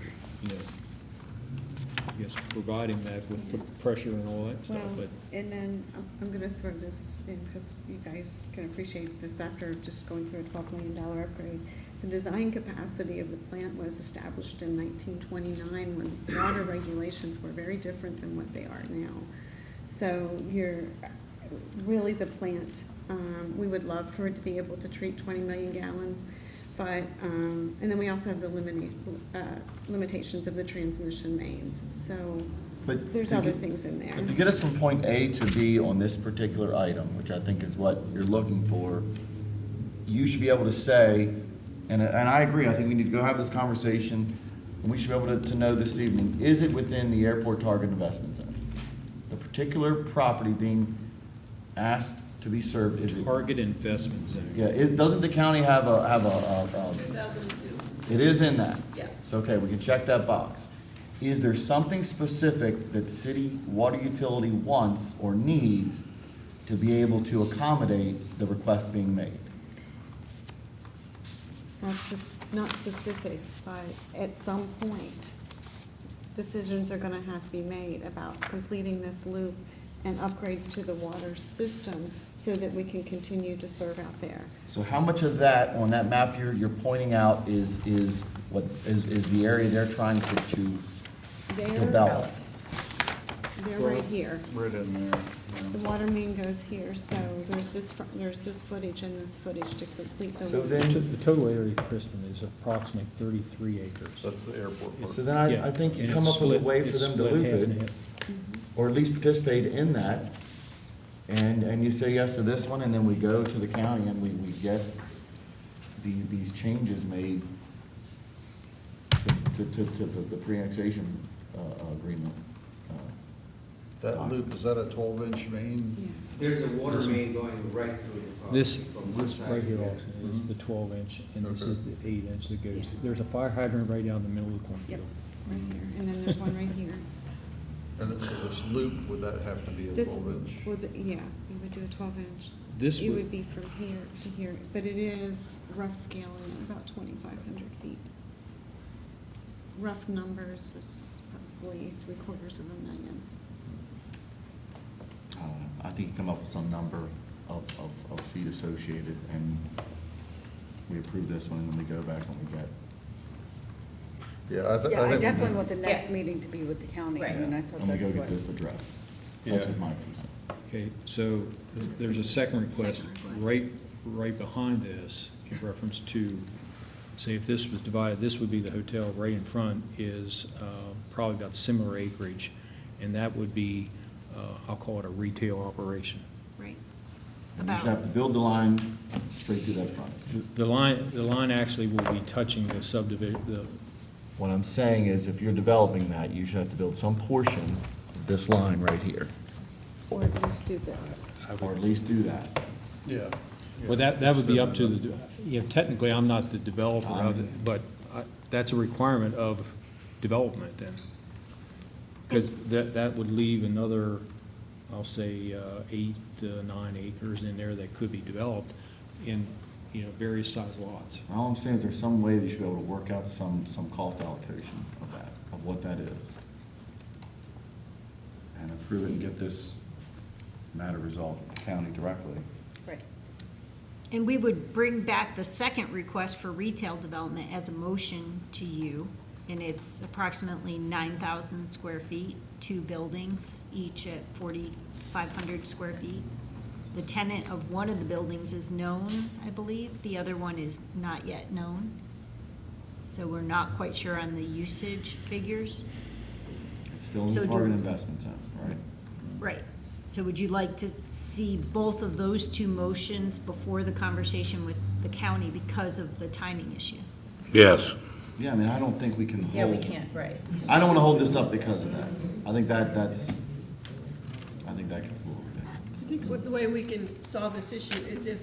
I guess, providing that with pressure and all that stuff, Well, but. and then I'm gonna throw this in, because you guys can appreciate this after just going through a $12 million upgrade. The design capacity of the plant was established in 1929, when water regulations were very different than what they are now. So really the plant, we would love for it to be able to treat 20 million gallons, but, and then we also have the limitations of the transmission mains, so But there's to other get- things in there. But to get us from point A to B on this particular item, which I think is what you're looking for, you should be able to say, and I agree, I think we need to go have this conversation, and we should be able to know this evening, is it within the airport target investment zone? The particular property being asked to be served, is it? Target investment zone. Yeah, doesn't the county have a 2002. it is in that? Yes. So, okay, we can check that box. Is there something specific that city water utility wants or needs to be able to accommodate the request being made? Not specific, but at some point, decisions are gonna have to be made about completing this loop and upgrades to the water system so that we can continue to serve out there. So how much of that, on that map you're pointing out, is what, is the area they're trying to develop? They're right here. Right in there. The water main goes here, so there's this footage and this footage to complete the So loop. then- The total area, Kristen, is approximately 33 acres. That's the airport part. So then I think you come up with a way for them to loop it, or at least participate in that, and you say yes to this one, and then we go to the county and we get these changes made to the pre-annexation agreement. That loop, is that a 12-inch main? There's a water main going right through the property. This from one side right to here the other. also is the 12-inch, and this Okay. is the 8-inch that goes, there's a fire hydrant right down the middle of the Yep, cornfield. right here, and then there's one right here. And then, so this loop, would that have to be a This, 12-inch? yeah, you would do a 12-inch. This It would- would be from here to here, but it is rough scaling at about 2,500 feet. Rough numbers is probably 750,000. I don't know. I think you come up with some number of feet associated, and we approve this one, and then we go back and we get. Yeah, I Yeah, I think. definitely want the next meeting to be with the county, I mean, I thought And we that's go get what. this addressed. Yeah. That's just my 2 cents. Okay, so there's a second request Second request. right behind this, in reference to, say, if this was divided, this would be the hotel right in front is probably about similar acreage, and that would be, I'll call it a retail operation. Right. And you should have to build the line straight through that front. The line actually will be touching the subdivision, What I'm saying is, if you're developing that, you should have to build some portion of this line right here, Or at least do this. or at least do that. Yeah. well, that would be up to the, technically, I'm not the developer of it, but that's a requirement of development then. Because that would leave another, I'll say, 8 to 9 acres in there that could be developed in, various size lots. All I'm saying is there's some way that you should be able to work out some cost allocation of that, of what that is. And approve it and get this matter resolved with the county directly. Right. And we would bring back the second request for retail development as a motion to you, and it's approximately 9,000 square feet, 2 buildings, each at 4,500 square feet. The tenant of one of the buildings is known, I believe, the other one is not yet known. So we're not quite sure on the usage figures. It's still in So the do- target investment zone, right? Right. So would you like to see both of those 2 motions before the conversation with the county because of the timing issue? Yes. Yeah, I mean, I don't think we can hold. Yeah, we can't, right. I don't want to hold this up because of that. I think that gets a little ridiculous. I think the way we can solve this issue is if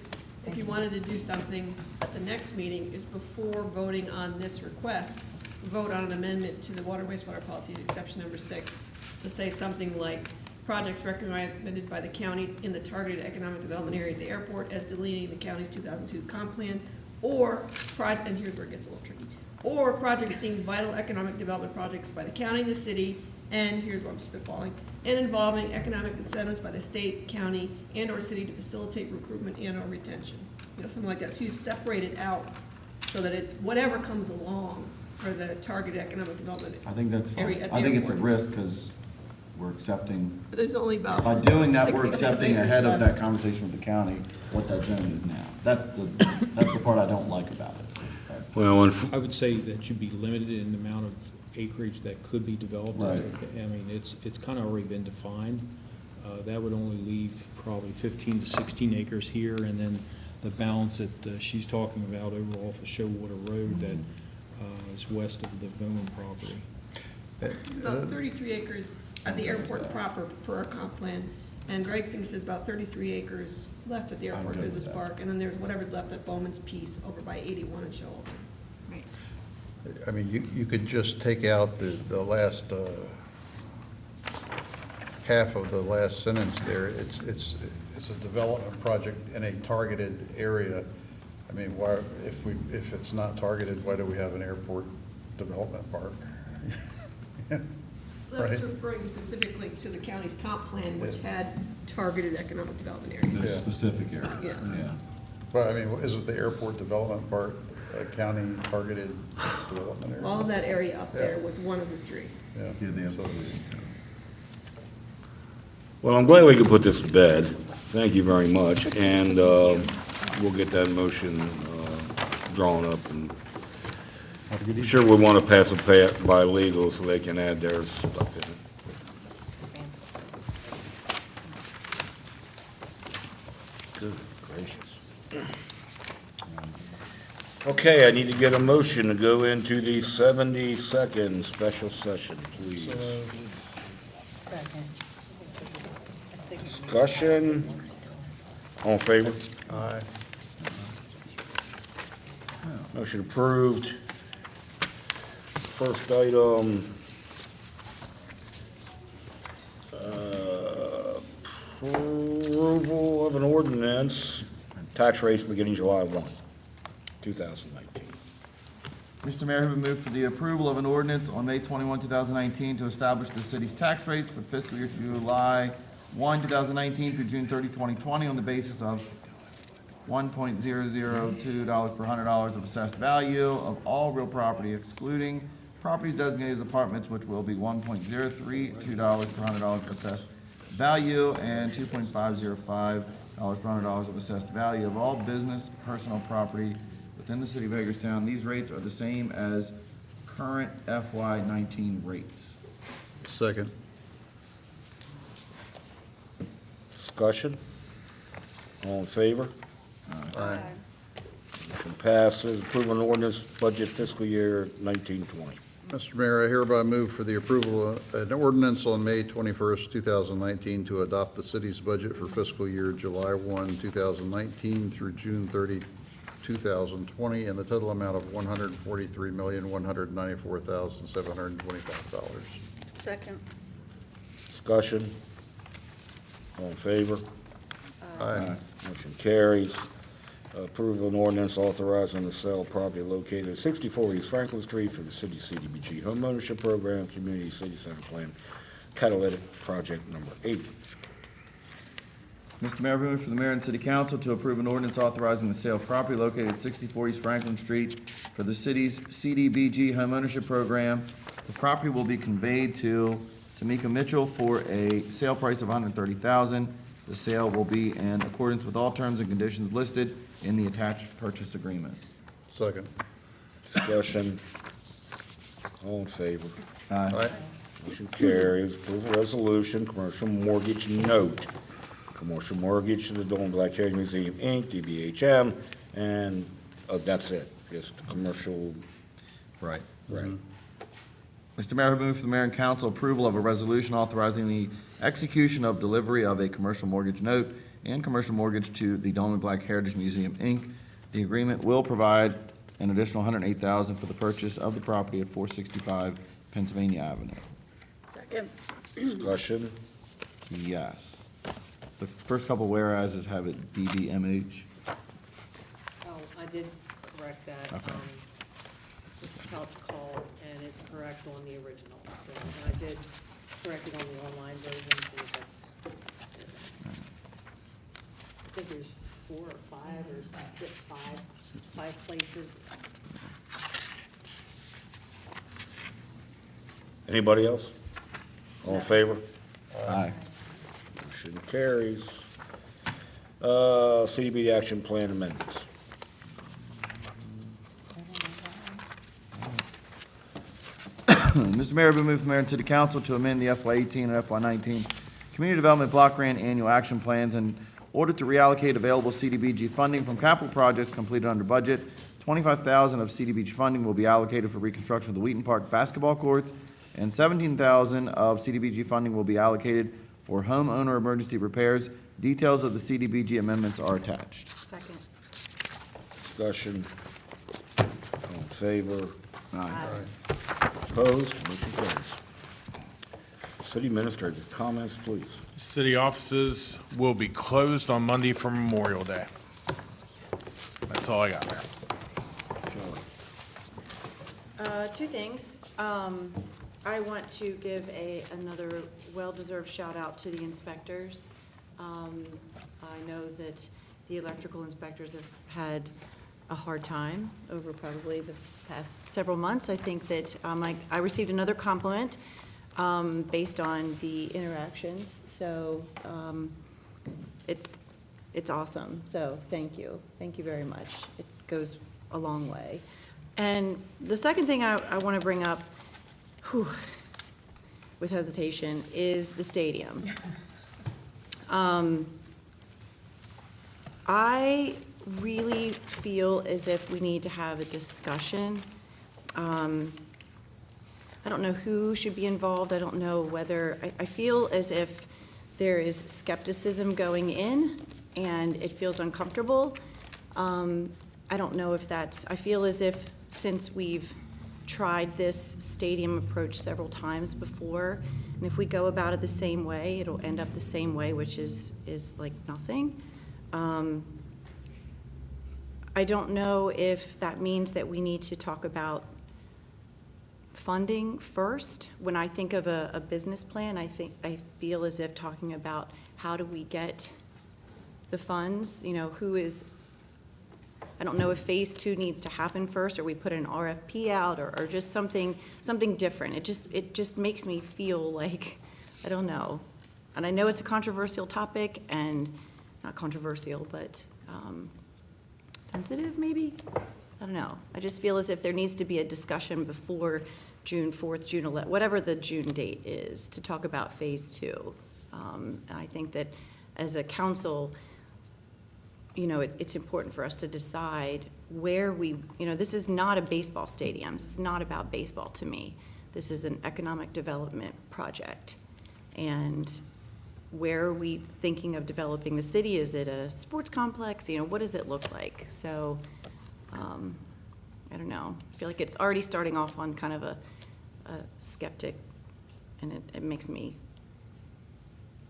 you wanted to do something at the next meeting, is before voting on this request, vote on an amendment to the water wastewater policy, exception number 6, to say something like, projects recommended by the county in the targeted economic development area at the airport as delineated in the county's 2002 comp plan, or, and here's where it gets a little tricky, or projects deemed vital economic development projects by the county and the city, and here's where I'm spitballing, and involving economic incentives by the state, county, and/or city to facilitate recruitment and/or retention. Something like that. So you separate it out so that it's whatever comes along for the targeted economic development. I think that's fine. area at the I think it's a airport. risk because we're accepting, But there's only about by doing that, we're 66 accepting acres ahead of left. that conversation with the county what that zone is now. That's the part I don't like about it. Well, I would say that should be limited in the amount of acreage that could be developed. Right. I mean, it's kind of already been defined. That would only leave probably 15 to 16 acres here, and then the balance that she's talking about over off of Showwater Road that is west of the Bowen property. About 33 acres at the airport proper per our comp plan, and Greg thinks there's about 33 acres left at the airport business park, and then there's whatever's left at Bowman's Piece over by 81 in Showalter. Right. I mean, you could just take out the last, half of the last sentence there. It's a development project in a targeted area. I mean, why, if it's not targeted, why do we have an airport development park? I was Right. referring specifically to the county's comp plan, which had targeted economic development areas. The specific areas, Yeah. yeah. But I mean, isn't the airport development part a county targeted development area? All of that area up there was one of the three. Yeah. Yeah, they have- So- Well, I'm glad we could put this to bed. Thank you very much, and we'll get that motion drawn up. And I'm sure we want to pass it by legal so they can add their stuff in it. Good gracious. Okay, I need to get a motion to go into the 72nd special session, please. Second. Discussion, all in favor? Aye. Motion approved. First item, approval of an ordinance, tax rates beginning July 1, 2019. Mr. Mayor, I have moved for the approval of an ordinance on May 21, 2019 to establish the city's tax rates for the fiscal year July 1, 2019 through June 30, 2020 on the basis of $1.002 per $100 of assessed value of all real property excluding properties designated as apartments, which will be $1.032 per $100 of assessed value and $2.505 per $100 of assessed value of all business personal property within the city of Hagerstown. These rates are the same as current FY19 rates. Second. Discussion, all in favor? Aye. Motion passes. Approve an ordinance budget fiscal year 1920. Mr. Mayor, I hereby move for the approval of an ordinance on May 21st, 2019 to adopt the city's budget for fiscal year July 1, 2019 through June 30, 2020, in the total amount of $143,194,725. Second. Discussion, all in favor? Aye. Motion carries. Approve an ordinance authorizing the sale of property located at 64 East Franklin Street for the city CDBG home ownership program, Community City Center Plan, Catalytic Project Number 8. Mr. Mayor, I move for the mayor and city council to approve an ordinance authorizing the sale of property located at 64 East Franklin Street for the city's CDBG home ownership program. The property will be conveyed to Tamika Mitchell for a sale price of $130,000. The sale will be in accordance with all terms and conditions listed in the attached purchase agreement. Second. Discussion, all in favor? Aye. Motion carries. Approve a resolution, commercial mortgage note, commercial mortgage to the Dolan Black Heritage Museum, Inc., DBHM, and that's it, just commercial. Right. Right. Mr. Mayor, I move for the mayor and council approval of a resolution authorizing the execution of delivery of a commercial mortgage note and commercial mortgage to the Dolman Black Heritage Museum, Inc. The agreement will provide an additional $108,000 for the purchase of the property at 465 Pennsylvania Avenue. Second. Discussion, Yes. The first couple whereases have it DBMH. Oh, I did correct that. Okay. This is how it's called, and it's correct on the original. So, and I did correct it on the online version, so that's, I think there's 4 or 5 or 6, 5 places. anybody else? All in favor? Aye. Motion carries. CDBG action plan amendments. Mr. Mayor, I move for the mayor and city council to amend the FY18 and FY19 Community Development Block Grant Annual Action Plans and Order to reallocate available CDBG funding from capital projects completed under budget. $25,000 of CDBG funding will be allocated for reconstruction of the Wheaton Park basketball courts, and $17,000 of CDBG funding will be allocated for homeowner emergency repairs. Details of the CDBG amendments are attached. Second. Discussion. All in favor? Aye. Opposed? Motion carries. City Administrator, comments, please. City offices will be closed on Monday for Memorial Day. That's all I got, Mayor. Two things. I want to give another well-deserved shout out to the inspectors. I know that the electrical inspectors have had a hard time over probably the past several months. I think that I received another compliment based on the interactions, so it's awesome. So thank you very much. It goes a long way. And the second thing I want to bring up, with hesitation, is the stadium. I really feel as if we need to have a discussion. I don't know who should be involved. I don't know whether, I feel as if there is skepticism going in and it feels uncomfortable. I don't know if I feel as if since we've tried this stadium approach several times before, and if we go about it the same way, it'll end up the same way, which is like nothing. I don't know if that means that we need to talk about funding first. When I think of a business plan, I feel as if talking about how do we get the funds, I don't know if phase 2 needs to happen first, or we put an RFP out, or just something different. It just makes me feel like, I don't know. And I know it's a controversial topic, and not controversial, but sensitive maybe? I don't know. I just feel as if there needs to be a discussion before June 4th, June 11th, whatever the June date is, to talk about phase 2. And I think that as a council, it's important for us to decide where this is not a baseball stadium. This is not about baseball to me. This is an economic development project. And where are we thinking of developing the city? Is it a sports complex? What does it look like? So, I don't know. I feel like it's already starting off on kind of a skeptic, and it makes me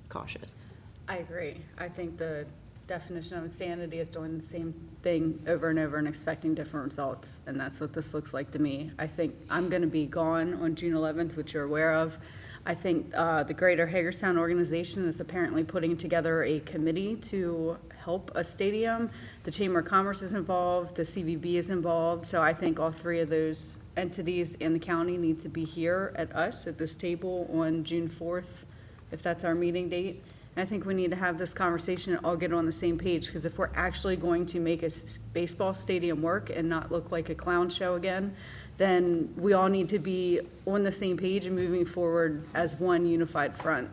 cautious. I agree. I think the definition of insanity is doing the same thing over and over and expecting different results, and that's what this looks like to me. I think I'm going to be gone on June 11th, which you're aware of. I think the Greater Hagerstown organization is apparently putting together a committee to help a stadium. The Chamber of Commerce is involved, the CVB is involved, so I think all three of those entities in the county need to be here at this table on June 4th, if that's our meeting date. I think we need to have this conversation and all get on the same page, because if we're actually going to make a baseball stadium work and not look like a clown show again, then we all need to be on the same page and moving forward as one unified front.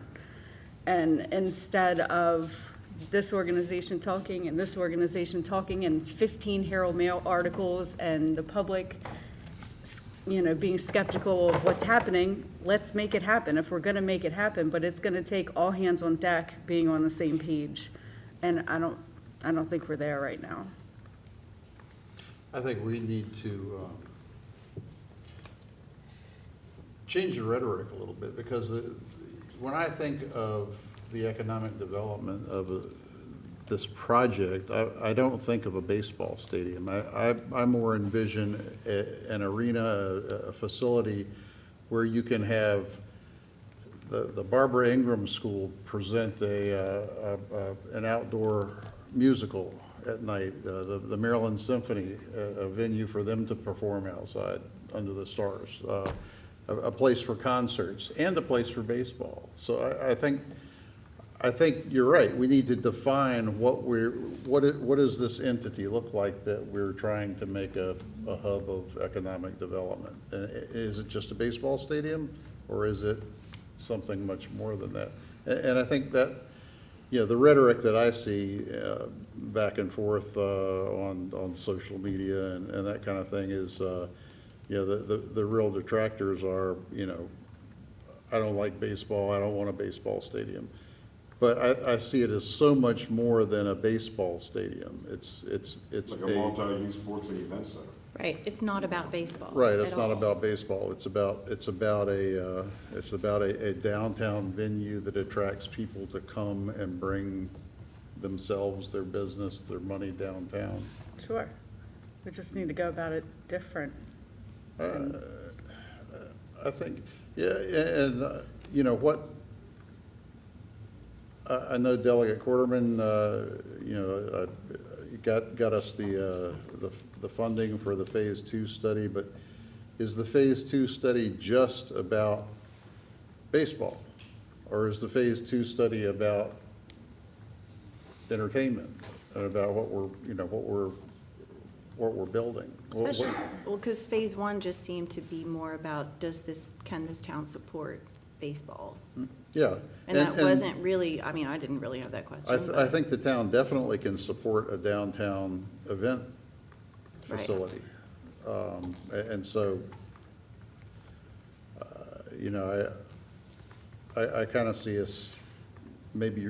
And instead of this organization talking and this organization talking and 15 Herald Mail articles and the public being skeptical of what's happening, let's make it happen if we're going to make it happen. But it's going to take all hands on deck being on the same page, and I don't think we're there right now. I think we need to change the rhetoric a little bit, because when I think of the economic development of this project, I don't think of a baseball stadium. I more envision an arena, a facility where you can have the Barbara Ingram School present an outdoor musical at night, the Maryland Symphony, a venue for them to perform outside under the stars, a place for concerts, and a place for baseball. So I think you're right. We need to define what does this entity look like that we're trying to make a hub of economic development? And is it just a baseball stadium, or is it something much more than that? And I think that, Yeah, the rhetoric that I see back and forth on social media and that kind of thing is, the real detractors are, I don't like baseball, I don't want a baseball stadium. But I see it as so much more than a baseball stadium. It's Like a multi-use sports and event center. Right, it's not about baseball. Right, it's at not all. about baseball, it's about a downtown venue that attracts people to come and bring themselves, their business, their money downtown. Sure. We just need to go about it different. I think, yeah, and, what, I know Delegate Quarterman, got us the funding for the Phase 2 study, but is the Phase 2 study just about baseball? Or is the Phase 2 study about entertainment, and about what we're building? Especially, well, because phase one just seemed to be more about, can this town support baseball? Yeah. And that wasn't really, I mean, I didn't really have that question. I think the town definitely can support a downtown event Right. facility. And so, I kind of see us, maybe,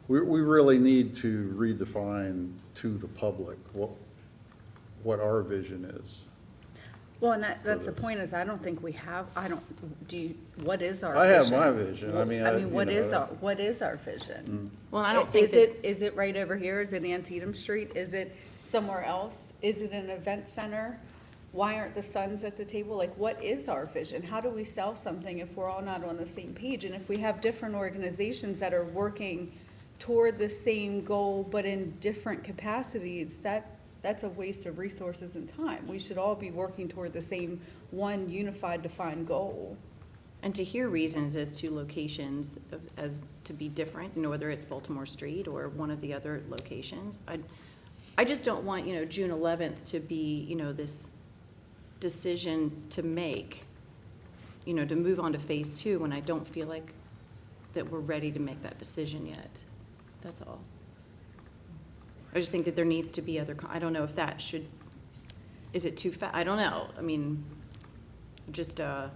we really need to redefine to the public what our vision is. Well, and that's the point, is I don't think we have, what is our I vision? have my vision. I mean, what is our vision? Well, I don't think Is it right over here? Is it Antietam Street? Is it somewhere else? Is it an event center? Why aren't the sons at the table? Like, what is our vision? How do we sell something if we're all not on the same page? And if we have different organizations that are working toward the same goal, but in different capacities, that's a waste of resources and time. We should all be working toward the same one unified, defined goal. And to hear reasons as to locations as to be different, whether it's Baltimore Street or one of the other locations. I just don't want, June 11th to be, this decision to make, to move on to phase 2 when I don't feel like that we're ready to make that decision yet. That's all. I just think that there needs to be I don't know if that should, is it too fast? I don't know. I mean, just, I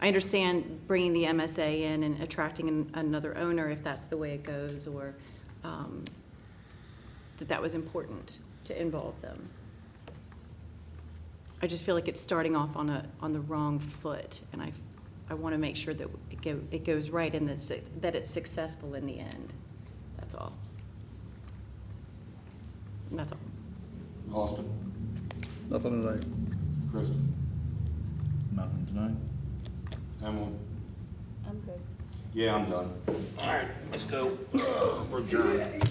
understand bringing the MSA in and attracting another owner if that's the way it goes, or that was important to involve them. I just feel like it's starting off on the wrong foot, and I want to make sure that it goes right and that it's successful in the end. That's all. That's all. Austin? Nothing tonight. Kristen? Nothing tonight. Emily? I'm good. Yeah, I'm done. All right, let's go. We're adjourned.